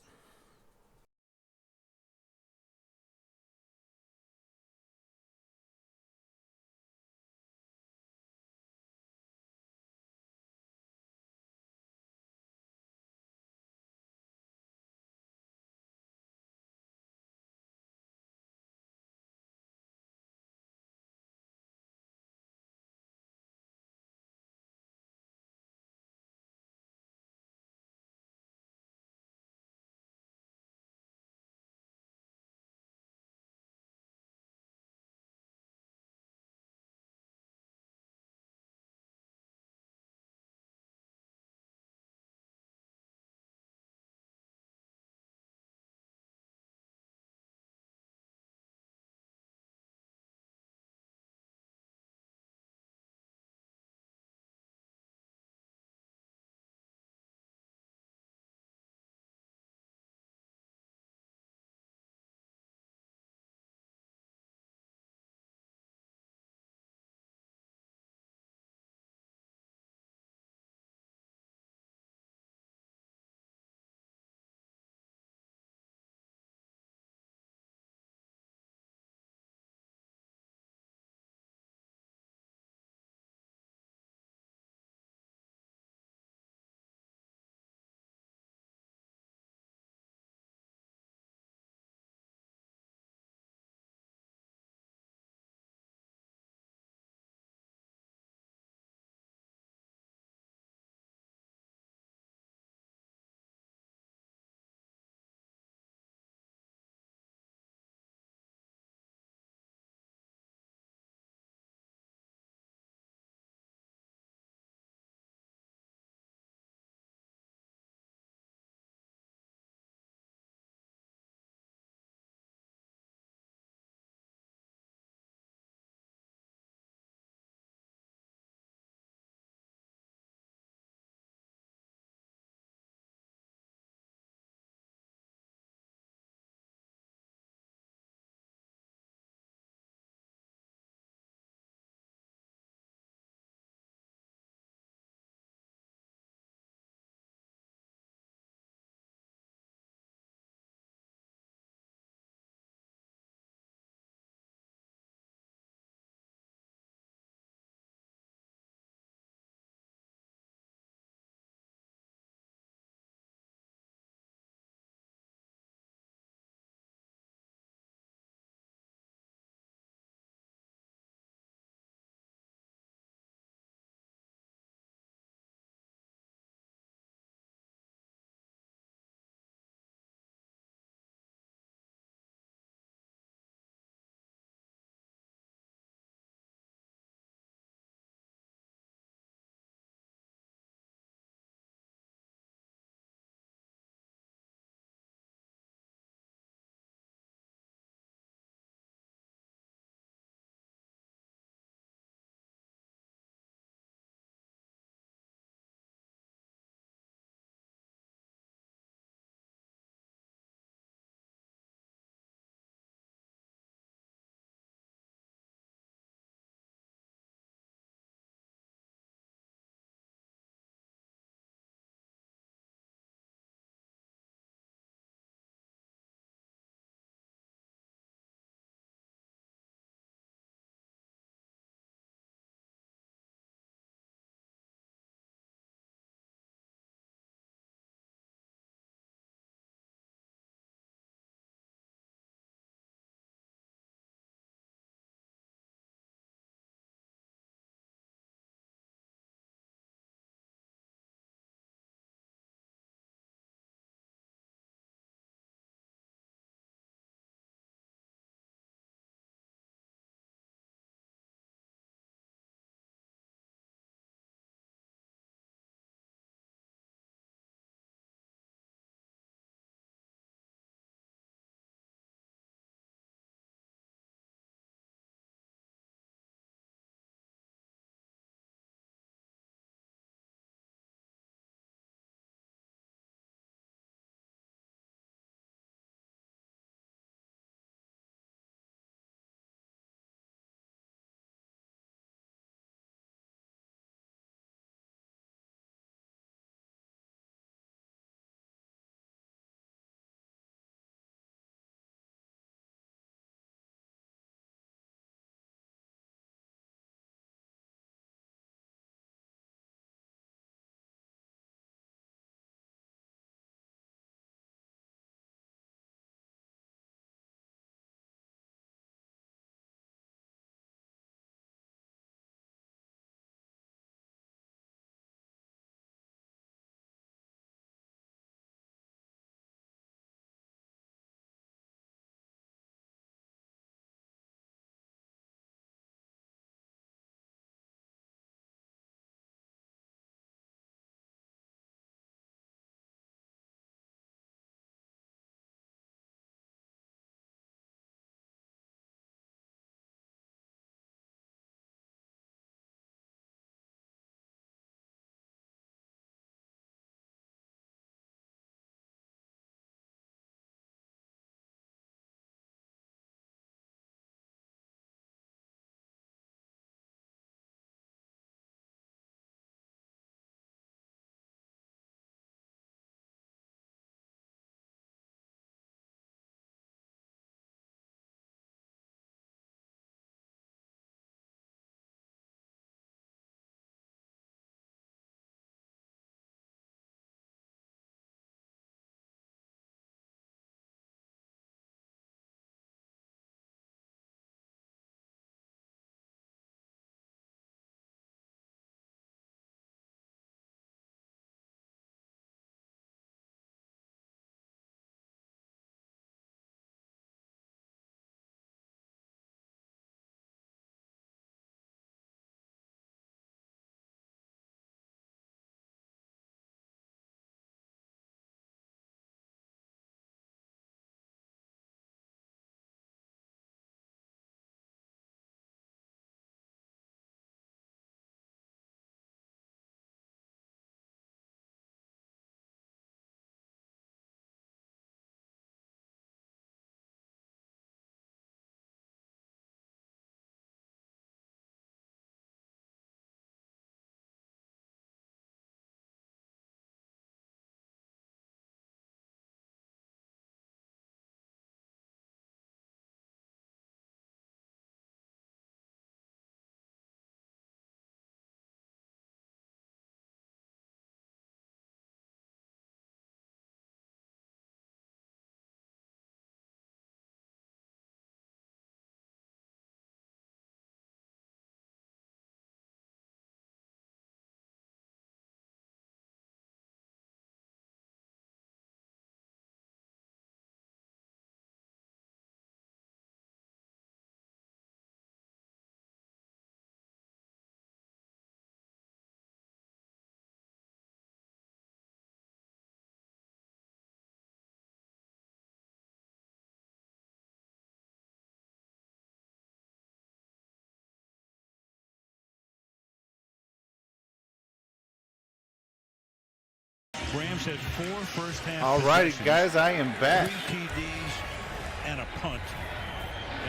Rams had 4 first-half
All right,
possessions,
guys, I am back.
3 TDs and a punt.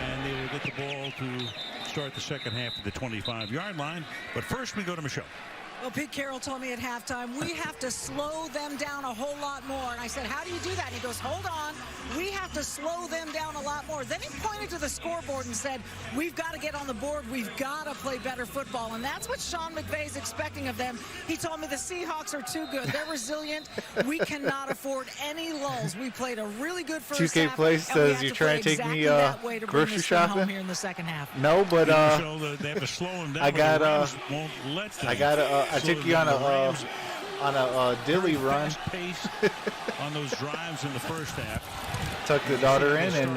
And they will get the ball to start the second half at the 25-yard line. But first, we go to Michelle.
Well, Pete Carroll told me at halftime, we have to slow them down a whole lot more. And I said, how do you do that? And he goes, hold on. We have to slow them down a lot more. Then he pointed to the scoreboard and said, we've got to get on the board. We've got to play better football. And that's what Sean McVay's expecting of them. He told me the Seahawks are too good. They're resilient. We cannot afford any lulls. We played a really good first
2K
half.
Play
and we
says
have
you're
to
trying
play
to take me
exactly that way to bring
grocery
this thing home
shopping
here in the second half.
No, but
So they have to slow them down.
I got
won't let them.
I took you on a dilly run.
Pace on those drives in the first half.
Tucked the daughter in and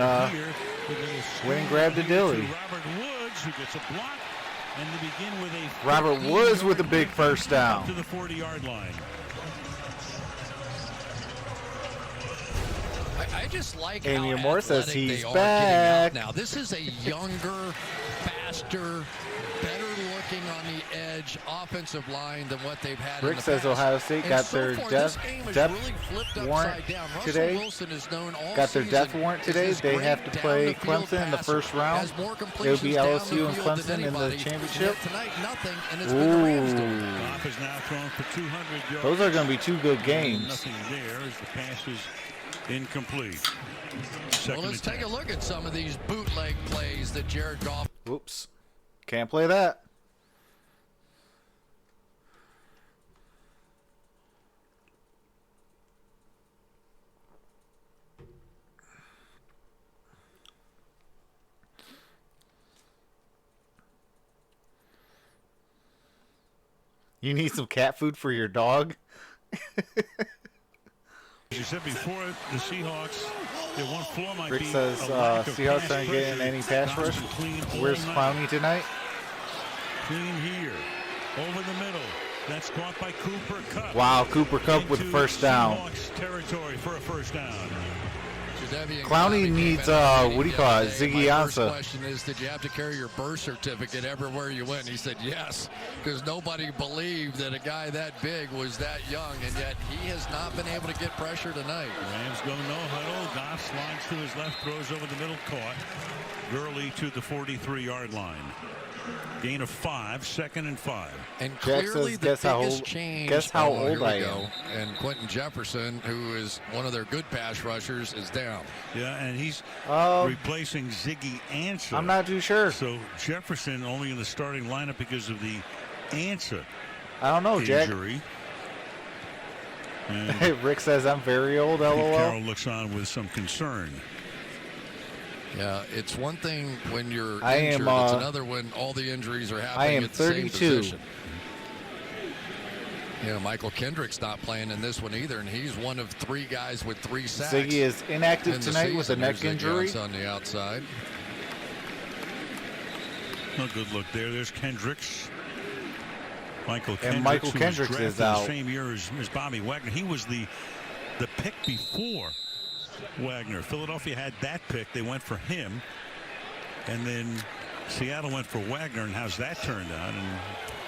went and grabbed a dilly.
Robert Woods, who gets a block, and they begin with a
Robert Woods with a big first down.
to the 40-yard line.
I just like
Amy
how
Amor says
athletic
he's
they are
back.
getting out now. This is a younger, faster, better looking on the edge offensive line than what they've had in
Rick
the
says
past.
Ohio State
And
got
so
their
far,
death
this game has really flipped
warrant
upside down. Russell
today.
Wilson is known all
Got their death
season
warrant
as
today.
this
They
great
have to play
down-the-field
Clemson in the
passer.
first round.
Has more
It would be
completions down the
LSU and
field than
Clemson in the
anybody.
championship.
Yet tonight, nothing, and it's been the Rams doing it.
Goff is now thrown for 200 yards.
Those are going to be 2 good games.
Nothing there as the pass is incomplete.
Well, let's take a look at some of these bootleg plays that Jared Goff.
Whoops. Can't play that. You need some cat food for your dog?
As you said before, the Seahawks, their one flaw might
Rick
be
says
a lack of
Seahawks
pass
aren't getting
pressure.
any pass
Goff's
rush.
been clean all
Where's
night.
Clowney tonight?
Clean here. Over the middle. That's caught by Cooper Kupp.
Wow, Cooper Kupp with the
Into
first down.
Seahawks territory for a first down.
Clowney needs, what do you call it, Ziggy
My first
Ansah.
question is, did you have to carry your birth certificate everywhere you went? And he said yes, because nobody believed that a guy that big was that young, and yet he has not been able to get pressure tonight.
Rams go no huddle. Goff slides to his left, throws over the middle, caught. Gurley to the 43-yard line. Gain of 5, 2nd and 5.
And
Jack
clearly
says,
the
guess how
biggest
old-
change.
guess how
here
old
we
I
go.
am.
And Quentin Jefferson, who is one of their good pass rushers, is down.
Yeah, and he's replacing Ziggy Ansah.
I'm not too sure.
So Jefferson only in the starting lineup because of the Ansah
I don't know, Jack.
injury. And
Rick says I'm very old,
Pete
LOL.
Carroll looks on with some concern.
Yeah, it's one thing when you're
I am,
injured. It's another when all the injuries are happening
am
at the same
32.
position. Michael Kendrick's not playing in this one either, and he's one of 3 guys with 3 sacks.
Ziggy is inactive
in the
tonight with a
season.
neck
There's
injury.
Ziggy on the outside.
No good look there. There's Kendricks. Michael
Michael
who was
Kendricks
drafted
is out.
the same year as Bobby Wagner. He was the pick before Wagner. Philadelphia had that pick. They went for him. And then Seattle went for Wagner. And how's that turned out? And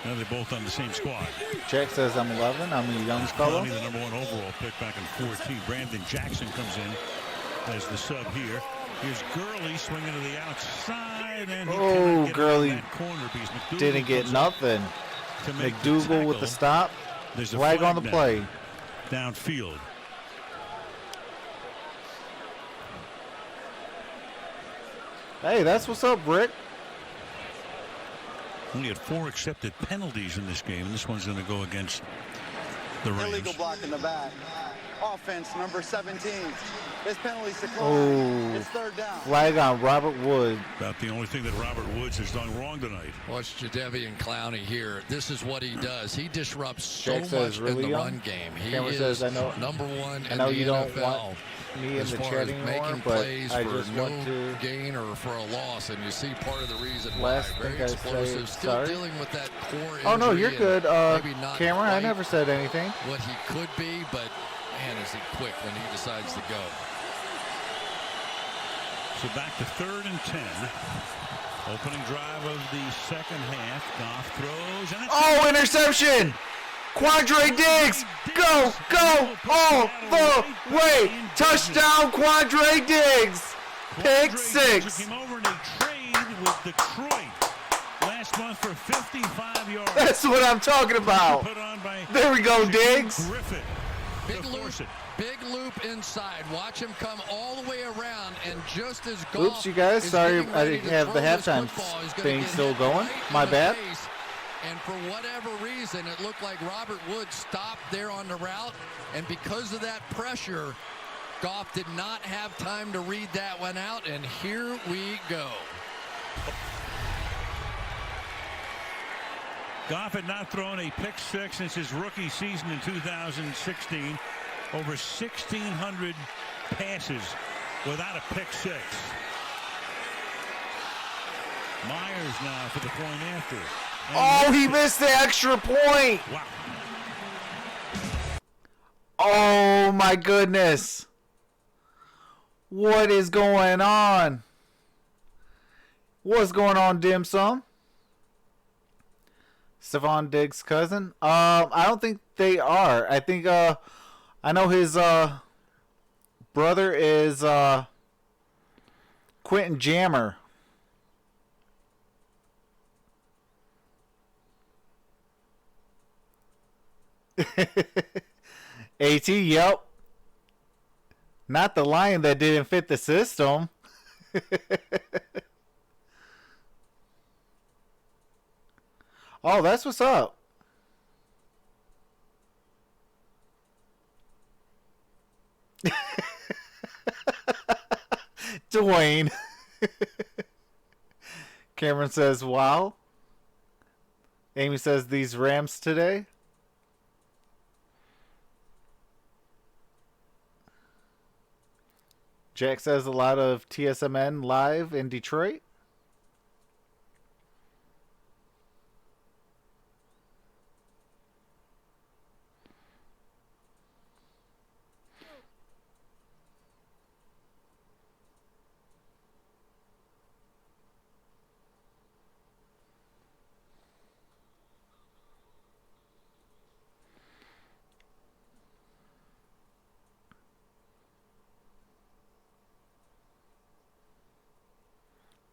now they're both on the same squad.
Jack says I'm 11. I'm a young fellow.
Clowney, the number 1 overall pick back in 14. Brandon Jackson comes in as the sub here. Here's Gurley swinging to the outside. And he cannot get
Gurley
around that corner because McDougal
didn't get
comes in
nothing.
to make the
McDougal with the
tackle.
stop.
There's a
Flag on the
now.
play.
Downfield.
Hey, that's what's up, Rick.
Only had 4 accepted penalties in this game, and this one's going to go against the Rams.
Illegal block in the back. Offense number 17. This penalty's declined.
Oh,
It's 3rd down.
flag on Robert Wood.
About the only thing that Robert Woods has done wrong tonight.
Watch Jadeveon Clowney here. This is what he does. He disrupts so
Jack says,
much
really
in the
young?
run game. He
Cameron
is
says, I know-
number 1
I
in
know
the
you don't
NFL.
want me in
as
the
far
chat
as
anymore,
making
but
plays
I
for
just
no
want to.
gain or for a loss, and you see part of the reason
Last
why. Very
thing I say,
explosive, still
sorry.
dealing with that core injury.
Oh no, you're
and
good,
maybe not
Cameron. I
quite
never said anything.
what he could be, but man, is he quick when he decides to go.
So back to 3rd and 10. Opening drive of the second half. Goff throws. And
Oh, interception! Quandre Diggs. Go, go, all the way. Touchdown, Quandre Diggs. Pick six.
Came over in a trade with Detroit last month for 55 yards.
That's what I'm talking about.
Put on by
There we go, Diggs.
Griffin.
Big loop inside. Watch him come all the way around, and just as
Oops, you guys. Sorry, I didn't have the halftime thing still going. My bad.
And for whatever reason, it looked like Robert Woods stopped there on the route, and because of that pressure, Goff did not have time to read that one out, and here we go.
Goff had not thrown a pick six since his rookie season in 2016. Over 1,600 passes without a pick six. Myers now for the point after.
Oh, he missed the extra point.
Wow.
Oh, my goodness. What is going on? What's going on, Dim Sum? Stephon Diggs' cousin? I don't think they are. I think, I know his, brother is, Quentin Jammer. AT, yep. Not the lion that didn't fit the system. Oh, that's what's up. Dwayne. Cameron says, wow. Amy says, these Rams today. Jack says a lot of TSMN live in Detroit.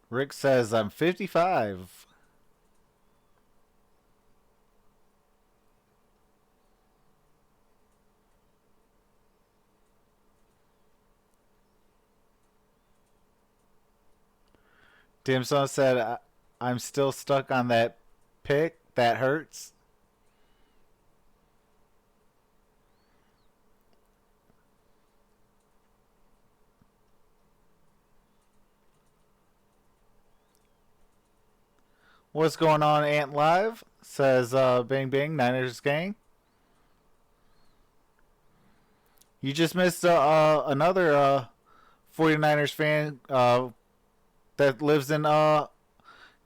Rick says, I'm 55. Dimson said, I'm still stuck on that pick. That hurts. What's going on, Ant Live? Says Bang Bang, Niners gang. You just missed another 49ers fan that lives in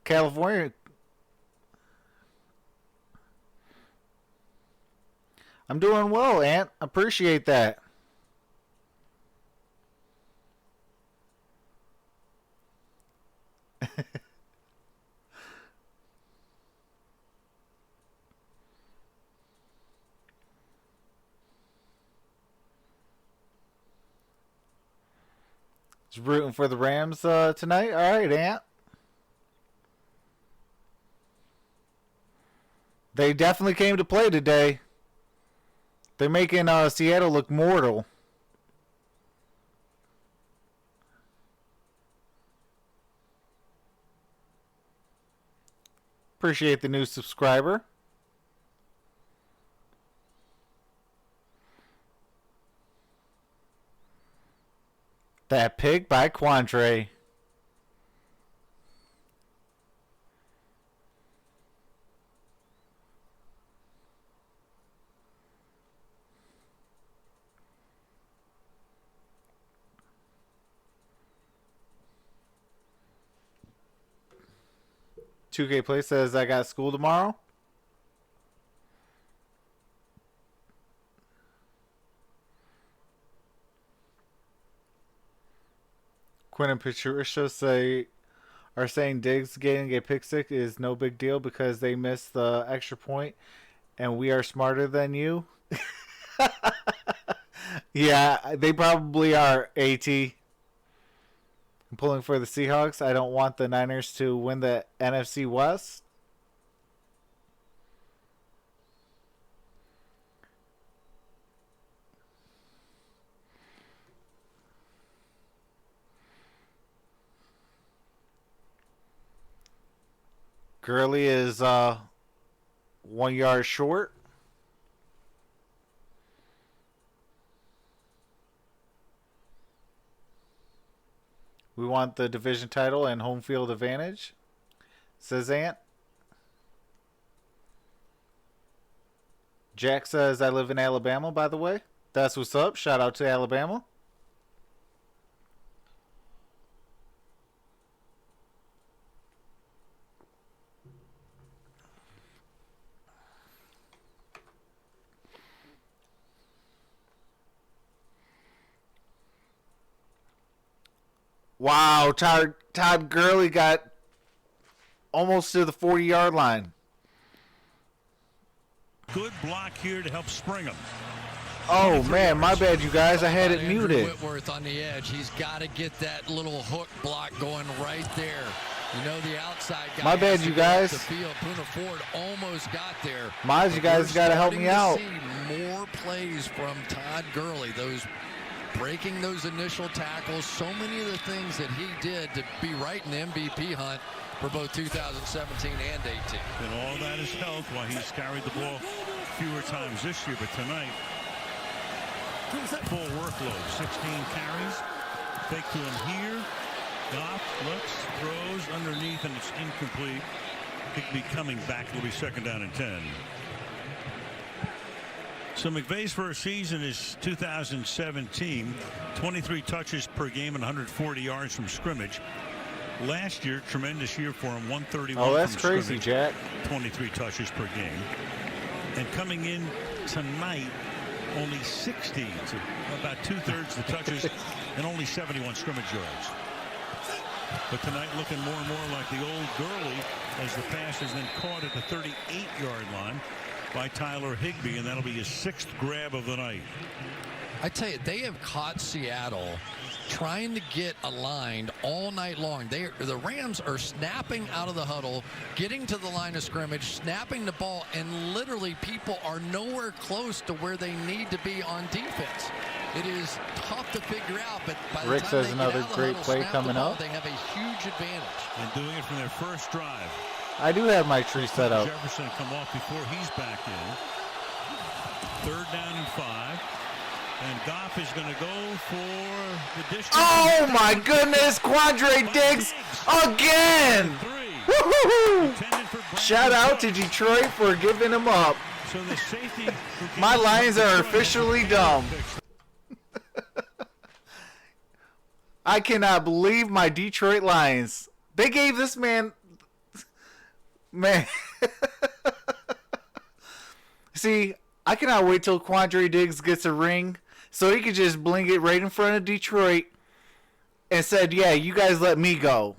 California. I'm doing well, Ant. Appreciate that. Just rooting for the Rams tonight. All right, Ant. They definitely came to play today. They're making Seattle look mortal. Appreciate the new subscriber. That pick by Quandre. $2K Play says I got school tomorrow. Quinn and Patricia are saying Diggs getting a pick six is no big deal because they missed the extra point And we are smarter than you. Yeah, they probably are, AT. I'm pulling for the Seahawks. I don't want the Niners to win the NFC West. Gurley is 1 yard short. We want the division title and home field advantage, says Ant. Jack says, I live in Alabama, by the way. That's what's up. Shout out to Alabama. Wow, Todd Gurley got almost to the 40-yard line.
Good block here to help spring him.
Oh, man, my bad, you guys. I had it muted.
Whitworth on the edge. He's got to get that little hook block going right there. You know, the outside guy.
My bad, you guys.
The field. Puna Ford almost got there.
You guys got to help me out.
See more plays from Todd Gurley. Those breaking those initial tackles, so many of the things that he did to be right in the MVP hunt for both 2017 and 18.
And all that is helped while he's carried the ball fewer times this year, but tonight, full workload, 16 carries. Fake to him here. Goff looks, throws underneath, and it's incomplete. Higbee coming back. It'll be 2nd down and 10. So McVay's first season is 2017, 23 touches per game and 140 yards from scrimmage. Last year, tremendous year for him, 131.
Oh, that's
from
crazy, Jack.
23 touches per game. And coming in tonight, only 60, so about 2/3 the touches, and only 71 scrimmage yards. But tonight looking more and more like the old Gurley as the pass is then caught at the 38-yard line by Tyler Higbee, and that'll be his 6th grab of the night.
I tell you, they have caught Seattle trying to get aligned all night long. The Rams are snapping out of the huddle, getting to the line of scrimmage, snapping the ball, and literally people are nowhere close to where they need to be on defense. It is tough to figure out, but by the
Rick
time
says
they
another
get out of the
great
huddle,
play
snap
coming
the ball,
up.
they have a huge advantage.
And doing it from their first drive.
I do have my tree set up.
Jefferson come off before he's back in. 3rd down and 5. And Goff is going to go for the distance.
Oh, my goodness. Quandre Diggs again. Woo-hoo-hoo. Shout out to Detroit for giving him up.
So the safety
My Lions are officially dumb. I cannot believe my Detroit Lions. They gave this man. See, I cannot wait till Quandre Diggs gets a ring so he could just bling it right in front of Detroit and said, yeah, you guys let me go.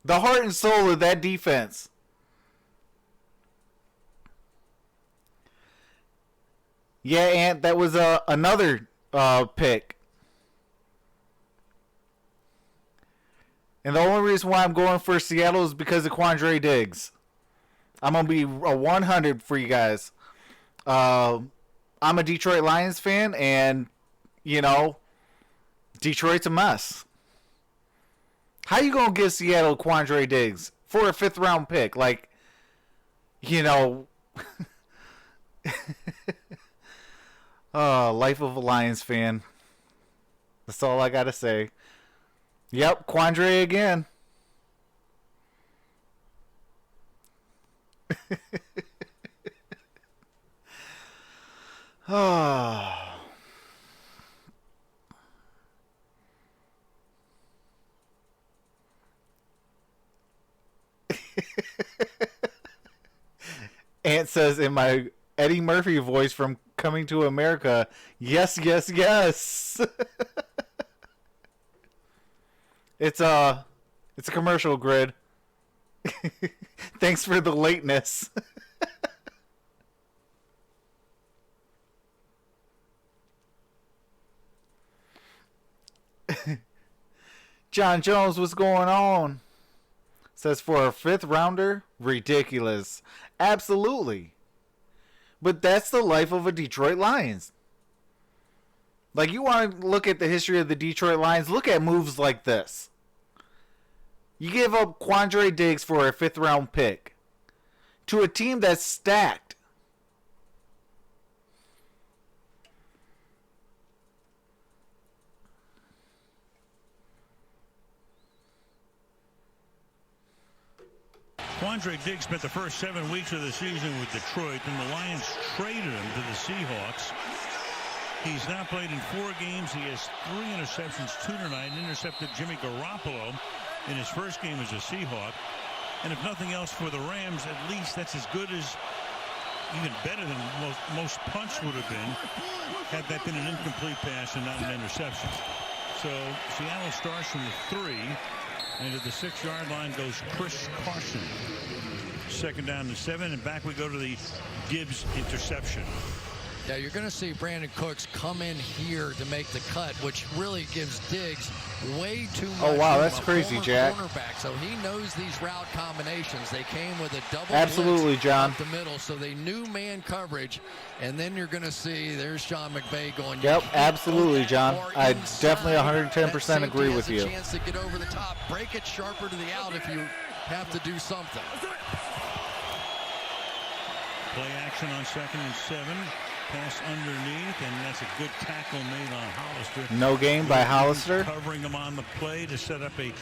The heart and soul of that defense. Yeah, Ant, that was another pick. And the only reason why I'm going for Seattle is because of Quandre Diggs. I'm going to be a 100 for you guys. I'm a Detroit Lions fan, and, you know, Detroit's a mess. How you going to give Seattle Quandre Diggs for a 5th-round pick? Like, you know... life of a Lions fan. That's all I got to say. Yep, Quandre again. Ant says in my Eddie Murphy voice from Coming to America, yes, yes, yes. It's a commercial, Grid. Thanks for the lateness. John Jones, what's going on? Says for a 5th rounder, ridiculous. Absolutely. But that's the life of a Detroit Lions. Like, you want to look at the history of the Detroit Lions, look at moves like this. You give up Quandre Diggs for a 5th round pick to a team that's stacked.
Quandre Diggs spent the first 7 weeks of the season with Detroit, and the Lions traded him to the Seahawks. He's now played in 4 games. He has 3 interceptions, 2 tonight. Intercepted Jimmy Garoppolo in his first game as a Seahawk. And if nothing else for the Rams, at least that's as good as, even better than most punts would have been, had that been an incomplete pass and not an interception. So Seattle starts from the 3. And to the 6-yard line goes Chris Carson. 2nd down and 7, and back we go to the Gibbs interception.
Yeah, you're going to see Brandon Cooks come in here to make the cut, which really gives Diggs way too much.
Oh, wow,
room.
that's crazy, Jack.
Cornerback, so he knows these route combinations. They came with a double
Absolutely,
blitz
John.
up the middle, so they knew man coverage. And then you're going to see there's Sean McVay going.
Yep, absolutely, John. I definitely 110%
That
agree with
safety
you.
has a chance to get over the top, break it sharper to the out if you have to do something.
Play action on 2nd and 7. Pass underneath, and that's a good tackle made on Hollister.
No gain by Hollister.
Covering him on the play to set up a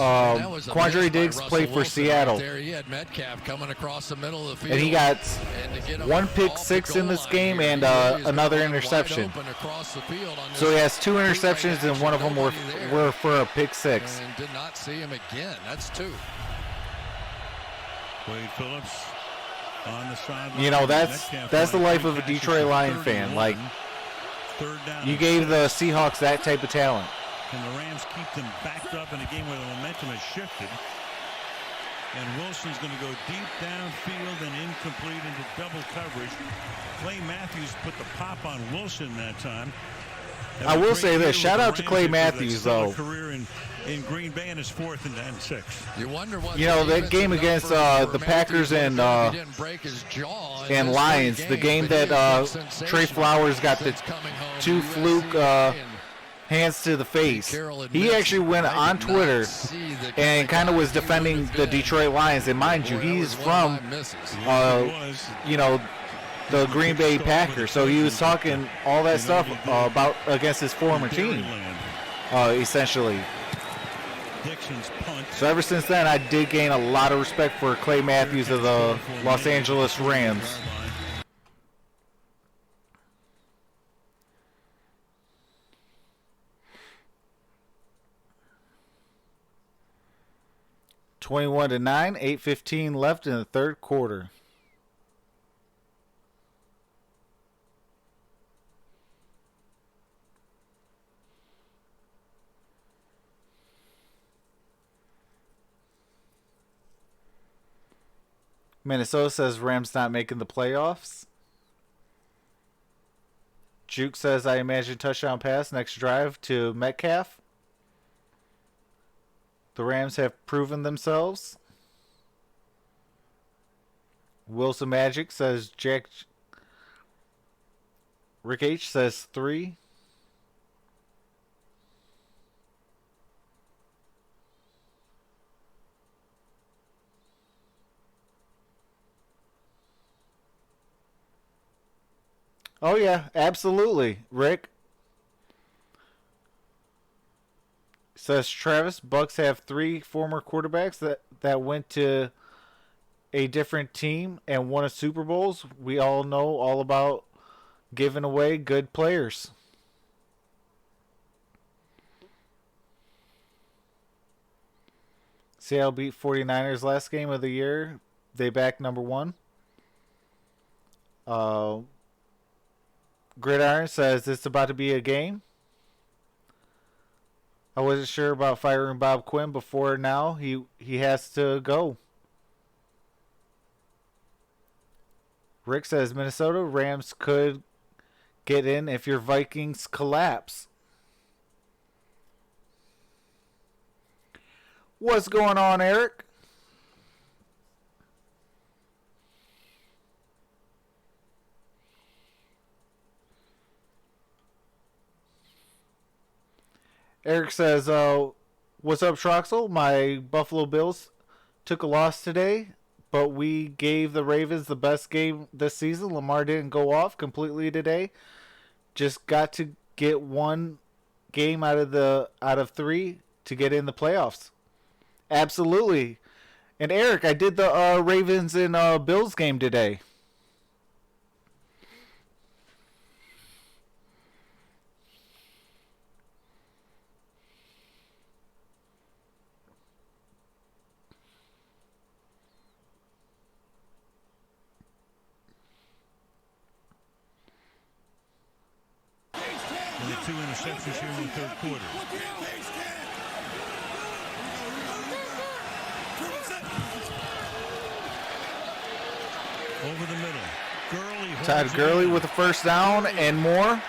Quandre Diggs played for Seattle.
There he had Metcalf coming across the middle of the field.
And he got 1 pick 6 in this game and another interception. So he has 2 interceptions and one of them were for a pick 6.
And did not see him again. That's 2.
Wade Phillips on the sideline.
You know, that's the life of a Detroit Lion fan. Like, you gave the Seahawks that type of talent.
And the Rams keep them backed up in a game where the momentum has shifted. And Wilson's going to go deep downfield and incomplete into double coverage. Clay Matthews put the pop on Wilson that time.
I will say this. Shout out to Clay Matthews, though.
Career in Green Bay, and his 4th and 6.
You wonder what
that game against the Packers and Lions, the game that Trey Flowers got the 2 fluke hands to the face. He actually went on Twitter and kind of was defending the Detroit Lions. And mind you, he's from, the Green Bay Packers. So he was talking all that stuff about against his former team, essentially. So ever since then, I did gain a lot of respect for Clay Matthews of the Los Angeles Rams. (21-9), 8:15 left in the 3rd quarter. Minnesota says Rams not making the playoffs. Juke says I imagine touchdown pass next drive to Metcalf. The Rams have proven themselves. Wilson Magic says Jack. Rick H says 3. Oh, yeah, absolutely, Rick. Says Travis, Bucks have 3 former quarterbacks that went to a different team and won a Super Bowls. We all know all about giving away good players. Seattle beat 49ers last game of the year. They back number 1. Gridiron says it's about to be a game. I wasn't sure about firing Bob Quinn before now. He has to go. Rick says Minnesota Rams could get in if your Vikings collapse. What's going on, Eric? Eric says, what's up, Troxel? My Buffalo Bills took a loss today, but we gave the Ravens the best game this season. Lamar didn't go off completely today. Just got to get one game out of 3 to get in the playoffs. Absolutely. And Eric, I did the Ravens and Bills game today.
And the 2 interceptions here in the third quarter. Over the middle. Gurley.
Todd Gurley with a first down and more.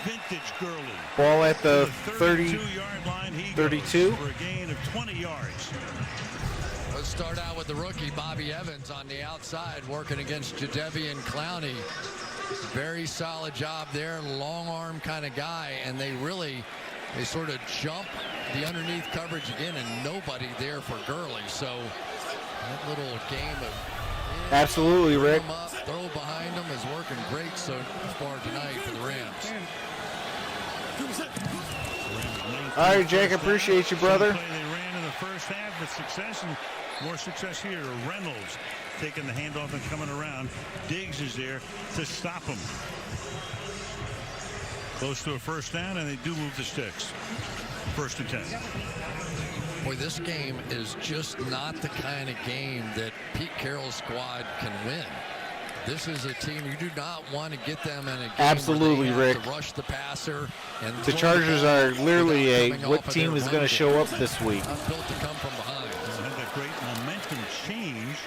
Vintage Gurley.
Ball at the
32-yard line.
32.
For a gain of 20 yards.
Let's start out with the rookie, Bobby Evans, on the outside, working against Jadeveon Clowney. Very solid job there, long arm kind of guy, and they sort of jump the underneath coverage again, and nobody there for Gurley. So that little game of
Absolutely, Rick.
throw him up, throw behind him is working great so far tonight for the Rams.
All right, Jake, I appreciate you, brother.
Play they ran in the first half with success, and more success here. Reynolds taking the handoff and coming around. Diggs is there to stop him. Close to a first down, and they do move the sticks. 1st and 10.
Boy, this game is just not the kind of game that Pete Carroll's squad can win. This is a team you do not want to get them in a game
Absolutely,
where they have
Rick.
to rush the passer. And
The Chargers are literally what team is going to show up this week.
Built to come from behind.
They had that great momentum change,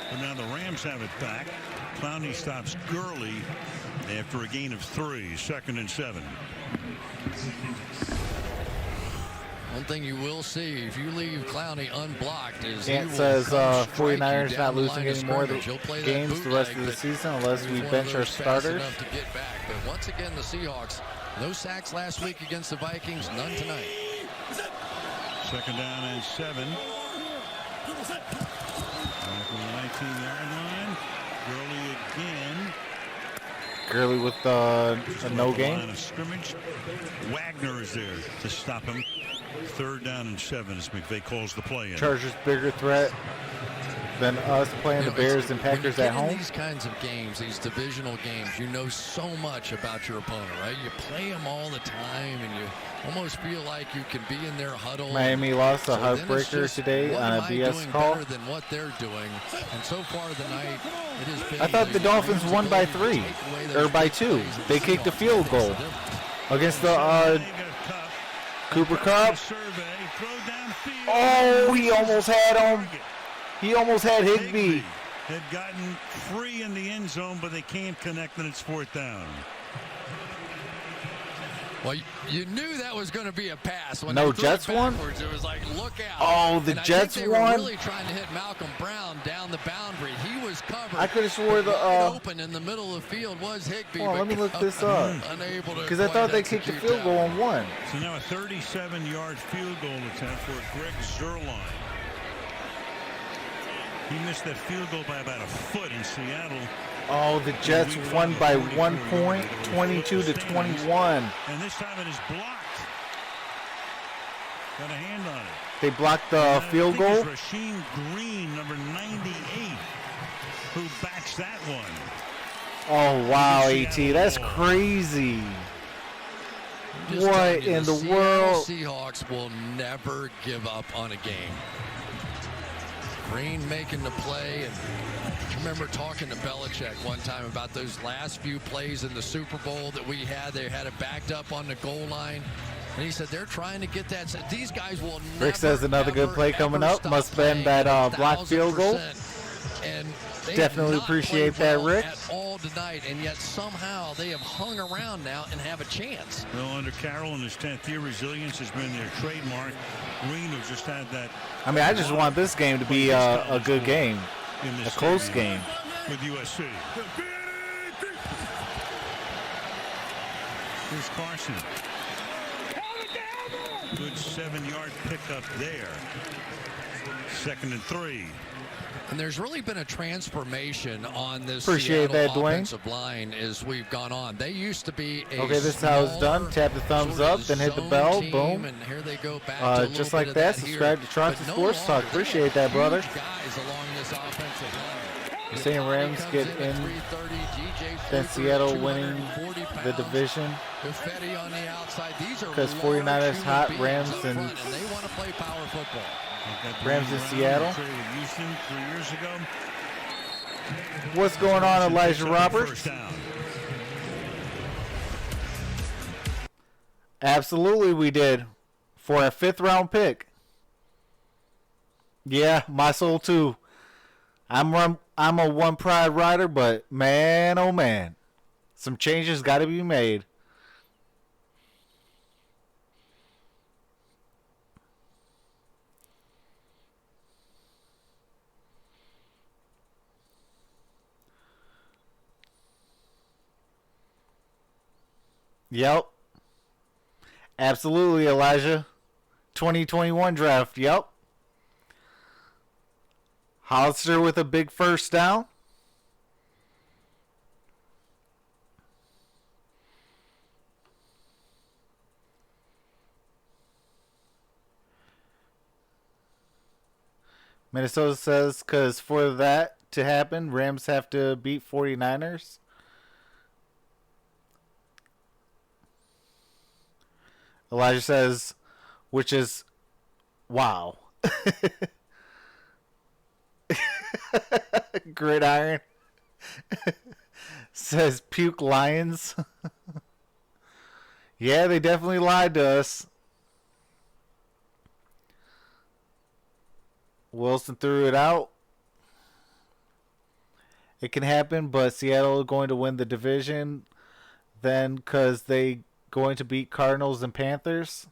but now the Rams have it back. Clowney stops Gurley after a gain of 3. 2nd and 7.
One thing you will see if you leave Clowney unblocked is he
Ant
will
says
come strike you
49ers
down
not
the
losing
line of
any more
scrimmage. He'll play that
games the rest of
bootleg,
the
but
season unless we
he's one
bench
of
our
those fast
starters.
enough to get back. But once again, the Seahawks, no sacks last week against the Vikings, none tonight.
2nd down and 7. Back on the 19-yard line. Gurley again.
Gurley with a no
Line
gain.
of scrimmage. Wagner is there to stop him. 3rd down and 7 as McVay calls the play in.
Chargers bigger threat than us playing the Bears and Packers at home.
These kinds of games, these divisional games, you know so much about your opponent, right? You play them all the time, and you almost feel like you can be in their huddle.
Miami lost a
So then it's
heartbreaker
just,
today
what
on a
am I
BS
doing
call.
better than what they're doing? And so far tonight, it has been.
I thought the Dolphins won by 3 or by 2. They kicked a field goal against the Cooper Kupp. Oh, he almost had him. He almost had Higbee.
Had gotten free in the end zone, but they can't connect, and it's 4th down.
Well, you knew that was going to be a pass. When
No
they threw
Jets
it
won?
backwards, it was like, look out.
Oh, the
And I
Jets
think they
won?
were really trying to hit Malcolm Brown down the boundary. He was covered.
I could have swore the
open in the middle of the field was Higbee.
Hold on, let me look
but
this up.
Unable to
because I thought they kicked the
execute
field goal
that.
and won.
So now a 37-yard field goal attempt for Greg Zuerlein. He missed that field goal by about a foot in Seattle.
Oh, the Jets won by 1 point, 22 to 21.
And this time it is blocked. Got a hand on it.
They blocked the
And I
field
think
goal.
it's Rasheem Green, number 98, who backs that one.
Oh, wow, AT. That's crazy.
Just
What
telling you,
in the
Seattle
world?
Seahawks will never give up on a game. Green making the play, and I remember talking to Belichick one time about those last few plays in the Super Bowl that we had. They had it backed up on the goal line, and he said they're trying to get that. These guys will never.
Rick says another good play coming up. Must have been that blocked field goal.
1000%. And They
Definitely
have not
appreciate
played
that,
well
Rick.
at all tonight, and yet somehow they have hung around now and have a chance.
Well, under Carroll in his 10th year, resilience has been their trademark. Green, who just had that.
I mean, I just want this game to be a good game, a close game.
With USC. Here's Carson. Good 7-yard pickup there. 2nd and 3.
And there's really been a transformation on this
Appreciate
Seattle
that, Dwayne.
offensive line as we've gone on. They used to be a
Okay, this is how it's done. Tap the thumbs
sort of
up, then hit the
zone
bell.
team,
Boom.
And here they go back to a little
Just
bit
like
of
that.
here.
Subscribe to Troxel
But no
Sports
longer.
Talk.
They
Appreciate
have
that, brother.
huge guys along this offensive line.
You're saying Rams get in, then Seattle winning the division.
Buffetti on the outside. These are
'Cause
large
49ers
human
hot,
beings
Rams
up
and-
front, and they want to play power football.
Rams in Seattle.
Traded with Houston 3 years ago.
What's going on, Elijah
First
Roberts?
down.
Absolutely, we did. For a 5th-round pick. Yeah, my soul too. I'm a one pride rider, but man, oh man, some changes got to be made. Yep. Absolutely, Elijah. 2021 draft. Yep. Hollister with a big first down. Minnesota says, because for that to happen, Rams have to beat 49ers. Elijah says, which is, wow. Gridiron says puke Lions. Yeah, they definitely lied to us. Wilson threw it out. It can happen, but Seattle going to win the division then because they going to beat Cardinals and Panthers.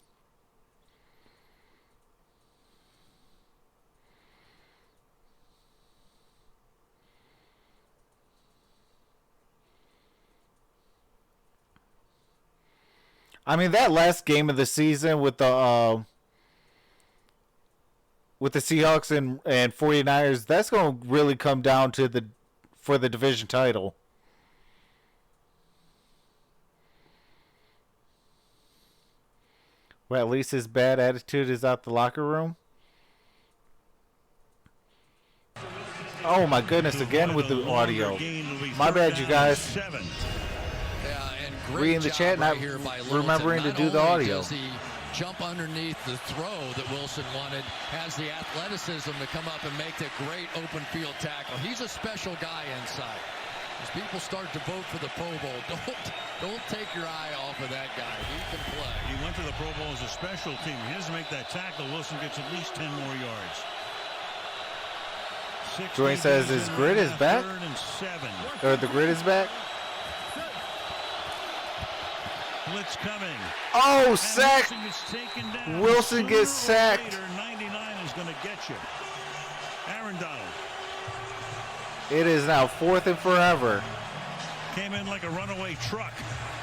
I mean, that last game of the season with the Seahawks and 49ers, that's going to really come down to for the division title. Well, at least his bad attitude is out the locker room. Oh my goodness, again with the audio. My bad, you guys. Reading the chat, not remembering to do the audio.
Jump underneath the throw that Wilson wanted, has the athleticism to come up and make the great open field tackle. He's a special guy inside. As people start to vote for the Pro Bowl, don't take your eye off of that guy. He can play.
He went to the Pro Bowl as a special team. He doesn't make that tackle. Wilson gets at least 10 more yards.
Dwayne says his grid is back? Or the grid is back?
Blitz coming.
Oh, sack! Wilson gets sacked.
99 is going to get you. Aaron Donald.
It is now 4th and forever.
Came in like a runaway truck.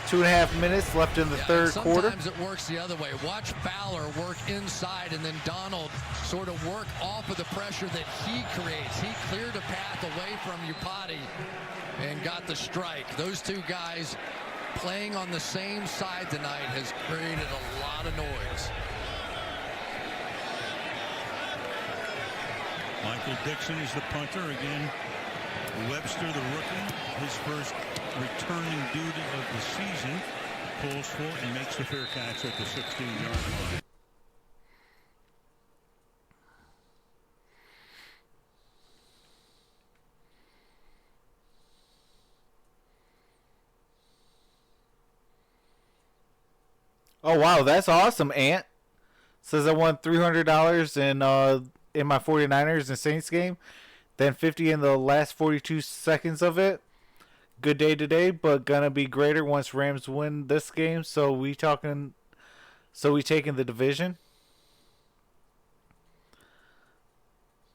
2.5 minutes left in the third quarter.
Sometimes it works the other way. Watch Fowler work inside and then Donald sort of work off of the pressure that he creates. He cleared a path away from Upati and got the strike. Those two guys playing on the same side tonight has created a lot of noise.
Michael Dixon is the punter again. Webster, the rookie, his first returning duty of the season, pulls for and makes the fair catch at the 16-yard line.
Oh wow, that's awesome, Ant. Says I won $300 in my 49ers and Saints game. then 50 in the last 42 seconds of it. Good day today, but gonna be greater once Rams win this game. So we taking the division.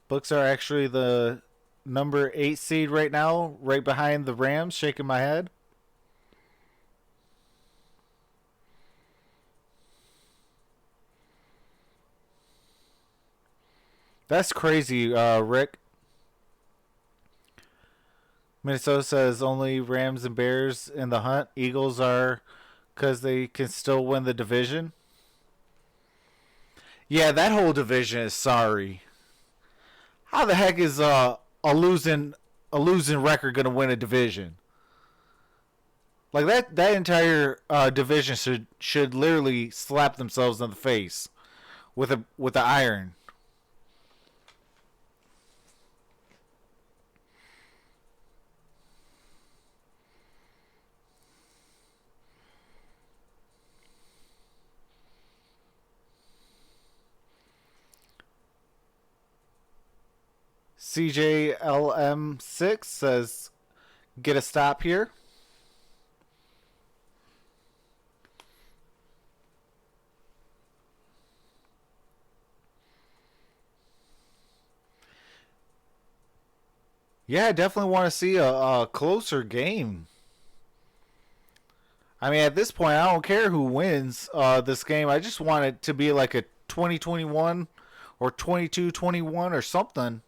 Bucks are actually the number 8 seed right now, right behind the Rams. Shaking my head. That's crazy, Rick. Minnesota says only Rams and Bears in the hunt. Eagles are because they can still win the division. Yeah, that whole division is sorry. How the heck is a losing record gonna win a division? Like that entire division should literally slap themselves in the face with the iron. CJLM6 says, get a stop here. Yeah, I definitely want to see a closer game. I mean, at this point, I don't care who wins this game. I just want it to be like a 20-21 or 22-21 or something.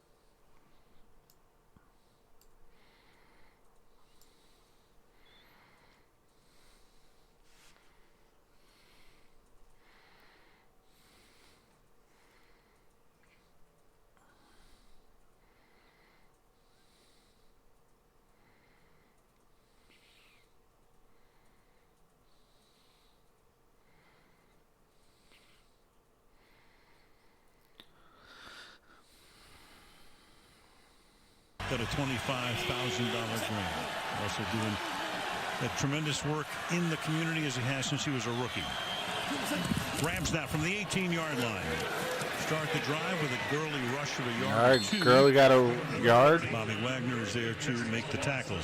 Got a $25,000 grant. Also doing tremendous work in the community as he has since he was a rookie. Rams now from the 18-yard line. Start the drive with a Gurley rush of a yard.
All right, Gurley got a yard.
Bobby Wagner is there to make the tackle.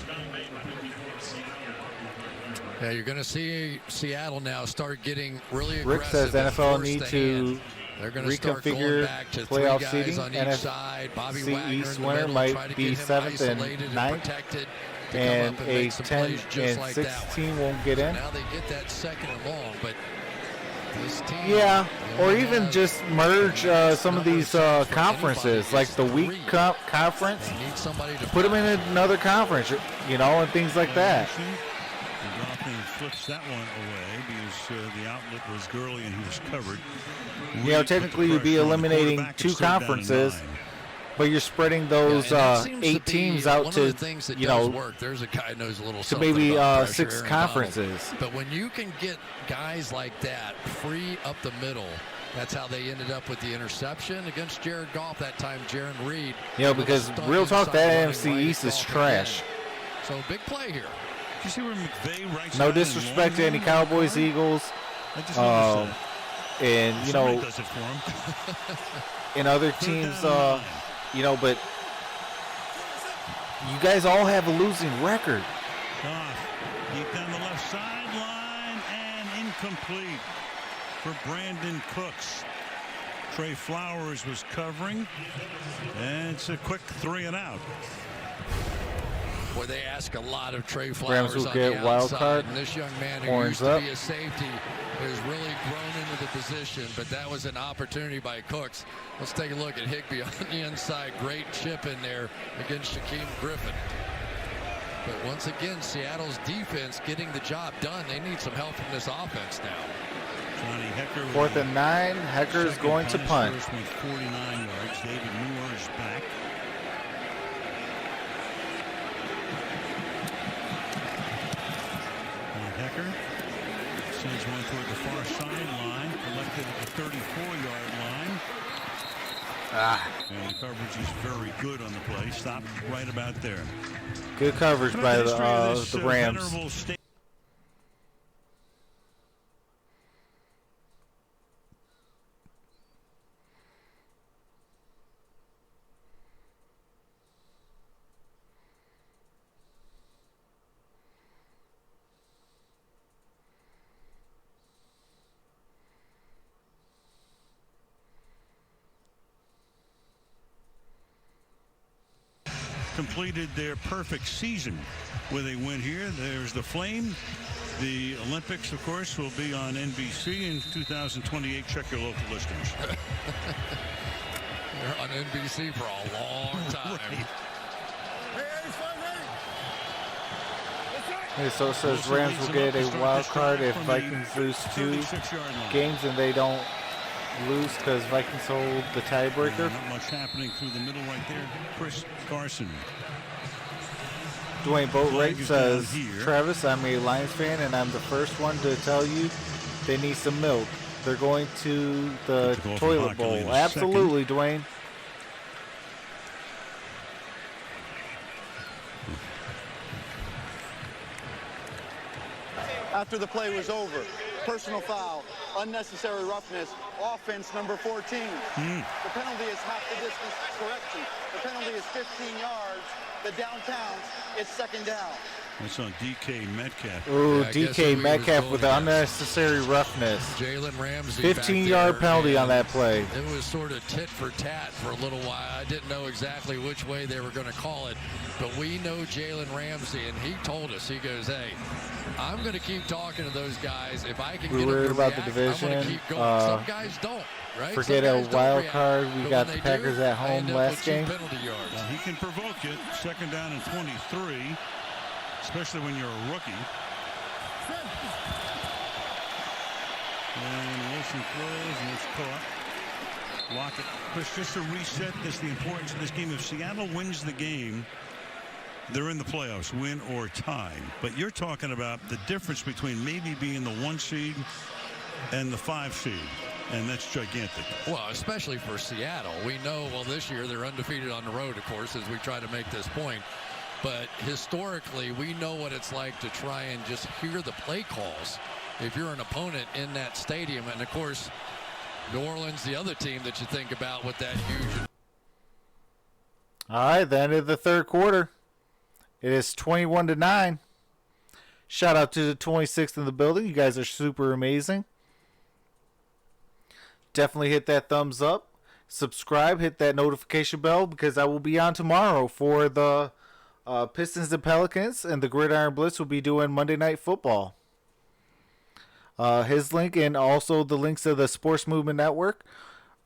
Yeah, you're going to see Seattle now start getting really aggressive.
Rick says NFL need to
They're going to start going
reconfigure
back to
playoff
3 guys
seating.
on each side. Bobby
NFC
Wagner
East
in the
winner
middle,
might
try to
be
get him
7th and
isolated
9th,
protected to
and
come up and
a
make some
10
plays just
and
like
16
that
won't get in.
Now they get that second and long, but this team,
Yeah, or even just merge some of these conferences, like the week conference.
need somebody to
Put them in another conference, and things like that.
Goffin flips that one away because the outlet was Gurley and he was covered.
Technically you'd be eliminating 2 conferences, but you're spreading those 8 teams out to,
work. There's a guy who knows a little
to
something
maybe
about pressure,
6
Aaron
conferences.
Donald. But when you can get guys like that free up the middle, that's how they ended up with the interception against Jared Goff that time. Jaron Reed.
Because real talk, that NFC East is trash.
So big play here.
Did you see where McVay right
No disrespect to any Cowboys, Eagles,
I just noticed that.
and
Somebody does it for him.
and other teams, but you guys all have a losing record.
Goff deep down the left sideline and incomplete for Brandon Cooks. Trey Flowers was covering, and it's a quick 3 and out.
Boy, they ask a lot of Trey Flowers
Rams will
on
get
the
wild
outside,
card.
and this young man who
Horns
used to
up.
be a safety has really grown into the position, but that was an opportunity by Cooks. Let's take a look at Higbee on the inside. Great chip in there against Shaquem Griffin. But once again, Seattle's defense getting the job done. They need some help from this offense now.
Johnny Hecker.
4th and 9. Hecker is going to punt.
With 49 yards. David Moore is back. Hecker sends one toward the far sideline, collected at the 34-yard line. And the coverage is very good on the play. Stopped right about there.
Good coverage by the Rams.
completed their perfect season with a win here. There's the Flame. The Olympics, of course, will be on NBC in 2028. Check your local listings.
They're on NBC for a long time.
Right.
Hey, so it says Rams will get a wild card if Vikings lose 2 games and they don't lose because Vikings hold the tiebreaker.
Not much happening through the middle right there. Chris Carson.
Dwayne Boatwright says, Travis, I'm a Lions fan and I'm the first one to tell you they need some milk. They're going to the toilet bowl. Absolutely, Dwayne.
After the play was over, personal foul, unnecessary roughness, offense number 14. The penalty is half the distance. Correction. The penalty is 15 yards. The downtown's, it's second down.
That's on DK Metcalf.
Ooh, DK Metcalf with unnecessary roughness.
Jalen Ramsey.
15-yard penalty on that play.
It was sort of tit for tat for a little while. I didn't know exactly which way they were going to call it, but we know Jalen Ramsey, and he told us, he goes, hey, I'm going to keep talking to those guys. If I can get them to
about
react,
the division.
I'm going to keep going. Some guys don't, right?
Forget a wild card. We got the Packers at home last game.
He can provoke it. Second down and 23. Especially when you're a rookie. And Wilson throws, and it's caught. Lockett. Chris, just to reset this, the importance of this game. If Seattle wins the game, they're in the playoffs, win or tie. But you're talking about the difference between maybe being the 1 seed and the 5 seed. And that's gigantic.
Well, especially for Seattle. We know, well, this year they're undefeated on the road, of course, as we try to make this point. But historically, we know what it's like to try and just hear the play calls if you're an opponent in that stadium. And, of course, New Orleans, the other team that you think about with that huge.
All right, the end of the third quarter. It is 21-9. Shout out to the 26th in the building. You guys are super amazing. Definitely hit that thumbs up. Subscribe, hit that notification bell because I will be on tomorrow for the Pistons and Pelicans, and the Gridiron Blitz will be doing Monday Night Football. His link and also the links of the Sports Movement Network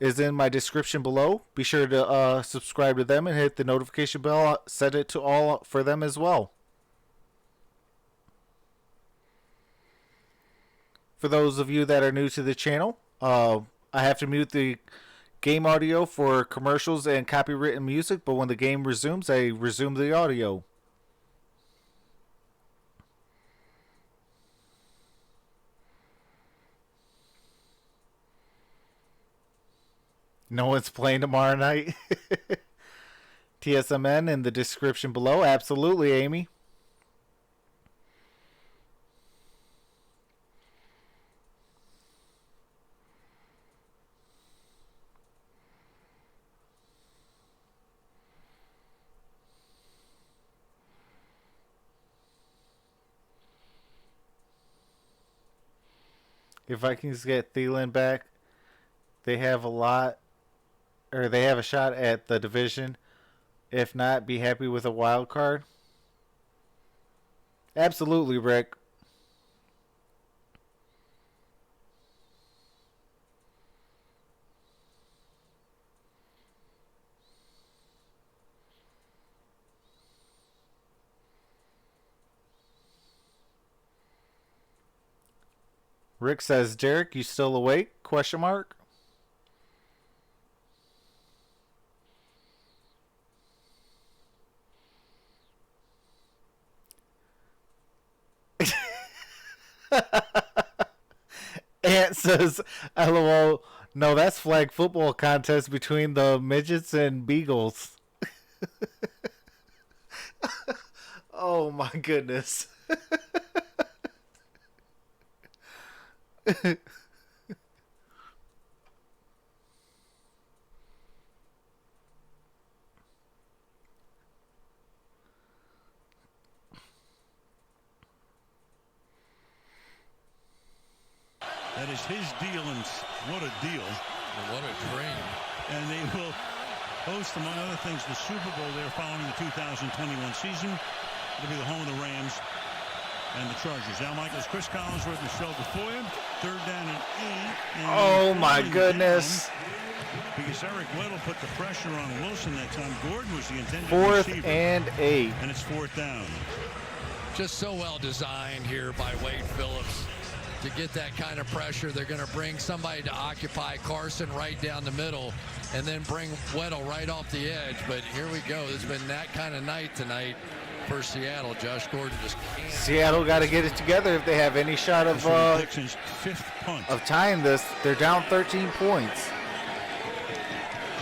is in my description below. Be sure to subscribe to them and hit the notification bell. Set it to all for them as well. For those of you that are new to the channel, I have to mute the game audio for commercials and copywritten music, but when the game resumes, I resume the audio. No one's playing tomorrow night. TSMN in the description below. Absolutely, Amy. If Vikings get Thielen back, they have a shot at the division. If not, be happy with a wild card. Absolutely, Rick. Rick says, Derek, you still awake? Question mark. Ant says, LOL, no, that's flag football contest between the midgets and beagles. Oh my goodness.
That is his deal, and what a deal.
What a dream.
And they will host, among other things, the Super Bowl there following the 2021 season. It'll be the home of the Rams and the Chargers. Al Michaels, Chris Collinsworth, and Michelle DeFoya. 3rd down and 8. And
Oh, my goodness.
Because Eric Weddle put the pressure on Wilson that time. Gordon was the intended
4th
receiver.
and 8.
And it's 4th down.
Just so well designed here by Wade Phillips to get that kind of pressure. They're going to bring somebody to occupy Carson right down the middle and then bring Weddle right off the edge. But here we go. It's been that kind of night tonight for Seattle. Josh Gordon just can't.
Seattle got to get it together if they have any shot of
Dixon's 5th punt.
of tying this. They're down 13 points.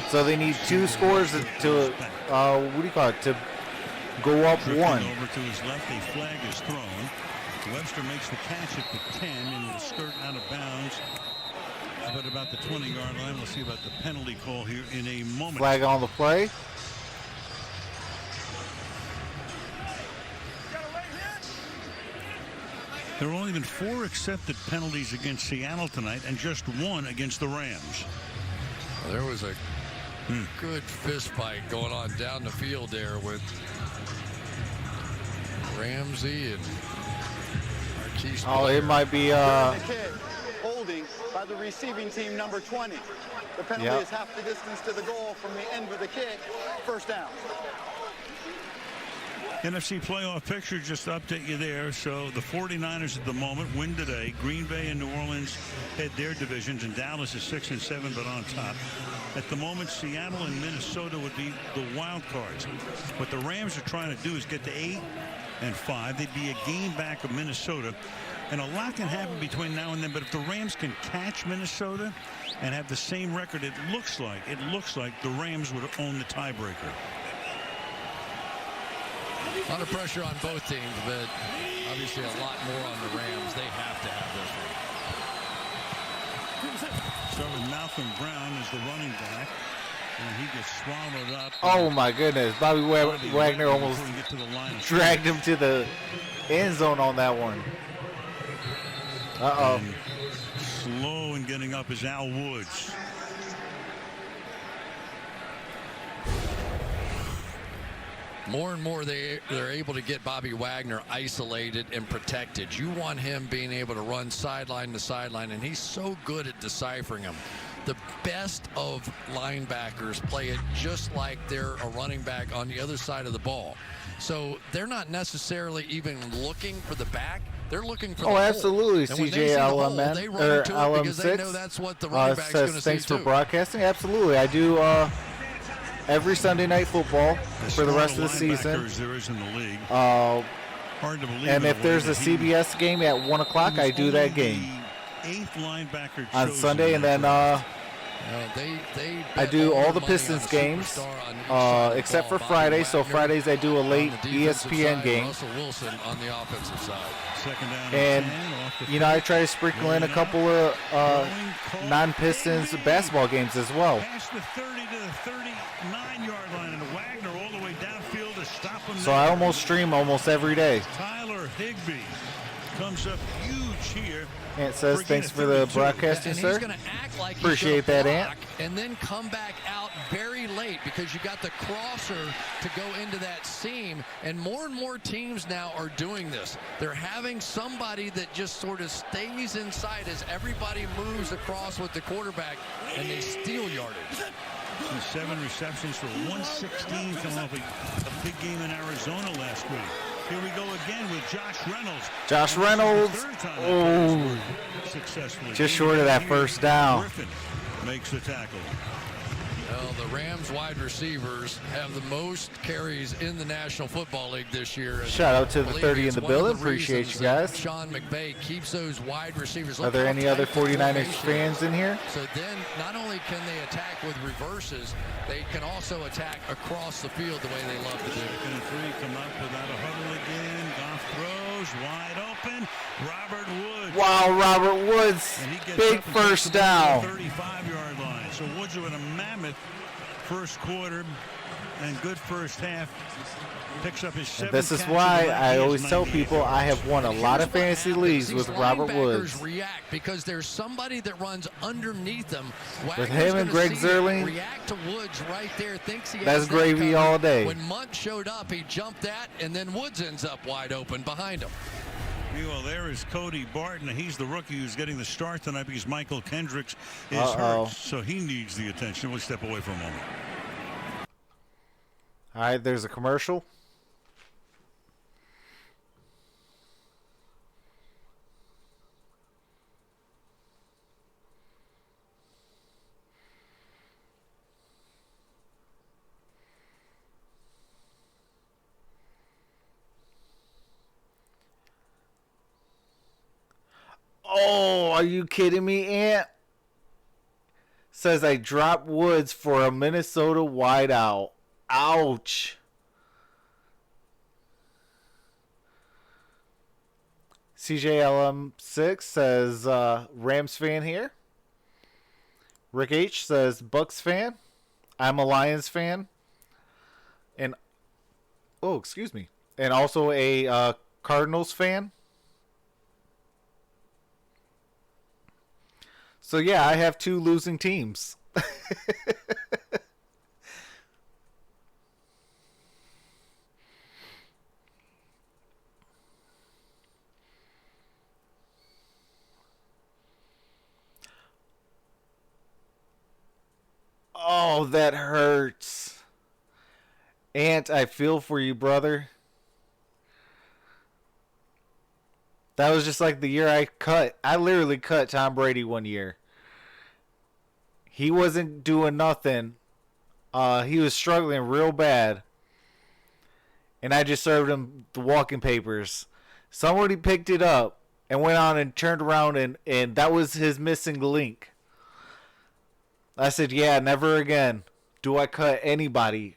So they need 2 scores to what do you call it, to go up
Drifting
1.
over to his left, a flag is thrown. Webster makes the catch at the 10 and will skirt out of bounds. But about the 20-yard line. We'll see about the penalty call here in a moment.
Flag on the play.
There have only been 4 accepted penalties against Seattle tonight and just 1 against the Rams.
Well, there was a good fist fight going on down the field there with Ramsey and Marquise.
Oh, it might be
holding by the receiving team, number 20. The penalty is half the distance to the goal from the end of the kick. 1st down.
NFC playoff picture, just to update you there. So the 49ers at the moment win today. Green Bay and New Orleans head their divisions, and Dallas is 6 and 7, but on top. At the moment, Seattle and Minnesota would be the wild cards. What the Rams are trying to do is get to 8 and 5. They'd be a game back of Minnesota. And a lot can happen between now and then, but if the Rams can catch Minnesota and have the same record, it looks like the Rams would own the tiebreaker.
A lot of pressure on both teams, but obviously a lot more on the Rams. They have to have this one.
So with Malcolm Brown as the running back, and he gets swallowed up.
Oh my goodness, Bobby Wagner almost dragged him to the end zone on that one. Uh-oh.
And slow in getting up is Al Woods.
More and more they're able to get Bobby Wagner isolated and protected. You want him being able to run sideline to sideline, and he's so good at deciphering them. The best of linebackers play it just like they're a running back on the other side of the ball. So they're not necessarily even looking for the back. They're looking for the hole.
Absolutely,
CJ
LMN
or LM6
they
know that's what the running back's going to see.
Thanks for broadcasting. Absolutely, I do every Sunday night football for the rest of the season.
There is in the league. Hard to believe.
And if there's a CBS game at 1 o'clock, I do that game
8th linebacker
on Sunday, and then I do all the Pistons games except for Friday. So Fridays I do a late ESPN game.
Russell Wilson on the offensive side.
And you know, I try to sprinkle in a couple of non-Pistons basketball games as well.
Past the 30 to the 39-yard line, and Wagner all the way downfield to stop him.
So I almost stream almost every day.
Tyler Higbee comes up huge here.
Ant says, thanks for the broadcasting, sir.
Like
appreciate that, Ant.
And then come back out very late because you got the crosser to go into that seam. And more teams now are doing this. They're having somebody that just sort of stays inside as everybody moves across with the quarterback, and they steal yardage.
7 receptions for 116 coming off a big game in Arizona last week. Here we go again with Josh Reynolds.
Josh Reynolds, just short of that first down.
Griffin makes the tackle.
Well, the Rams wide receivers have the most carries in the National Football League this year.
Shout out to the 30 in the building. Appreciate you guys.
Sean McVay keeps those wide receivers.
Are there any other 49ers fans in here?
So then not only can they attack with reverses, they can also attack across the field the way they love to do.
Second and 3 come up without a huddle again. Goff throws wide open. Robert Woods.
Wow, Robert Woods. Big first down.
35-yard line. So Woods are in a mammoth first quarter and good first half. Picks up his 7th.
This is
catch
why
of the night.
I
He has
always tell
98
people I have won a lot of
Here's what
fantasy
happens.
leagues
These
with Robert
linebackers
Woods.
react because there's somebody that runs underneath them.
With
Wagner's
him and
gonna
Greg
see that,
Zerling,
react to Woods right there. Thinks he
that's
has that
gravy
covered.
all day.
When Munt showed up, he jumped that, and then Woods ends up wide open behind him.
Well, there is Cody Barton. He's the rookie who's getting the start tonight because Michael Kendricks is
Uh-oh.
hurt, so he needs the attention. We'll step away for a moment.
All right, there's a commercial. Oh, are you kidding me, Ant? Says I dropped Woods for a Minnesota wideout. Ouch. CJLM6 says Rams fan here. Rick H says Bucks fan. I'm a Lions fan. And oh, excuse me. And also a Cardinals fan. So yeah, I have 2 losing teams. Oh, that hurts. Ant, I feel for you, brother. That was just like the year I literally cut Tom Brady one year. He wasn't doing nothing. He was struggling real bad. And I just served him the walking papers. Somebody picked it up and went on and turned around and that was his missing link. I said, yeah, never again do I cut anybody.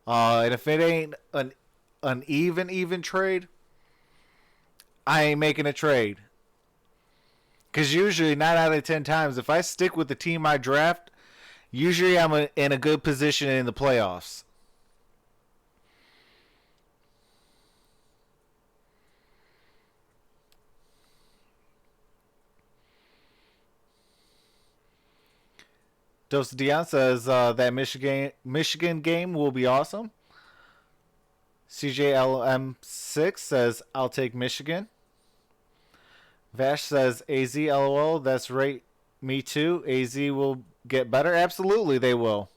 And if it ain't an even trade, I ain't making a trade. Because usually, 9 out of 10 times, if I stick with the team I draft, usually I'm in a good position in the playoffs. Dos Dion says that Michigan game will be awesome. CJLM6 says I'll take Michigan. Vash says AZ LOL. That's right. Me too. AZ will get better. Absolutely, they will.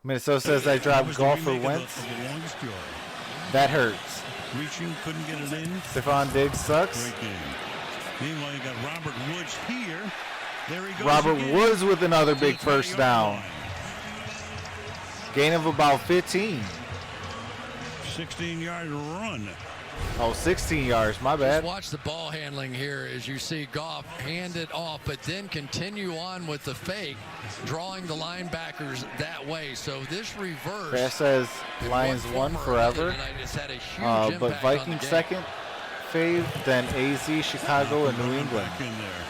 Minnesota says I dropped golf for Wentz. That hurts.
Reaching, couldn't get it in.
Stephon Diggs sucks.
Great game. Meanwhile, you got Robert Woods here. There he goes.
Robert
again.
Woods with another big first down. Gain of about 15.
16-yard run.
Oh, 16 yards. My
Just
bad.
watch the ball handling here as you see Goff hand it off, but then continue on with the fake, drawing the linebackers that way. So this reverse.
That says Lions won forever.
It's had a huge
But
impact on the
Vikings
game.
second fave, then AZ, Chicago, and New England.
Back in there.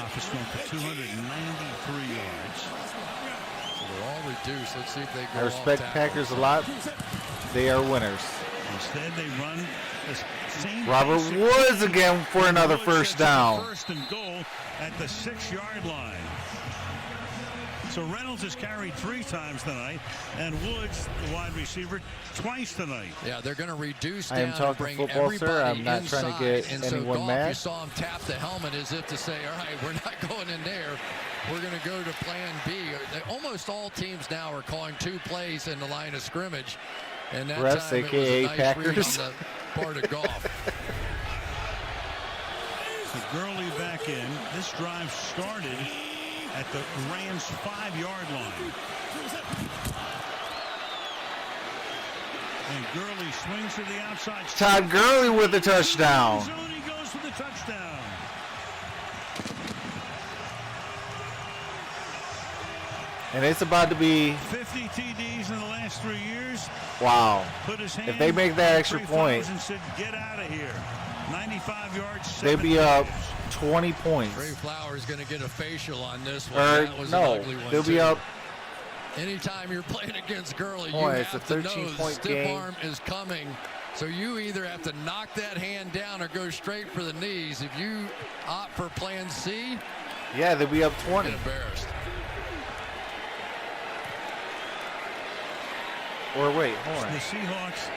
Office went for 293 yards.
So they're all reduced. Let's see if they go
I respect
off
Packers a
tackle.
lot. They are winners.
Instead, they run the same
Robert
basic
Woods
play.
again for another
Woods
first
gets
down.
First and goal at the 6-yard line. So Reynolds has carried 3 times tonight, and Woods, the wide receiver, twice tonight.
Yeah, they're going to reduce
I
down
am
and
talking
bring
football,
everybody
sir. I'm not
inside.
trying to get
And so
anyone
Goff,
mad.
you saw him tap the helmet as if to say, all right, we're not going in there. We're going to go to plan B. Almost all teams now are calling 2 plays in the line of scrimmage. And that
Refs,
time
AKA
it was a nice read
Packers.
on the part of Goff.
So Gurley back in. This drive started at the Rams' 5-yard line. And Gurley swings to the outside.
Todd Gurley with a touchdown.
Zone, he goes for the touchdown.
And it's about to be,
50 TDs in the last 3 years.
wow.
Put his
If
hand
they make that
on
extra
Trey
point,
Flowers and said, get out of here. 95 yards.
they'd
7
be up
catches.
20 points.
Trey Flowers going to get a facial on this one.
Or,
That was
no,
an ugly one
they'll
too.
be up.
Anytime you're playing against Gurley,
Boy,
you
it's a
have to know
13-point
stiff
game.
arm is coming. So you either have to knock that hand down or go straight for the knees. If you opt for plan C,
Yeah, they'll be up 20.
get embarrassed.
Or wait, hold
The
on.
Seahawks.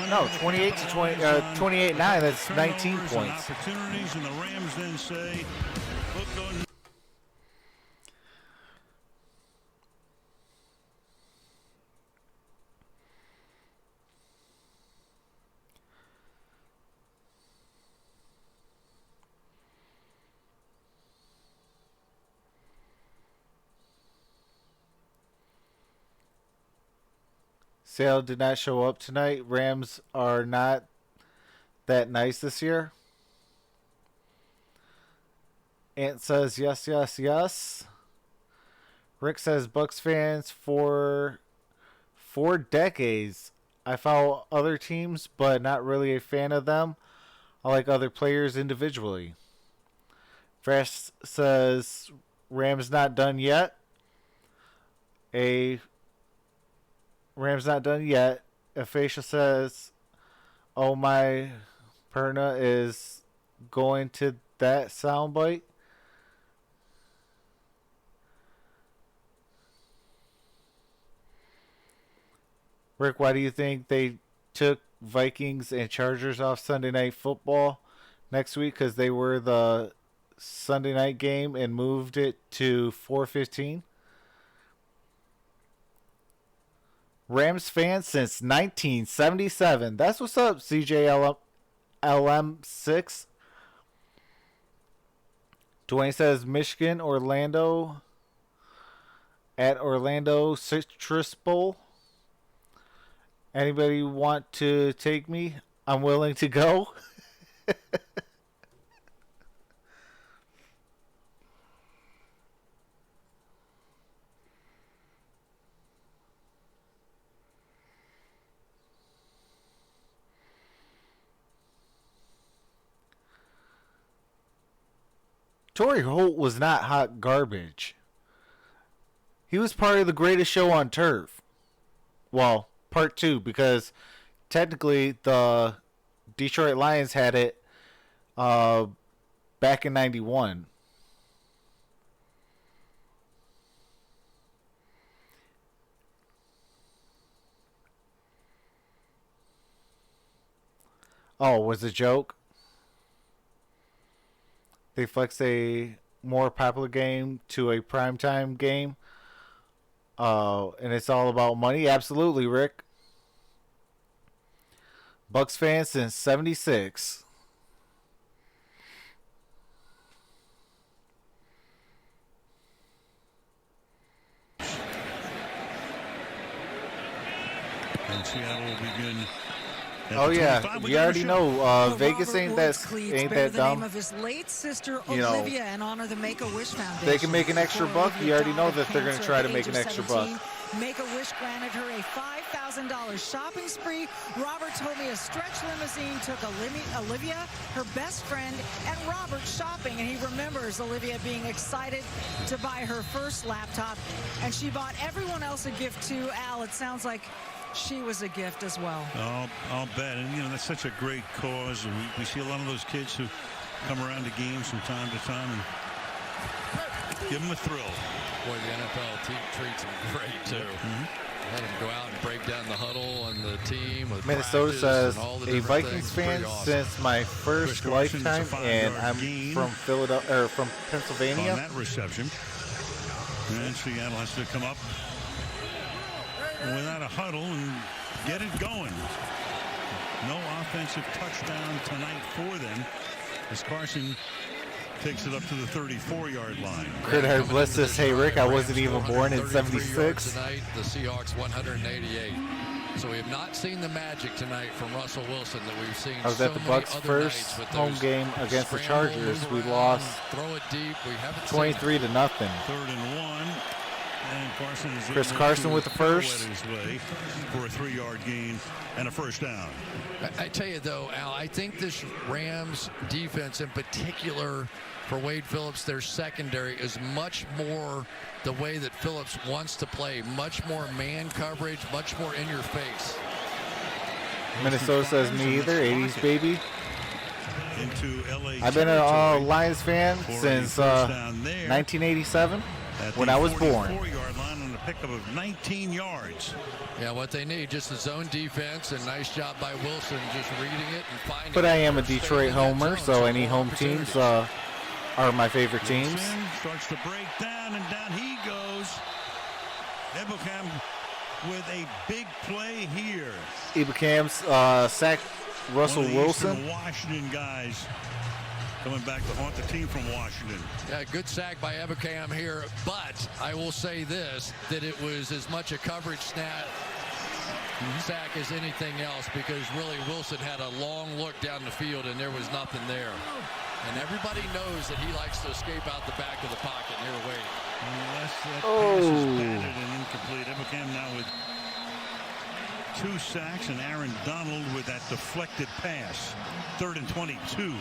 No, 28 to 20, 28-9. That's 19
Turnovers and
points.
Opportunities, and the Rams then say, look on.
Sale did not show up tonight. Rams are not that nice this year. Ant says yes, yes, yes. Rick says Bucks fans for 4 decades. I follow other teams, but not really a fan of them. I like other players individually. Fresh says Rams not done yet. Rams not done yet. Aphasia says, oh my Perna is going to that soundbite. Rick, why do you think they took Vikings and Chargers off Sunday Night Football next week? Because they were the Sunday night game and moved it to 4:15. Rams fan since 1977. That's what's up, CJLM6. Dwayne says Michigan, Orlando, at Orlando Citrus Bowl. Anybody want to take me? I'm willing to go. Torrey Holt was not hot garbage. He was part of the greatest show on turf. Well, part 2, because technically the Detroit Lions had it back in 91. Oh, was it a joke? They flexed a more popular game to a primetime game. And it's all about money. Absolutely, Rick. Bucks fans since 76.
And Seattle will begin.
Oh yeah, you already know. Vegas
Robert
ain't
Woods
that
cleats
ain't
bear
that
the name
dumb.
of his late sister
You know,
Olivia and honor the Make-A-Wish Foundation.
They can make an extra
Before
buck. You
Olivia
already know
died
that
of
they're going to
cancer
try
at
to
the
make
age
an
of
extra
17.
buck.
Make-A-Wish granted her a $5,000 shopping spree. Robert told me a stretch limousine took Olivia, her best friend, and Robert shopping, and he remembers Olivia being excited to buy her first laptop, and she bought everyone else a gift too. Al, it sounds like she was a gift as well.
I'll bet. And, you know, that's such a great cause. And we see a lot of those kids who come around to games from time to time and give them a thrill.
Boy, the NFL treats them great, too. Let them go out and break down the huddle on the team. With
Minnesota
practice
says
and all the
a
different
Vikings
things.
fan
Pretty awesome.
since my first
Chris Carson's a
lifetime,
5-yard
and I'm
gain
from Philadelphia or from
On
Pennsylvania.
that reception. And Seattle has to come up without a huddle and get it going. No offensive touchdown tonight for them as Carson takes it up to the 34-yard line.
Gridiron
Coming
Bliss
into
says,
this
"Hey Rick, I
drive,
wasn't
Rams
even born in
433 yards
'76."
Tonight, the Seahawks 188. So we have not seen the magic tonight from Russell Wilson that we've seen.
I was
so
at the
many
Bucks'
other
first
nights with
home
those
game against the
scramble,
Chargers.
move
We
around,
lost
throw it deep. We haven't
23 to nothing.
3rd and 1. And Carson is
Chris
able
Carson
to
with the first.
pirouette his way for a 3-yard gain and a first down.
I tell you, though, Al, I think this Rams defense in particular for Wade Phillips, their secondary, is much more the way that Phillips wants to play. Much more man coverage, much more in your face.
Minnesota says me either. 80s baby.
Into LA
I've been a
territory
Lions fan
for a
since
first down there
1987
at
when
the
I was born.
44-yard line on a pickup of 19 yards.
Yeah, what they need, just a zone defense, and nice job by Wilson just reading it and finding
But
it.
I am a
Staying
Detroit
in that
homer,
zone,
so any
more
home teams
opportunity.
are my favorite teams.
Wilson starts to break down, and down he goes. Ebukam with a big play here.
Ebukam sacked Russell
One of the
Wilson.
Eastern Washington guys coming back to haunt the team from Washington.
Yeah, good sack by Ebukam here, but I will say this, that it was as much a coverage sack as anything else, because really Wilson had a long look down the field and there was nothing there. And everybody knows that he likes to escape out the back of the pocket near Wade.
Unless that pass is batted and incomplete. Ebukam now with 2 sacks, and Aaron Donald with that deflected pass. 3rd and 22.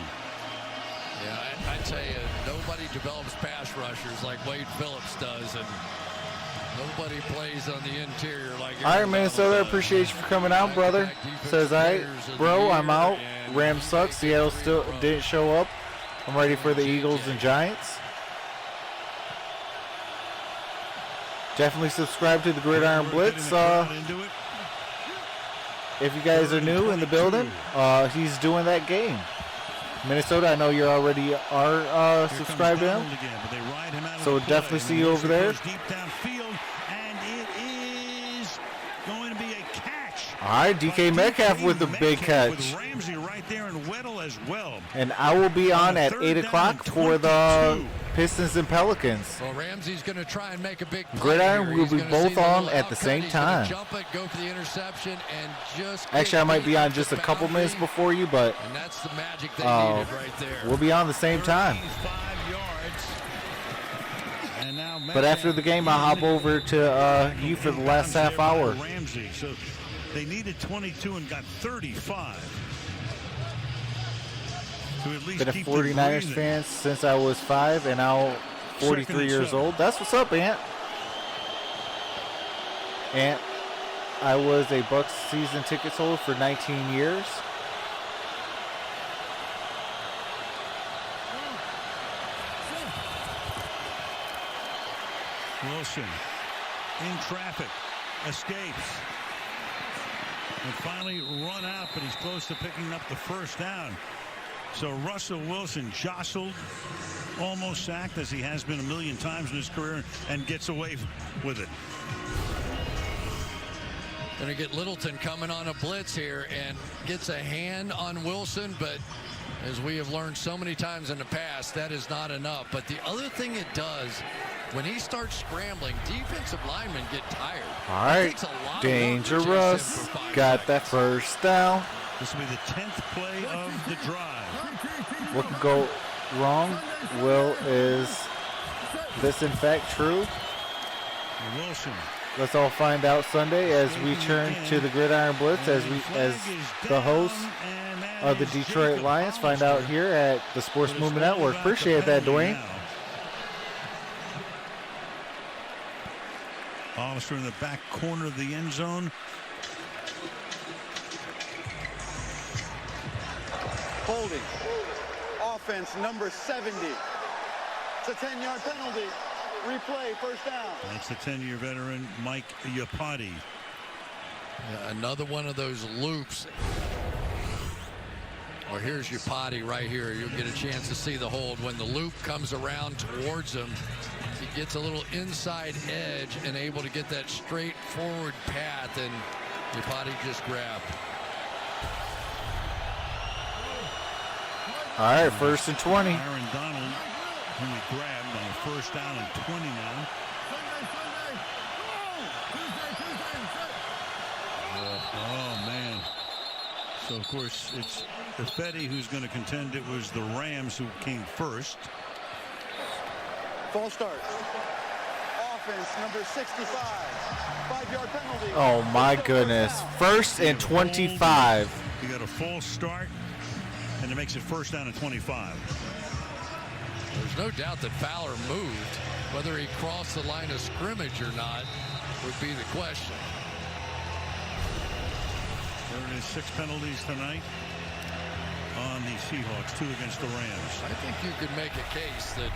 Yeah, I tell you, nobody develops pass rushers like Wade Phillips does, and nobody plays on the interior like
All right,
Aaron
Minnesota,
Donald does.
appreciate you for coming out, brother. Says, all right, bro, I'm out. Rams suck. Seattle still didn't show up. I'm ready for the Eagles and Giants. Definitely subscribe to the Gridiron Blitz. If you guys are new in the building, he's doing that game. Minnesota, I know you already are subscribed to him. So definitely see you over there.
Deep downfield, and it is going to be a catch.
All right, DK Metcalf with the big catch.
With Ramsey right there, and Weddle as well.
And I will be on at 8 o'clock for the
22.
Pistons and Pelicans.
Well, Ramsey's going to try and make a big play
Gridiron
here.
will
He's
be
gonna
both
see the
on
little
at the
outcut.
same
He's gonna
time.
Jump it, go for the interception, and just
Actually, I might be on just a
the
couple minutes
boundary.
before you, but
And that's the magic they needed right there.
we'll be on the same time.
35 yards. And now
But after the game, I'll hop over to you for the last half hour.
Ramsey. So they needed 22 and got 35. To at least
Been a
keep them
49ers
breathing.
fan since I was 5 and now 43 years old. That's what's up, Ant. Ant, I was a Bucks season ticket holder for 19 years.
Wilson in traffic, escapes, and finally run out, but he's close to picking up the first down. So Russell Wilson jostled, almost sacked, as he has been a million times in his career, and gets away with it.
Going to get Littleton coming on a blitz here and gets a hand on Wilson, but as we have learned so many times in the past, that is not enough. But the other thing it does, when he starts scrambling, defensive linemen get tired.
All right,
It takes a lot of work to chase him
dangerous.
for 5
Got
seconds.
that first down.
This will be the 10th play of the drive.
What could go wrong? Will, is this in fact true?
Wilson.
Let's all find out Sunday as we turn to the Gridiron Blitz as the host of the Detroit Lions. Find out here at the Sports Movement Network. Appreciate that, Dwayne.
Hollister in the back corner of the end zone.
Holding. Offense number 70. It's a 10-yard penalty. Replay, first down.
That's the 10-year veteran, Mike Iupati.
Yeah, another one of those loops. Well, here's your potty right here. You'll get a chance to see the hold. When the loop comes around towards him, he gets a little inside edge and able to get that straight forward path, and your potty just grabbed.
All right, 1st and 20.
Aaron Donald, whom he grabbed on a first down and 20 now. Oh, man. So, of course, it's Perfetti who's going to contend it was the Rams who came first.
False start. offense, number 65. 5-yard penalty.
Oh my goodness. First and 25.
You got a false start, and it makes it first down and 25.
There's no doubt that Fowler moved. Whether he crossed the line of scrimmage or not would be the question.
There it is, 6 penalties tonight on the Seahawks, 2 against the Rams.
I think you could make a case that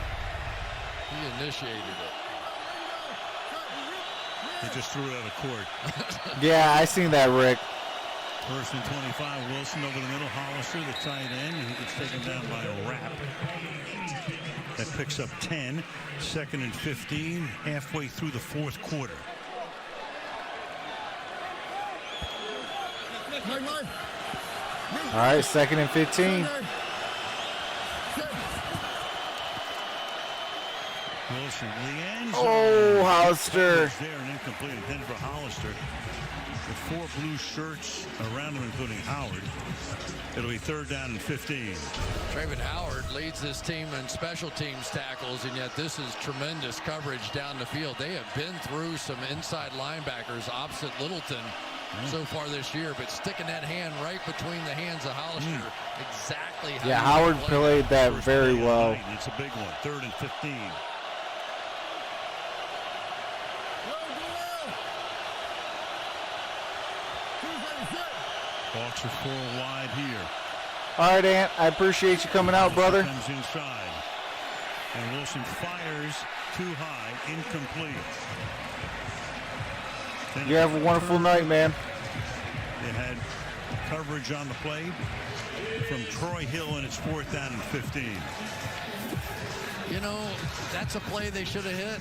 he initiated it.
They just threw it out of court.
Yeah, I seen that, Rick.
First and 25, Wilson over the middle, Hollister, the tight end, and he gets taken down by a wrap. That picks up 10, 2nd and 15, halfway through the 4th quarter.
All right, 2nd and 15.
Wilson, the end
Oh,
zone.
Hollister.
There and incomplete. Intended for Hollister. With 4 blue shirts around him, including Howard. It'll be 3rd down and 15.
Trayvon Howard leads this team in special teams tackles, and yet this is tremendous coverage down the field. They have been through some inside linebackers opposite Littleton so far this year, but sticking that hand right between the hands of Hollister, exactly how
Yeah,
you
Howard
play.
played that
First
very
play of the
well.
night, and it's a big one. 3rd and 15. Hawks are 4 wide here.
All right, Ant, I appreciate you coming out, brother.
Comes inside. And Wilson fires too high, incomplete. Then
You have a wonderful night, man.
They had coverage on the play from Troy Hill, and it's 4th down and 15.
You know, that's a play they should have hit.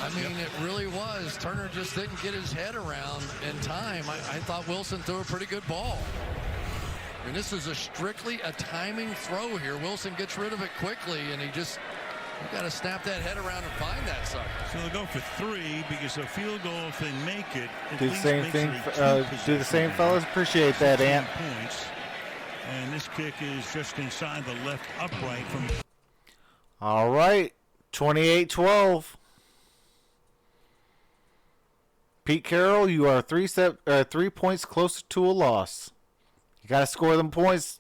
I mean, it really was. Turner just didn't get his head around in time. I thought Wilson threw a pretty good ball. And this is strictly a timing throw here. Wilson gets rid of it quickly, and you got to snap that head around and find that sucker.
So they'll go for 3 because a field goal, if they make it, at
Do the
least
same
makes
thing.
it a 2-possession
Do the same,
game.
fellas. Appreciate that,
16
Ant.
points. And this kick is just inside the left upright from.
All right, 28-12. Pete Carroll, you are 3 points closer to a loss. You got to score them points.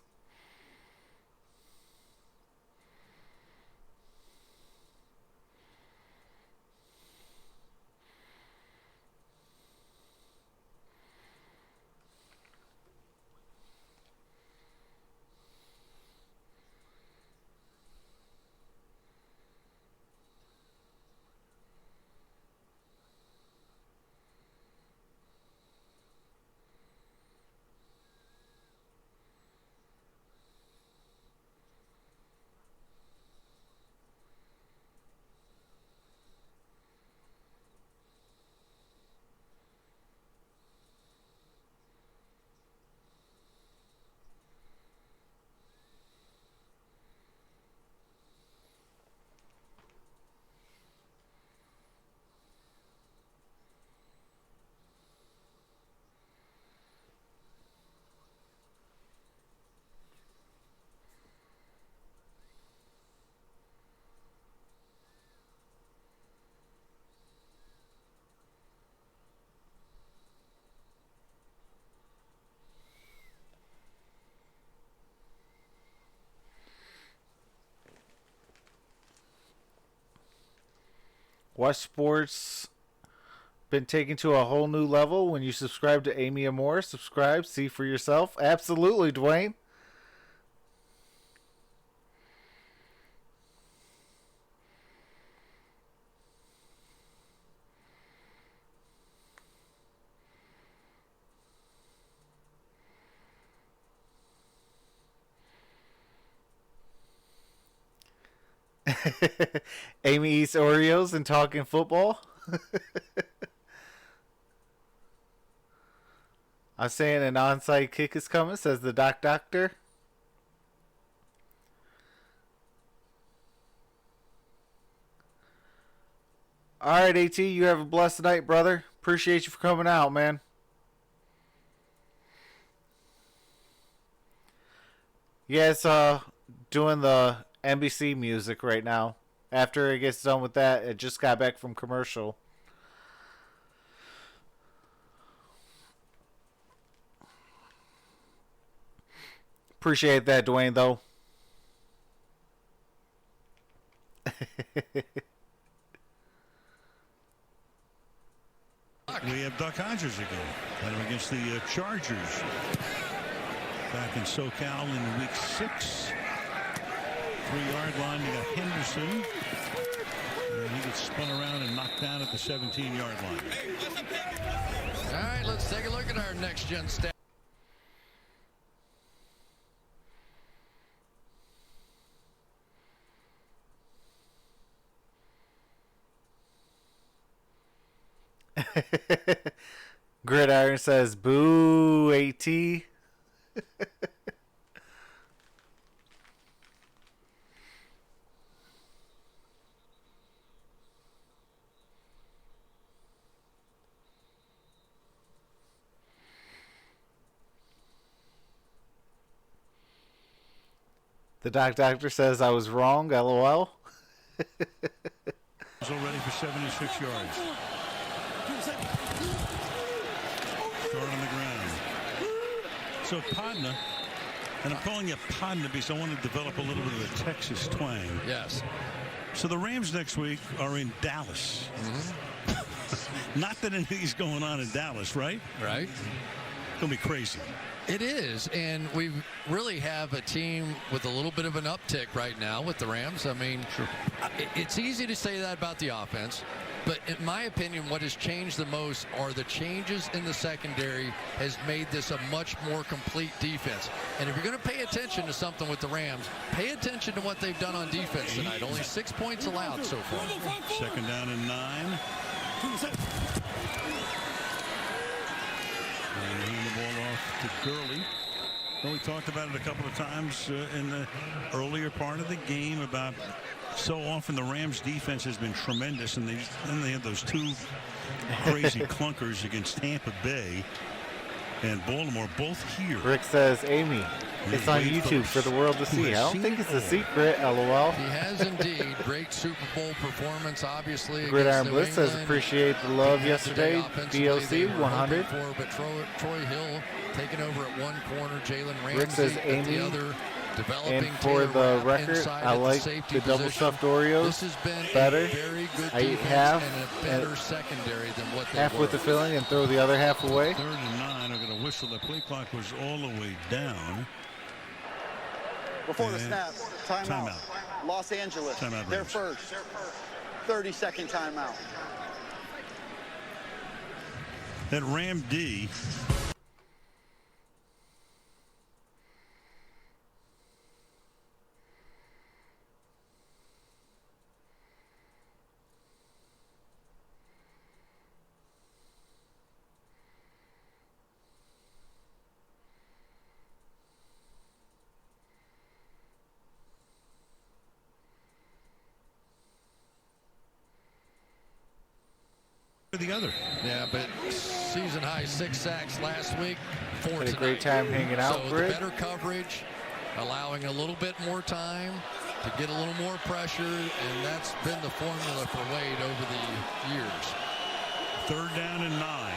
Watch Sports been taken to a whole new level when you subscribe to Amy Amor. Subscribe, see for yourself. Absolutely, Dwayne. Amy eats Oreos and talking football. I'm saying an onside kick is coming, says the doctor. All right, AT, you have a blessed night, brother. Appreciate you for coming out, man. Yeah, it's doing the NBC music right now. After it gets done with that, it just got back from commercial. Appreciate that, Dwayne, though.
We have Duck Hodges again. And against the Chargers. Back in SoCal in week 6. 3-yard line. You got Henderson. And he gets spun around and knocked down at the 17-yard line.
All right, let's take a look at our next-gen stat.
Gridiron says, boo, AT. The doctor says I was wrong, LOL.
He's already for 76 yards. Start on the ground. So Podna, and I'm calling you Podna because I want to develop a little bit of a Texas twang.
Yes.
So the Rams next week are in Dallas. Not that anything's going on in Dallas, right?
Right.
It's going to be crazy.
It is, and we really have a team with a little bit of an uptick right now with the Rams. I mean, it's easy to say that about the offense, but in my opinion, what has changed the most are the changes in the secondary has made this a much more complete defense. And if you're going to pay attention to something with the Rams, pay attention to what they've done on defense tonight. Only 6 points allowed so far.
Second down and 9. And handing the ball off to Gurley. Well, we talked about it a couple of times in the earlier part of the game about so often the Rams defense has been tremendous, and then they have those 2 crazy clunkers against Tampa Bay and Baltimore, both here.
Rick says, Amy, it's on YouTube for the world to see. I don't think it's a secret, LOL.
He has indeed. Great Super Bowl performance, obviously.
Gridiron Blitz says, appreciate the love yesterday. DOC 100.
But Troy Hill taking over at one corner. Jalen Ramsey
Rick says,
at
Amy,
the other.
And for the record, I like the double stuffed Oreos
this has been
better.
A very good
I eat
defense
half
and a better secondary than what they
half
were.
with the filling and throw the other half away.
3rd and 9 are going to whistle. The play clock was all the way down.
Before the snap, timeout.
Timeout.
Los Angeles,
Timeout,
their
Rams.
first 30-second timeout.
That Ram D. The other.
Yeah, but season high 6 sacks last week. 4
Had a
tonight.
great time hanging out,
So the
Grid.
better coverage, allowing a little bit more time to get a little more pressure, and that's been the formula for Wade over the years.
3rd down and 9.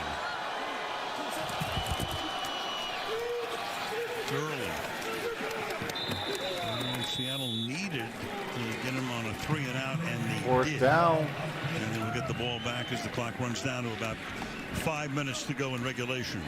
Gurley. Seattle needed to get him on a 3 and out, and they
4th
did.
down.
And then we'll get the ball back as the clock runs down to about 5 minutes to go in regulation.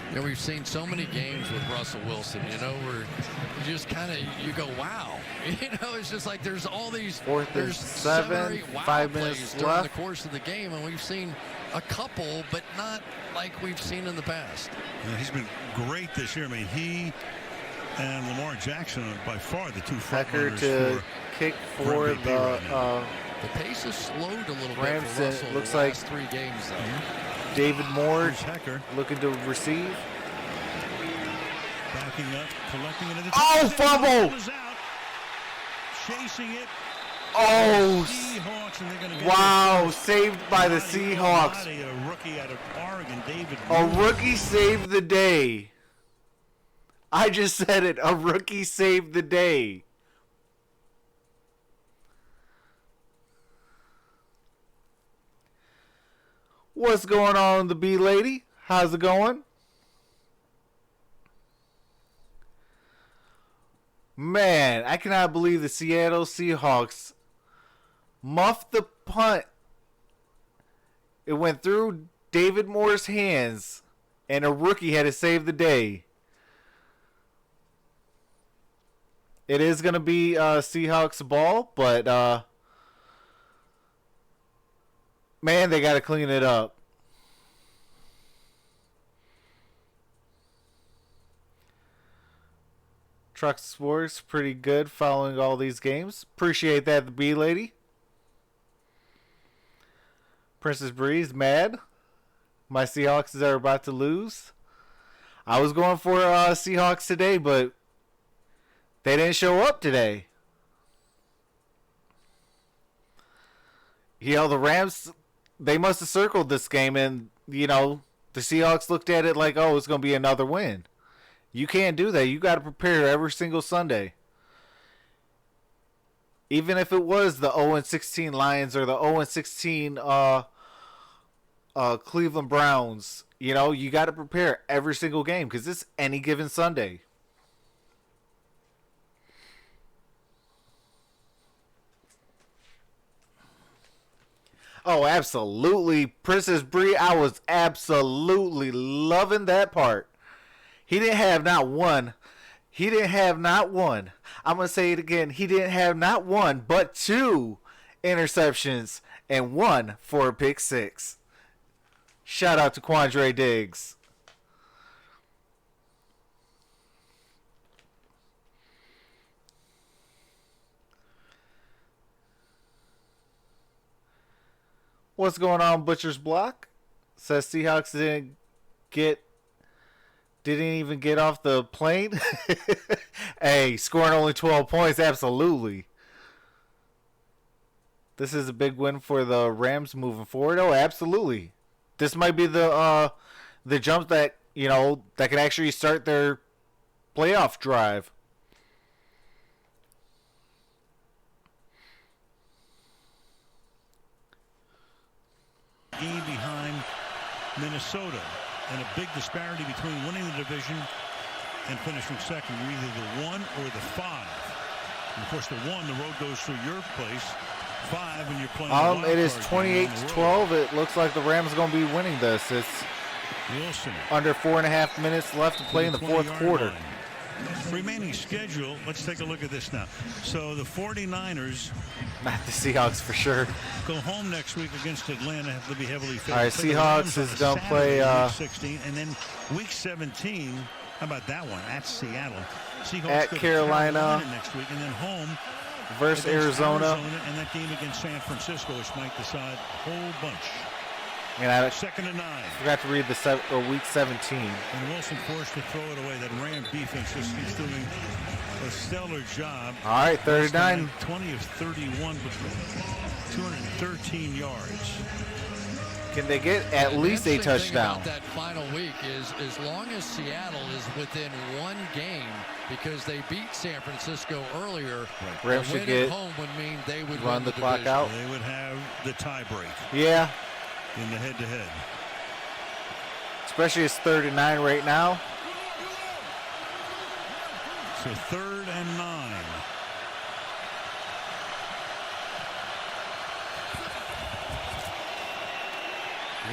You know, we've seen so many games with Russell Wilson, you know, where you just kind of, you go, wow. You know, it's just like there's all these,
4th and
there's
7,
7 or 8 wow
5
plays
minutes
during
left.
the course of the game, and we've seen a couple, but not like we've seen in the past.
Yeah, he's been great this year. I mean, he and Lamar Jackson are by far the 2 front
Tucker
runners
to
for
kick for
MVP
the
right now.
The pace has slowed a little bit
Rams,
for Russell
looks
the
like
last 3 games, though.
David Moore
Here's Hecker
looking to receive.
backing up, collecting it at the
Oh, fumble!
Is out. Chasing it.
Oh,
Seahawks, and they're going to get
wow, saved by the Seahawks.
A rookie out of Oregon, David
A
Moore.
rookie saved the day. I just said it. A rookie saved the day. What's going on, the B lady? How's it going? Man, I cannot believe the Seattle Seahawks muffed the punt. It went through David Moore's hands, and a rookie had to save the day. It is going to be Seahawks ball, but man, they got to clean it up. Truck Sports pretty good following all these games. Appreciate that, the B lady. Princess Breeze mad. My Seahawks are about to lose. I was going for Seahawks today, but they didn't show up today. You know, the Rams, they must have circled this game, and, you know, the Seahawks looked at it like, oh, it's going to be another win. You can't do that. You got to prepare every single Sunday. Even if it was the 0-16 Lions or the 0-16 Cleveland Browns, you know, you got to prepare every single game because it's any given Sunday. Oh, absolutely. Princess Bree, I was absolutely loving that part. He didn't have not one. He didn't have not one. I'm going to say it again. He didn't have not one, but 2 interceptions and 1 for a pick 6. Shout out to Quandre Diggs. What's going on, Butcher's Block? Says Seahawks didn't even get off the plane. Hey, scoring only 12 points, absolutely. This is a big win for the Rams moving forward. Oh, absolutely. This might be the jump that, you know, that can actually start their playoff drive.
Game behind Minnesota, and a big disparity between winning the division and finishing second. You're either the 1 or the 5. And of course, the 1, the road goes through your place. 5, and you're playing.
It is 28-12. It looks like the Rams are going to be winning this. It's
Wilson
under 4.5 minutes left to play in the fourth quarter.
Line. Remaining schedule, let's take a look at this now. So the 49ers,
not the Seahawks for sure,
go home next week against Atlanta. Have to be heavily favored.
All right, Seahawks is going to play
week 16, and then week 17. How about that one? At Seattle. Seahawks
at Carolina
next week, and then home
versus Arizona,
and that game against San Francisco, which might decide a whole bunch.
And I
2nd and 9.
Forgot to read the week 17.
And Wilson forced to throw it away. That Ram defense is doing a stellar job.
All right, 39.
20 of 31 with 213 yards.
Can they get at least a touchdown?
That final week is as long as Seattle is within 1 game, because they beat San Francisco earlier.
Rams should get
home would mean they would
run the clock
division.
out.
They would have the tie break.
Yeah.
In the head-to-head.
Especially it's 3rd and 9 right now.
So 3rd and 9.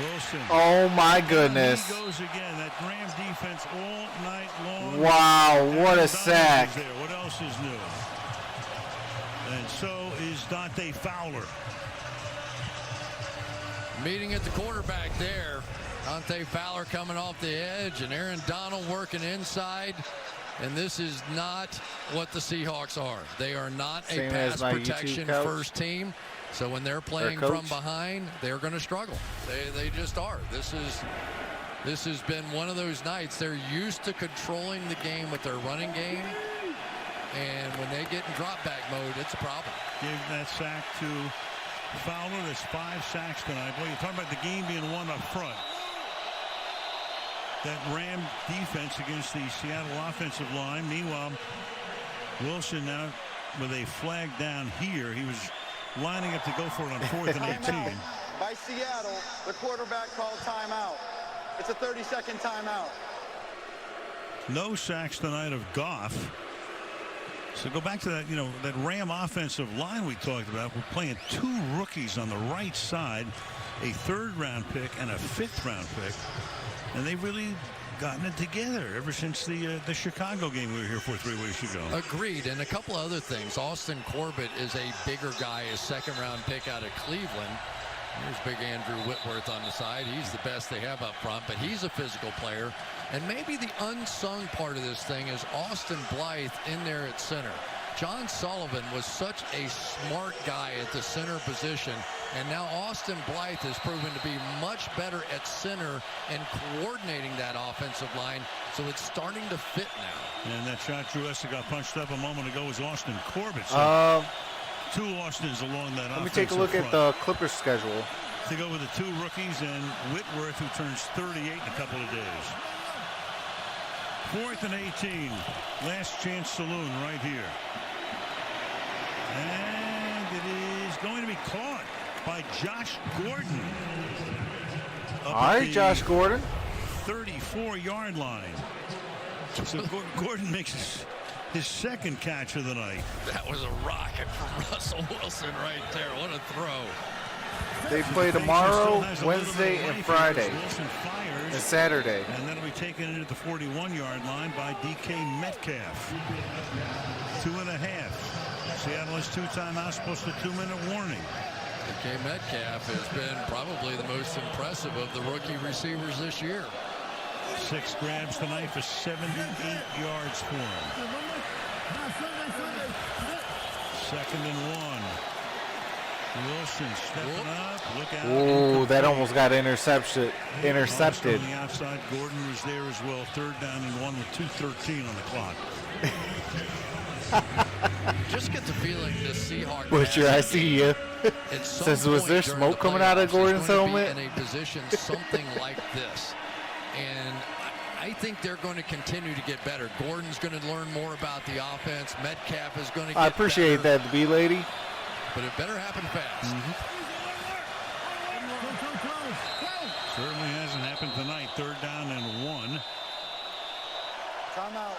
Wilson.
Oh my goodness.
He goes again. That Rams defense all night long.
Wow, what a sack.
What else is new? And so is Dante Fowler.
Meeting at the quarterback there. Dante Fowler coming off the edge, and Aaron Donald working inside. And this is not what the Seahawks are. They are not a pass protection first team. So when they're playing from behind, they're going to struggle. They just are. This has been one of those nights. They're used to controlling the game with their running game. And when they get in drop back mode, it's a problem.
Give that sack to Fowler. There's 5 sacks tonight. Boy, you're talking about the game being won up front. That Ram defense against the Seattle offensive line. Meanwhile, Wilson now with a flag down here. He was lining up to go for it on 4th and 18.
By Seattle, the quarterback called timeout. It's a 30-second timeout.
No sacks tonight of Goff. So go back to that, that Ram offensive line we talked about. We're playing 2 rookies on the right side, a 3rd-round pick and a 5th-round pick, and they've really gotten it together ever since the Chicago game we were here for 3 weeks ago.
Agreed, and a couple of other things. Austin Corbett is a bigger guy, a 2nd-round pick out of Cleveland. Here's big Andrew Whitworth on the side. He's the best they have up front, but he's a physical player. And maybe the unsung part of this thing is Austin Blythe in there at center. John Sullivan was such a smart guy at the center position, and now Austin Blythe has proven to be much better at center and coordinating that offensive line, so it's starting to fit now.
And that shot Drew Esser got punched up a moment ago was Austin Corbett. So 2 Austins along that.
Let me take a look at the Clippers schedule.
To go with the 2 rookies and Whitworth, who turns 38 in a couple of days. 4th and 18. Last chance saloon right here. And it is going to be caught by Josh Gordon.
All right, Josh Gordon.
34-yard line. So Gordon makes his 2nd catch of the night.
That was a rocket from Russell Wilson right there. What a throw.
They play tomorrow, Wednesday, and Friday, and Saturday.
And then it'll be taken into the 41-yard line by DK Metcalf. 2.5. Seattle has 2 timeouts plus the 2-minute warning.
DK Metcalf has been probably the most impressive of the rookie receivers this year.
6 grabs tonight for 78 yards for him. 2nd and 1. Wilson stepping up. Look out.
Oh, that almost got intercepted.
On the outside, Gordon was there as well. 3rd down and 1 with 2:13 on the clock.
Just get the feeling the Seahawks.
Butcher, I see you. Says, was there smoke coming out of Gordon's helmet?
In a position something like this, and I think they're going to continue to get better. Gordon's going to learn more about the offense. Metcalf is going to get
I appreciate
better,
that, the B-Lady.
but it better happen fast.
Certainly hasn't happened tonight. 3rd down and 1.
Timeout.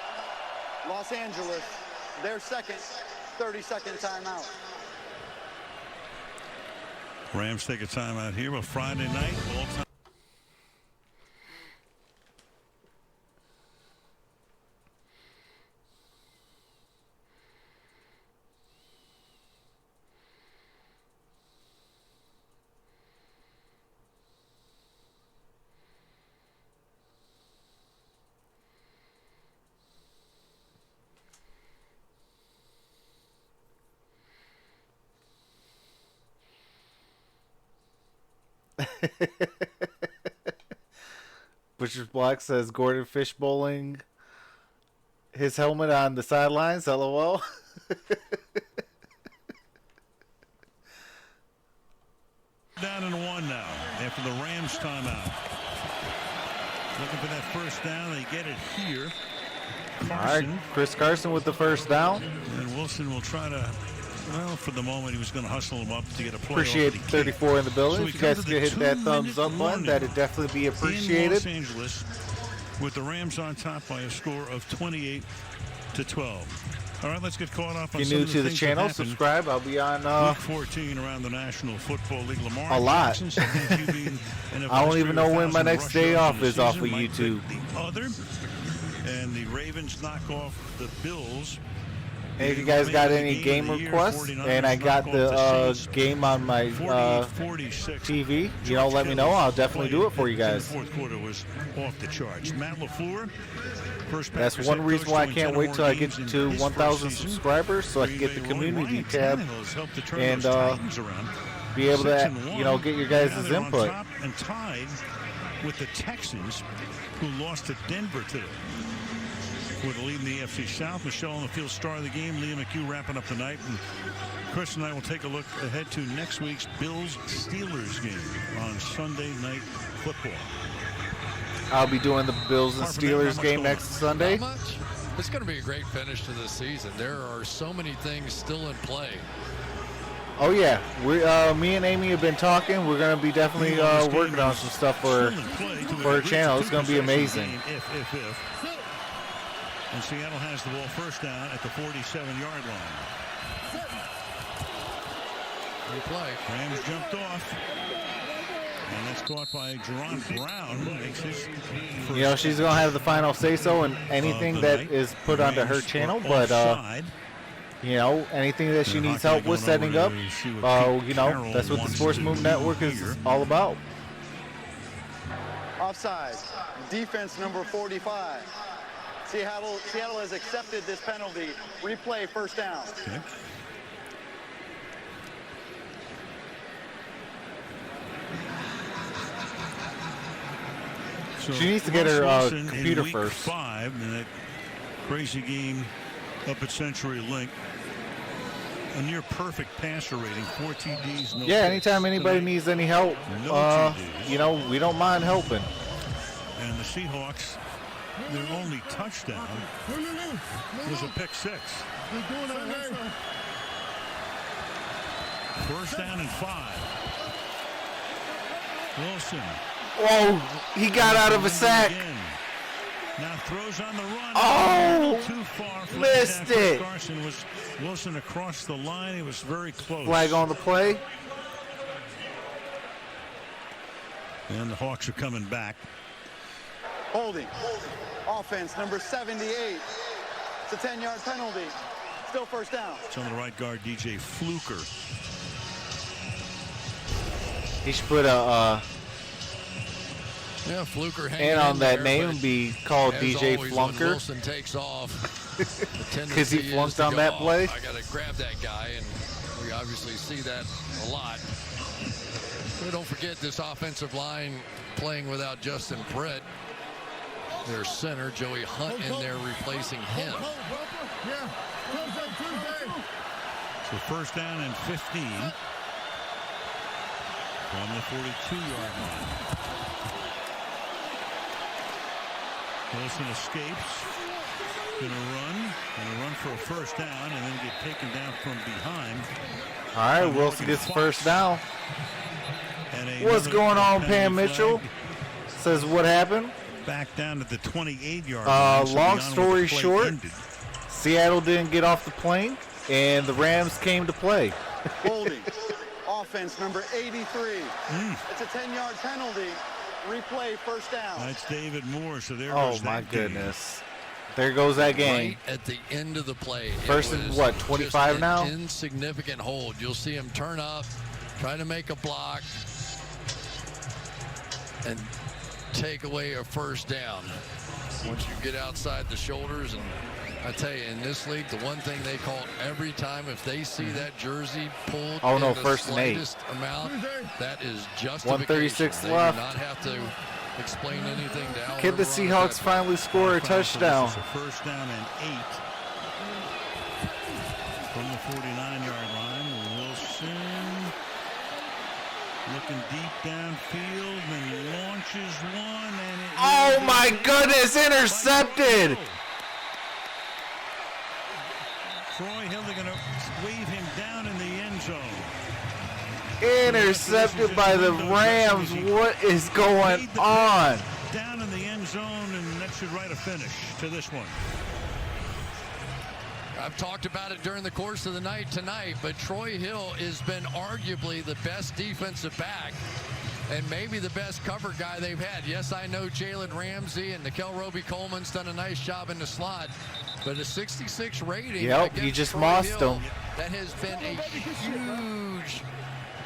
Los Angeles. Their 2nd 30-second timeout.
Rams take a timeout here. A Friday night. All-time.
Butcher's Block says Gordon fishbowling his helmet on the sidelines. LOL.
Down and 1 now after the Rams timeout. Looking for that 1st down. They get it here.
Carson. All right, Chris Carson with the 1st down.
And Wilson will try to, well, for the moment, he was going to hustle him up to get a play.
Appreciate 34 in the building.
So
if you guys could hit that thumbs up button, that'd definitely be appreciated.
In Los Angeles, with the Rams on top by a score of 28-12. All right, let's get caught up on
if you're new to the channel, subscribe. I'll be on
Week 14 around the National Football League. Lamar
a lot. I don't even know when my next day off is off of YouTube.
The other, and the Ravens knock off the Bills.
And if you guys got any game requests, and I got the game on my TV, let me know. I'll definitely do it for you guys.
The 4th quarter was off the charts. Matt LaFleur.
That's one reason why I can't wait till I get to 1,000 subscribers, so I can get the community tab and be able to, get your guys' input.
And tied with the Texans, who lost to Denver today. For the lead in the AFC South, Michelle on the field star of the game. Liam McHugh wrapping up the night. And Chris and I will take a look ahead to next week's Bills-Steelers game on Sunday Night Football.
I'll be doing the Bills and Steelers game next Sunday.
Not much. It's going to be a great finish to the season. There are so many things still in play.
Oh yeah, me and Amy have been talking. We're going to be definitely working on some stuff for our channel. It's going to be amazing.
And Seattle has the ball first down at the 47-yard line.
Replay.
Rams jumped off. And that's caught by Jerron Brown, who makes his
You know, she's going to have the final say-so in anything that is put onto her channel, but, you know, anything that she needs help with setting up, you know, that's what the Sports Move Network is all about.
Offside. Defense number 45. Seattle has accepted this penalty. Replay first down.
Okay. So
She needs to get her
Wilson
computer
in week
first.
5 in that crazy game up at Century Link. A near perfect passer rating, 4 TDs, no
Yeah,
picks.
anytime anybody needs any help,
No TDs.
you know, we don't mind helping.
And the Seahawks, their only touchdown was a pick 6. First down and 5. Wilson.
Oh, he got out of a sack.
Again. Now throws on the run.
Oh,
Too far.
missed it.
Carson was Wilson across the line. He was very close.
Flag on the play.
And the Hawks are coming back.
Holding. Offense number 78. It's a 10-yard penalty. Still first down.
It's on the right guard, DJ Fluker.
He should put a
Fluker hanging
and on
in
that
there,
name
but
be called
as
DJ
always, when
Flunker.
Wilson takes off.
Because he flunked on that play.
I got to grab that guy, and we obviously see that a lot. But don't forget this offensive line playing without Justin Britt. Their center, Joey Hunt, in there replacing him.
So first down and 15 from the 42-yard line. Wilson escapes. Gonna run for a first down and then get taken down from behind.
All right, Wilson gets the first down.
And
What's going on,
penalty
Pam Mitchell?
flag.
Says what happened?
Back down to the 28-yard line. So
Long
beyond
story
where the play
short,
ended.
Seattle didn't get off the plane, and the Rams came to play.
Holding. Offense number 83. It's a 10-yard penalty. Replay first down.
That's David Moore. So there
Oh,
goes
my
that game.
goodness. There goes that game.
Right at the end of the play.
First
It
and
was
what,
just
25
an
now?
Insignificant hold. You'll see him turn up, try to make a block, and take away a first down. Once you get outside the shoulders, and I tell you, in this league, the one thing they call every time, if they see that jersey pulled
Oh, no,
in the
first and 8.
slightest amount, that is justification.
136
They
left.
do not have to explain anything to Al.
Can the Seahawks finally score a touchdown?
It's a first down and 8 from the 49-yard line. Wilson looking deep downfield and launches one. And it
Oh, my goodness, intercepted.
Troy Hill, they're going to wave him down in the end zone.
Intercepted by the Rams. What is going on?
Down in the end zone, and that should write a finish to this one.
I've talked about it during the course of the night tonight, but Troy Hill has been arguably the best defensive back and maybe the best cover guy they've had. Yes, I know Jalen Ramsey and Nickel Roby-Coleman's done a nice job in the slot, but a 66 rating.
Yep, you
against
just
Troy
mossed
Hill,
him.
That has been a huge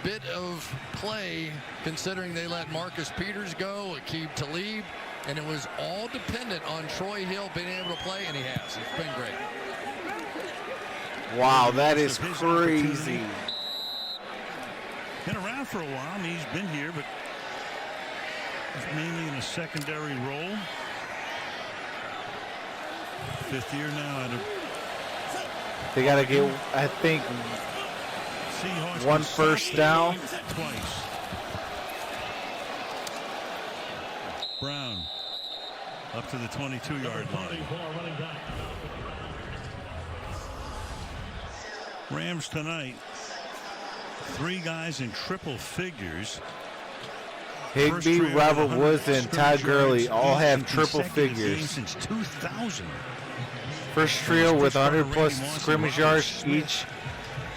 bit of play, considering they let Marcus Peters go, Aqib Talib, and it was all dependent on Troy Hill being able to play, and he has. It's been great.
Wow, that is crazy.
Been around for a while. I mean, he's been here, but he's mainly in a secondary role. 5th year now out of
They got to get, I think,
Seahawks.
one first down.
Twice. Brown up to the 22-yard line. Rams tonight, 3 guys in triple figures.
Higbee, Robert Woods, and Todd Gurley all have triple
Consecutive
figures.
games since 2000.
First trio with 100-plus scrimmage yards each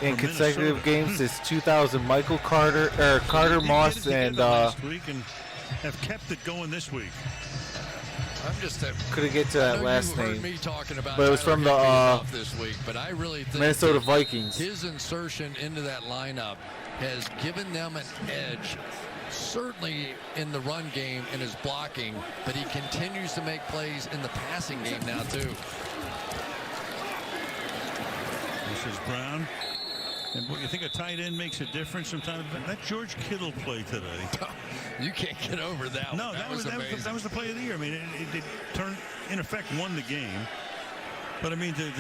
in consecutive games since 2000. Michael Carter, Carter Moss, and
last week and have kept it going this week.
I'm just
couldn't get to that last name,
me talking about
but it was from the
this week. But I really think
Minnesota Vikings.
His insertion into that lineup has given them an edge, certainly in the run game and his blocking, but he continues to make plays in the passing game now too.
This is Brown. And what, you think a tight end makes a difference sometimes? That George Kittle play today.
You can't get over that.
No,
one.
that was the play of the year. I mean, it turned, in effect, won the game. But I mean, to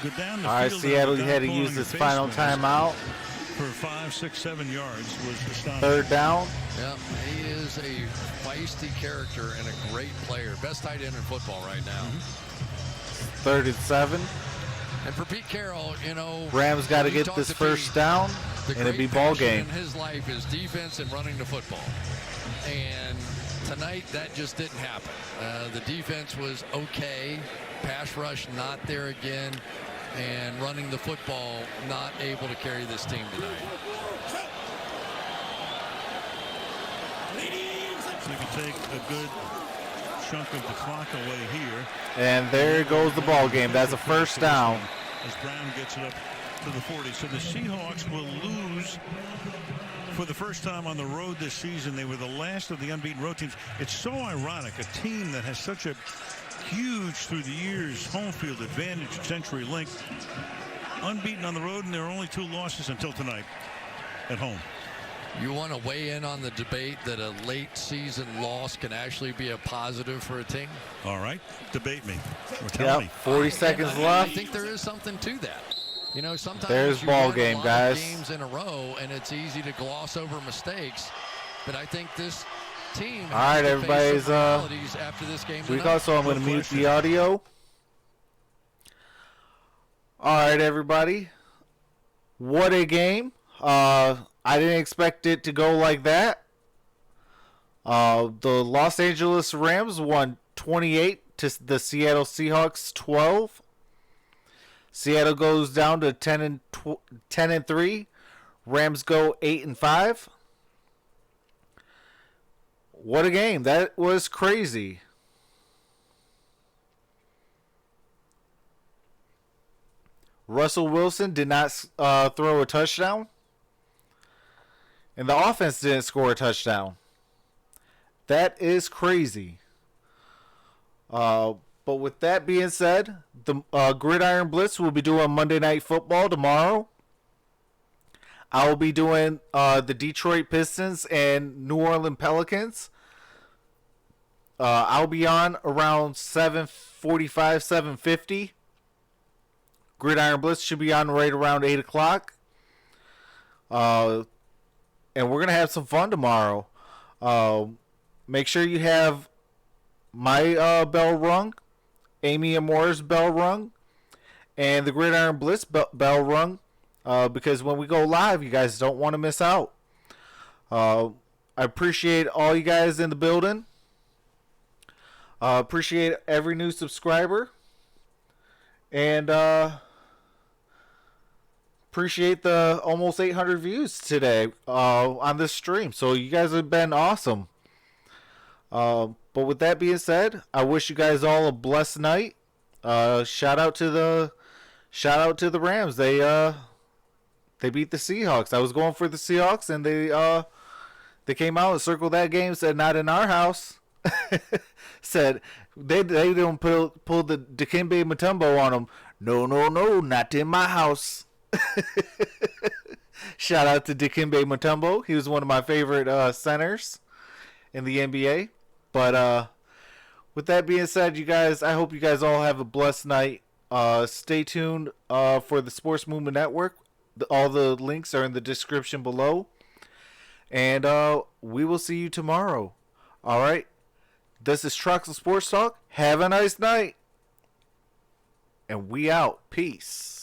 go down the
All right,
field.
Seattle had to use this final timeout
for 5, 6, 7 yards was astonishing.
Third down.
Yeah, he is a feisty character and a great player. Best tight end in football right now.
3rd and 7.
And for Pete Carroll,
Rams got to get this first down, and it'd be ball game.
In his life is defense and running the football. And tonight, that just didn't happen. The defense was okay. Pass rush not there again. And running the football not able to carry this team tonight.
So you can take a good chunk of the clock away here.
And there goes the ball game. That's a first down.
As Brown gets it up to the 40. So the Seahawks will lose for the first time on the road this season. They were the last of the unbeaten road teams. It's so ironic, a team that has such a huge, through the years, home field advantage, Century Link, unbeaten on the road, and there are only 2 losses until tonight at home.
You want to weigh in on the debate that a late season loss can actually be a positive for a team?
All right, debate me. Or tell me.
40 seconds
I
left.
think there is something to that. Sometimes
there's
you
ball
win
game,
a lot
guys.
Of games in a row, and it's easy to gloss over mistakes. But I think this team.
All right, everybody's.
After this game
we also, I'm going to mute the audio. All right, everybody. What a game! I didn't expect it to go like that. The Los Angeles Rams won 28 to the Seattle Seahawks 12. Seattle goes down to 10 and 3. Rams go 8 and 5. What a game. That was crazy. Russell Wilson did not throw a touchdown. And the offense didn't score a touchdown. That is crazy. But with that being said, the Gridiron Blitz will be doing Monday Night Football tomorrow. I will be doing the Detroit Pistons and New Orleans Pelicans. I'll be on around 7:45, 7:50. Gridiron Blitz should be on right around 8 o'clock. And we're going to have some fun tomorrow. Make sure you have my bell rung, Amy Amor's bell rung, and the Gridiron Blitz bell rung, because when we go live, you guys don't want to miss out. I appreciate all you guys in the building. Appreciate every new subscriber. And appreciate the almost 800 views today on this stream. So you guys have been awesome. But with that being said, I wish you guys all a blessed night. Shout out to the Rams. They beat the Seahawks. I was going for the Seahawks, and they came out and circled that game. Said not in our house. Said they don't pull the Dikembe Mutombo on them. No, not in my house. Shout out to Dikembe Mutombo. He was one of my favorite centers in the NBA. But with that being said, you guys, I hope you guys all have a blessed night. Stay tuned for the Sports Movement Network. All the links are in the description below. And we will see you tomorrow. All right. This is Troxel Sports Talk. Have a nice night. And we out. Peace.